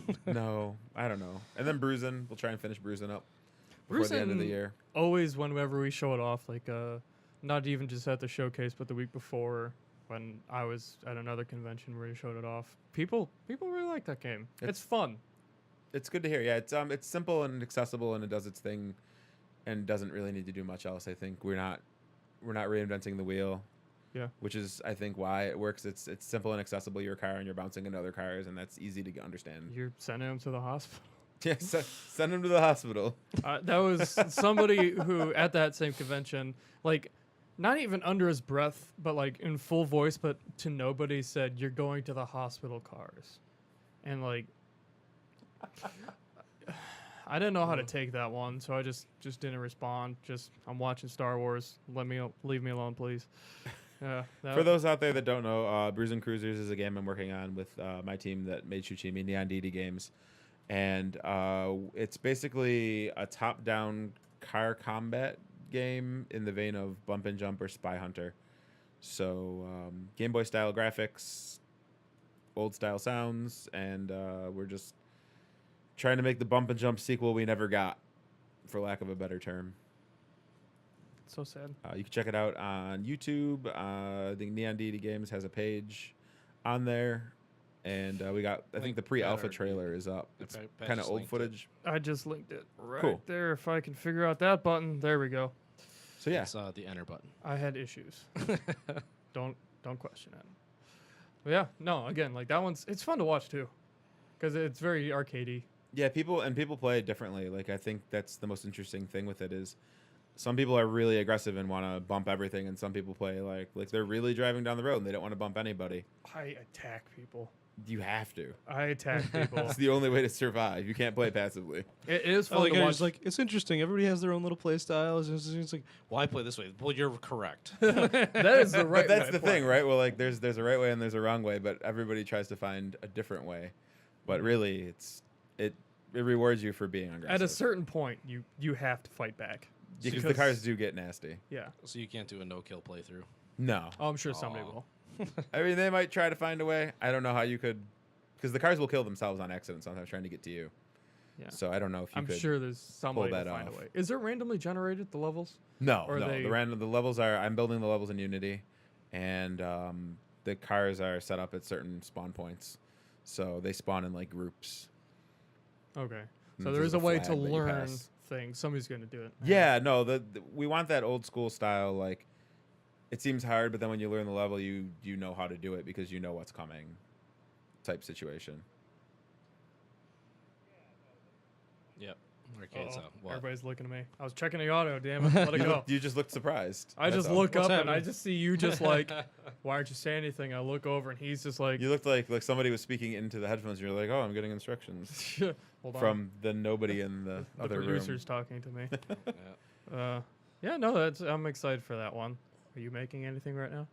holds. No, I don't know. And then Bruising, we'll try and finish Bruising up before the end of the Bruising- year. Always, whenever we show it off, like not even just at the showcase, but the week before when I was at another convention where you showed it off, people really like that game. It's fun. It's good to hear. Yeah, it's simple and accessible, and it does its thing, and doesn't really need to do much else. I think we're not reinventing the wheel. Yeah. Which is, I think, why it works. It's simple and accessible. You're a car, and you're bouncing into other cars, and that's easy to understand. You're sending them to the hospital. Yeah, send them to the hospital. That was somebody who at that same convention, like, not even under his breath, but like in full voice, but to nobody said, "You're going to the hospital, cars," and like, I didn't know how to take that one, so I just didn't respond. I'm watching Star Wars. Leave me alone, please. Yeah. For those out there that don't know, Bruising Cruisers is a game I'm working on with my team that made Shuchimi, Neon DD Games. And it's basically a top-down car combat game in the vein of Bump and Jump or Spy Hunter. So Game Boy style graphics, old style sounds, and we're just trying to make the Bump and Jump sequel we never got, for lack of a better term. So sad. You can check it out on YouTube. I think Neon DD Games has a page on there. And we got, I think the pre-alpha trailer is up. It's Pat kind of just old linked footage. I just linked it right Cool. there. If I can figure out that button, there we go. So yeah, It's the enter button. I had issues. don't question it. But yeah, no. Again, like that one's it's fun to watch too, because it's very arcadey. yeah. People play it differently. Like I think that's the most interesting thing with it is some people are really aggressive and want to bump everything, and some people play like they're really driving down the road and they don't want to bump anybody. I attack people. You have to. I attack people. It's the only way to survive. You can't play passively. It is Oh, fun to watch. it's like it's interesting. Everybody has their own little play styles. It's like, why play this way? Well, you're correct. That is the right. But that's way the to play. thing, right? Well, like there's a right way and there's a wrong way, but everybody tries to find a different way. But really, it rewards you for being aggressive. At a certain point, you have to fight back. because the cars do get nasty. Yeah. So you can't do a no-kill playthrough. No, Oh, I'm sure somebody Aw. will. I mean they might try to find a way. I don't know how you could, because the cars will kill themselves on accident sometimes trying to get to you. Yeah. So I don't know if you I'm could. sure there's some way to that find off. a way. Is it randomly generated, the levels? No, Or no. they- The levels are. I'm building the levels in Unity, and the cars are set up at certain spawn points, so they spawn in like groups. Okay. And So there's there is a a way flag to that you learn pass. things. Somebody's going to do it. Yeah, no. We want that old school style. Like, it seems hard, but then when you learn the level, you know how to do it because you know what's coming. Type situation. Yep. Arcades Uh-oh. out. What? Everybody's looking at me. I was checking the auto. Damn it. Let it go. You just looked surprised. I That's just all. look What's up and I happening? just see you just like, why aren't you saying anything? I look over and he's just like, You looked like somebody was speaking into the headphones. You're like, oh, I'm getting instructions hold on. from the nobody in the the other room. producer's talking to me. Yeah. Yeah, no, I'm excited for that one. Are you making anything right now?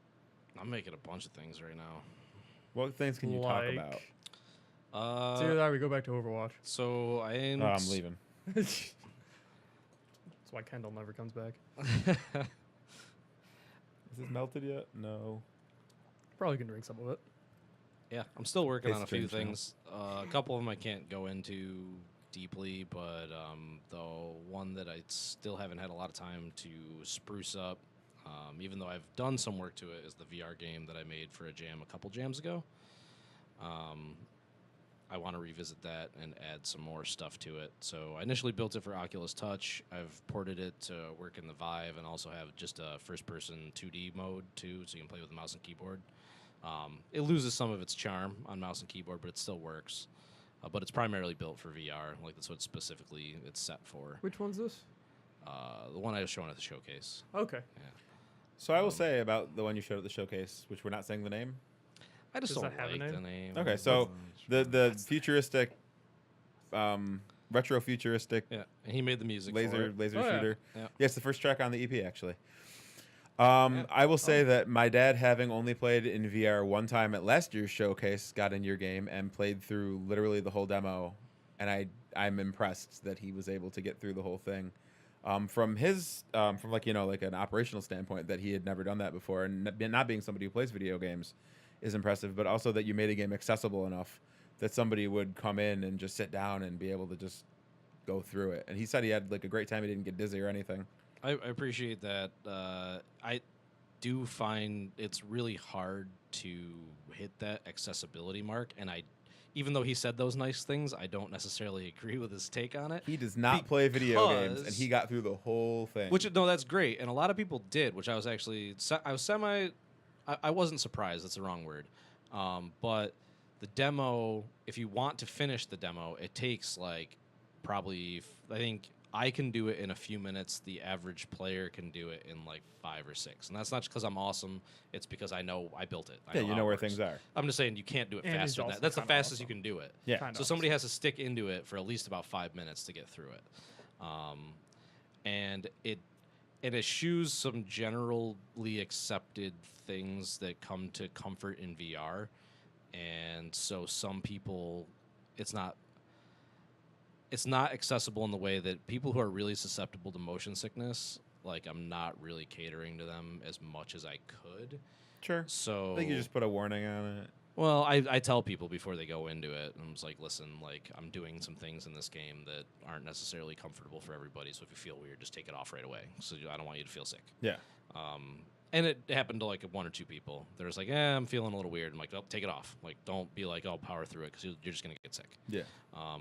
I'm making a bunch of things right now. What things can you talk about? It's either that or we go back to Overwatch. So I am. Oh, I'm leaving. That's why Kendall never comes back. Is this melted yet? No. Probably can drink some of it. Yeah, I'm still working on a Taste few change now. things. A couple of them I can't go into deeply, but the one that I still haven't had a lot of time to spruce up, even though I've done some work to it, is the VR game that I made for a jam a couple jams ago. I want to revisit that and add some more stuff to it. So I initially built it for Oculus Touch. I've ported it to work in the Vive and also have just a first-person 2D mode too, so you can play with the mouse and keyboard. It loses some of its charm on mouse and keyboard, but it still works. But it's primarily built for VR. Like that's what specifically it's set for. Which one's this? The one I was showing at the showcase. Okay. Yeah. So I will say about the one you showed at the showcase, which we're not saying the name. I just Does don't that have a like the name? name. Okay, so the futuristic, retro futuristic Yeah, and he made the music for laser it. laser Oh, yeah. shooter. Yeah. Yeah, it's the first track on the EP actually. I will say that my dad, having only played in VR one time at last year's showcase, got in your game and played through literally the whole demo, and I'm impressed that he was able to get through the whole thing. From his from like like an operational standpoint, that he had never done that before, and not being somebody who plays video games is impressive, but also that you made a game accessible enough that somebody would come in and just sit down and be able to just go through it. And he said he had like a great time. He didn't get dizzy or anything. I appreciate that. I do find it's really hard to hit that accessibility mark, and even though he said those nice things, I don't necessarily agree with his take on it. He does not play video games, and Because- he got through the whole thing. Which no, that's great, and a lot of people did. Which I was actually I wasn't surprised. That's the wrong word. But the demo, if you want to finish the demo, it takes like probably I think I can do it in a few minutes. The average player can do it in like 5 or 6, and that's not just because I'm awesome. It's because I know I built it. I yeah, you how know it where works. things are. I'm just saying you can't do it And he's faster than also that. That's the kinda fastest awesome. you can do it. Yeah. Kinda So somebody has to stick into it for at least about 5 minutes to get through it, and it eschews some generally accepted things that come to comfort in VR, and so some people, it's not accessible in the way that people who are really susceptible to motion sickness, like I'm not really catering to them as much as I could. Sure. So I think you just put a warning on it. well, I tell people before they go into it, and I'm just like, listen, like I'm doing some things in this game that aren't necessarily comfortable for everybody. So if you feel weird, just take it off right away. So I don't want you to feel sick. Yeah. And it happened to like 1 or 2 people. They're just like, I'm feeling a little weird. I'm like, oh, take it off. Like, don't be like, oh, power through it because you're just gonna get sick. Yeah.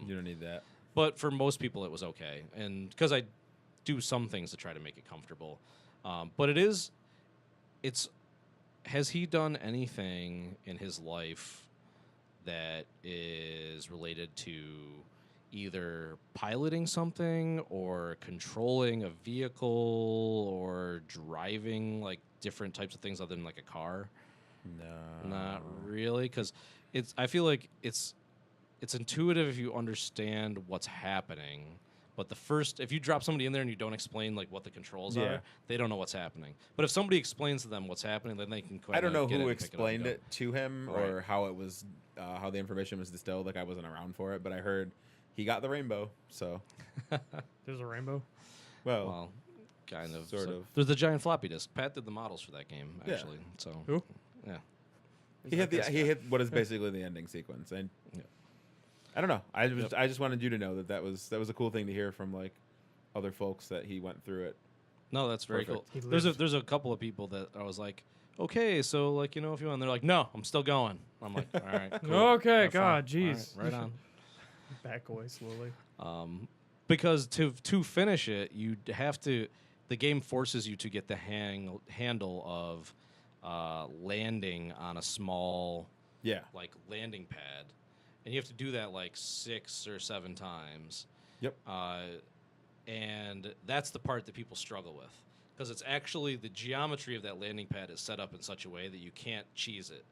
You don't need that. But for most people, it was okay. And because I do some things to try to make it comfortable, But has he done anything in his life that is related to either piloting something or controlling a vehicle or driving like different types of things other than like a car? No. Not really, because I feel like it's intuitive if you understand what's happening. But if you drop somebody in there and you don't explain like what the controls are, they don't know what's happening. But if somebody explains to them what's happening, then they can. I don't know get who it explained it to him Right. or how it was, how the information was distilled. Like I wasn't around for it, but I heard he got the rainbow. So, There's a rainbow. Well, kind of. Sort of. There's the giant floppy disk. Pat did the models for that game Yeah. actually. So Who? yeah. he hit what is basically the ending sequence, and Yeah. I don't know. I just wanted you to know that was a cool thing to hear from like other folks that he went through it. No, that's very Perfect. cool. He There's lived. a couple of people that I was like, okay, so like if you want, and they're like, no, I'm still going. I'm like, all right, cool. Okay, Have fun. God, All jeez. right on. Back away slowly. Because to finish it, you have to. The game forces you to get the handle of landing on a small Yeah. like landing pad, and you have to do that like 6 or 7 times. Yep. And that's the part that people struggle with, because it's actually the geometry of that landing pad is set up in such a way that you can't cheese it.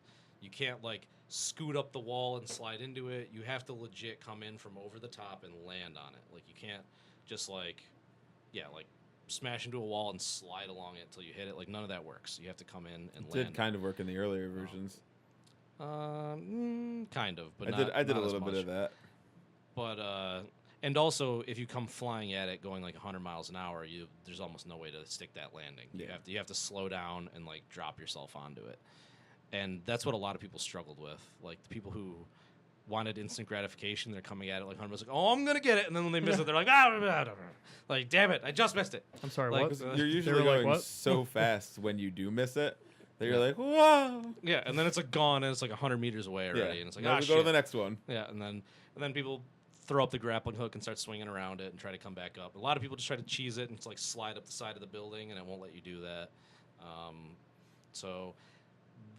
You can't like scoot up the wall and slide into it. You have to legit come in from over the top and land on it. Like you can't just like smash into a wall and slide along it until you hit it. Like none of that works. You have to come in and It land. did kind of work in the earlier versions. Kind of, but I did not a as little bit much. of that. But and also if you come flying at it going like 100 miles an hour, there's almost no way to stick that landing. Yeah. You have to slow down and like drop yourself onto it. And that's what a lot of people struggled with. Like the people who wanted instant gratification, they're coming at it like 100 miles, like, oh, I'm gonna get it, and then when they miss it, they're like, like, damn it, I just missed it. I'm sorry, Like, what? You're They usually were like, going what? so fast when you do miss it that you're Yeah. like, whoa. Yeah, and then it's like gone, and it's like 100 meters away already, and it's like, now ah, we shit. go to the next one. Yeah, and then people throw up the grappling hook and start swinging around it and try to come back up. A lot of people just try to cheese it and it's like slide up the side of the building, and it won't let you do that. So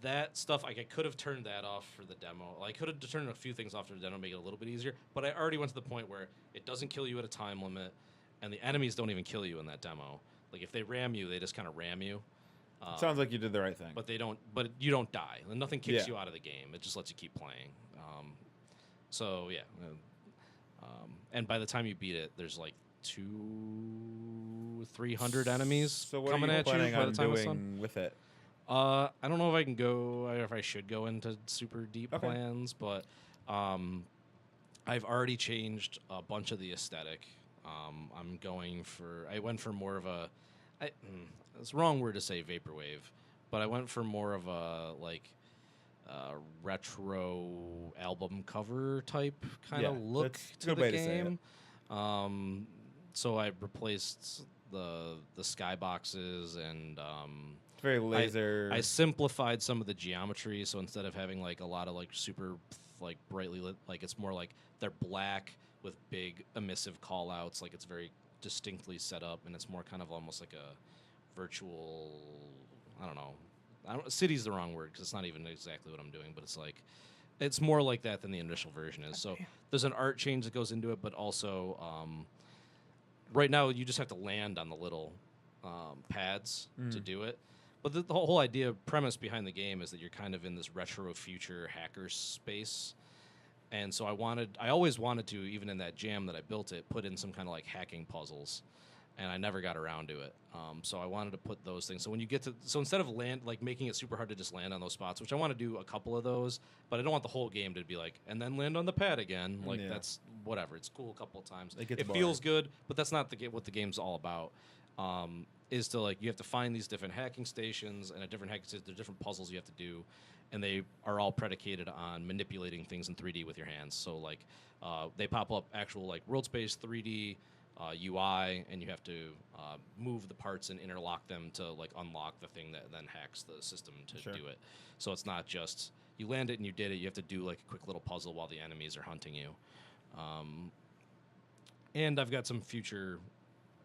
that stuff, like I could have turned that off for the demo. I could have turned a few things off for the demo to make it a little bit easier, but I already went to the point where it doesn't kill you at a time limit, and the enemies don't even kill you in that demo. Like if they ram you, they just kind of ram you. Sounds like you did the right thing. But they don't. But you don't die. And nothing kicks Yeah. you out of the game. It just lets you keep playing. So yeah. And by the time you beat it, there's like 200-300 enemies So what coming are you at you planning by the on time it's done. doing with it? I don't know if I can go, or if I should go into super deep Okay. plans, but I've already changed a bunch of the aesthetic. I went for more of a, it's the wrong word to say vaporwave, but I went for more of a like retro album cover type kind of Yeah, look that's a to good the way to say it. game. So I replaced the skyboxes and It's very laser. I simplified some of the geometry, so instead of having like a lot of like super like brightly lit, like it's more like they're black with big emissive call outs, like it's very distinctly set up, and it's more kind of almost like a virtual, I don't know, city's the wrong word because it's not even exactly what I'm doing, but it's more like that than the initial version is. So there's an art change that goes into it, but also right now you just have to land on the little pads to do it. But the whole premise behind the game is that you're kind of in this retro future hacker space. And so I always wanted to, even in that jam that I built it, put in some kind of like hacking puzzles. And I never got around to it. So I wanted to put those things. So when you get to, so instead of making it super hard to just land on those spots, which I want to do a couple of those, but I don't want the whole game to be like, and then land on the pad again. Like that's whatever. It's cool a couple of times. It feels good, but that's not what the game's all about. Is to like, you have to find these different hacking stations, and at different hacking stations, there's different puzzles you have to do. And they are all predicated on manipulating things in 3D with your hands. So like, they pop up actual like world space 3D UI, and you have to move the parts and interlock them to like unlock the thing that then hacks the system to do it. So it's not just you land it and you did it. You have to do like a quick little puzzle while the enemies are hunting you. And I've got some future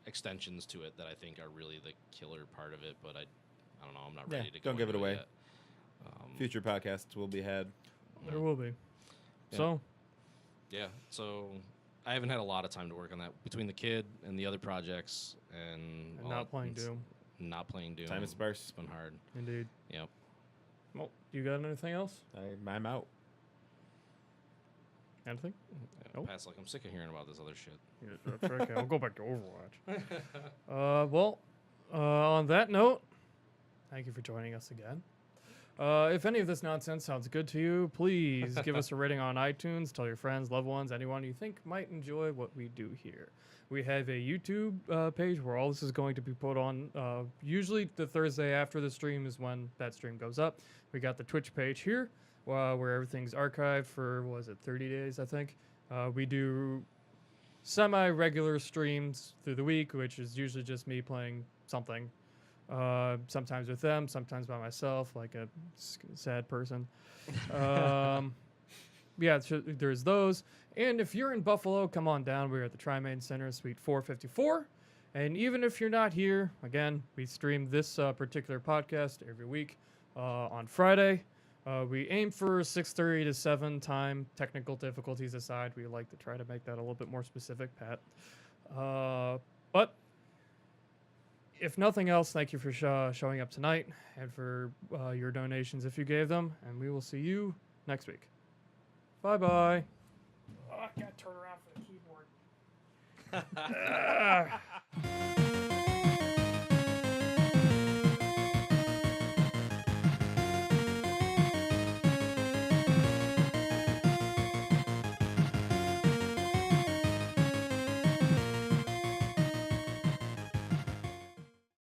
extensions to it that I think are really the killer part of it. But I don't know. I'm not ready to go don't give it into away. yet. Future podcasts will be had. There will be. Yeah. So, Yeah, so I haven't had a lot of time to work on that between the kid and the other projects and and not playing Doom. Not playing Doom. Time is sparse. It's been hard. Indeed. Yep. Well, you got anything else? I'm out. Anything? Yeah, Nope. Pat's like, I'm sick of hearing about this other shit. Yeah, that's okay. I'll go back to Overwatch. On that note, thank you for joining us again. If any of this nonsense sounds good to you, please give us a rating on iTunes. Tell your friends, loved ones, anyone you think might enjoy what we do here. We have a YouTube page where all this is going to be put on. Usually the Thursday after the stream is when that stream goes up. We got the Twitch page here where everything's archived for, 30 days, I think. We do semi-regular streams through the week, which is usually just me playing something. Sometimes with them, sometimes by myself, like a sad person. There's those. And if you're in Buffalo, come on down. We're at the Tri-Main Center, Suite 454. And even if you're not here, again, we stream this particular podcast every week on Friday. We aim for 6:30 to 7 time. Technical difficulties aside, we like to try to make that a little bit more specific, Pat. But if nothing else, thank you for showing up tonight and for your donations if you gave them. And we will see you next week. Bye-bye. Oh, I gotta turn around for the keyboard.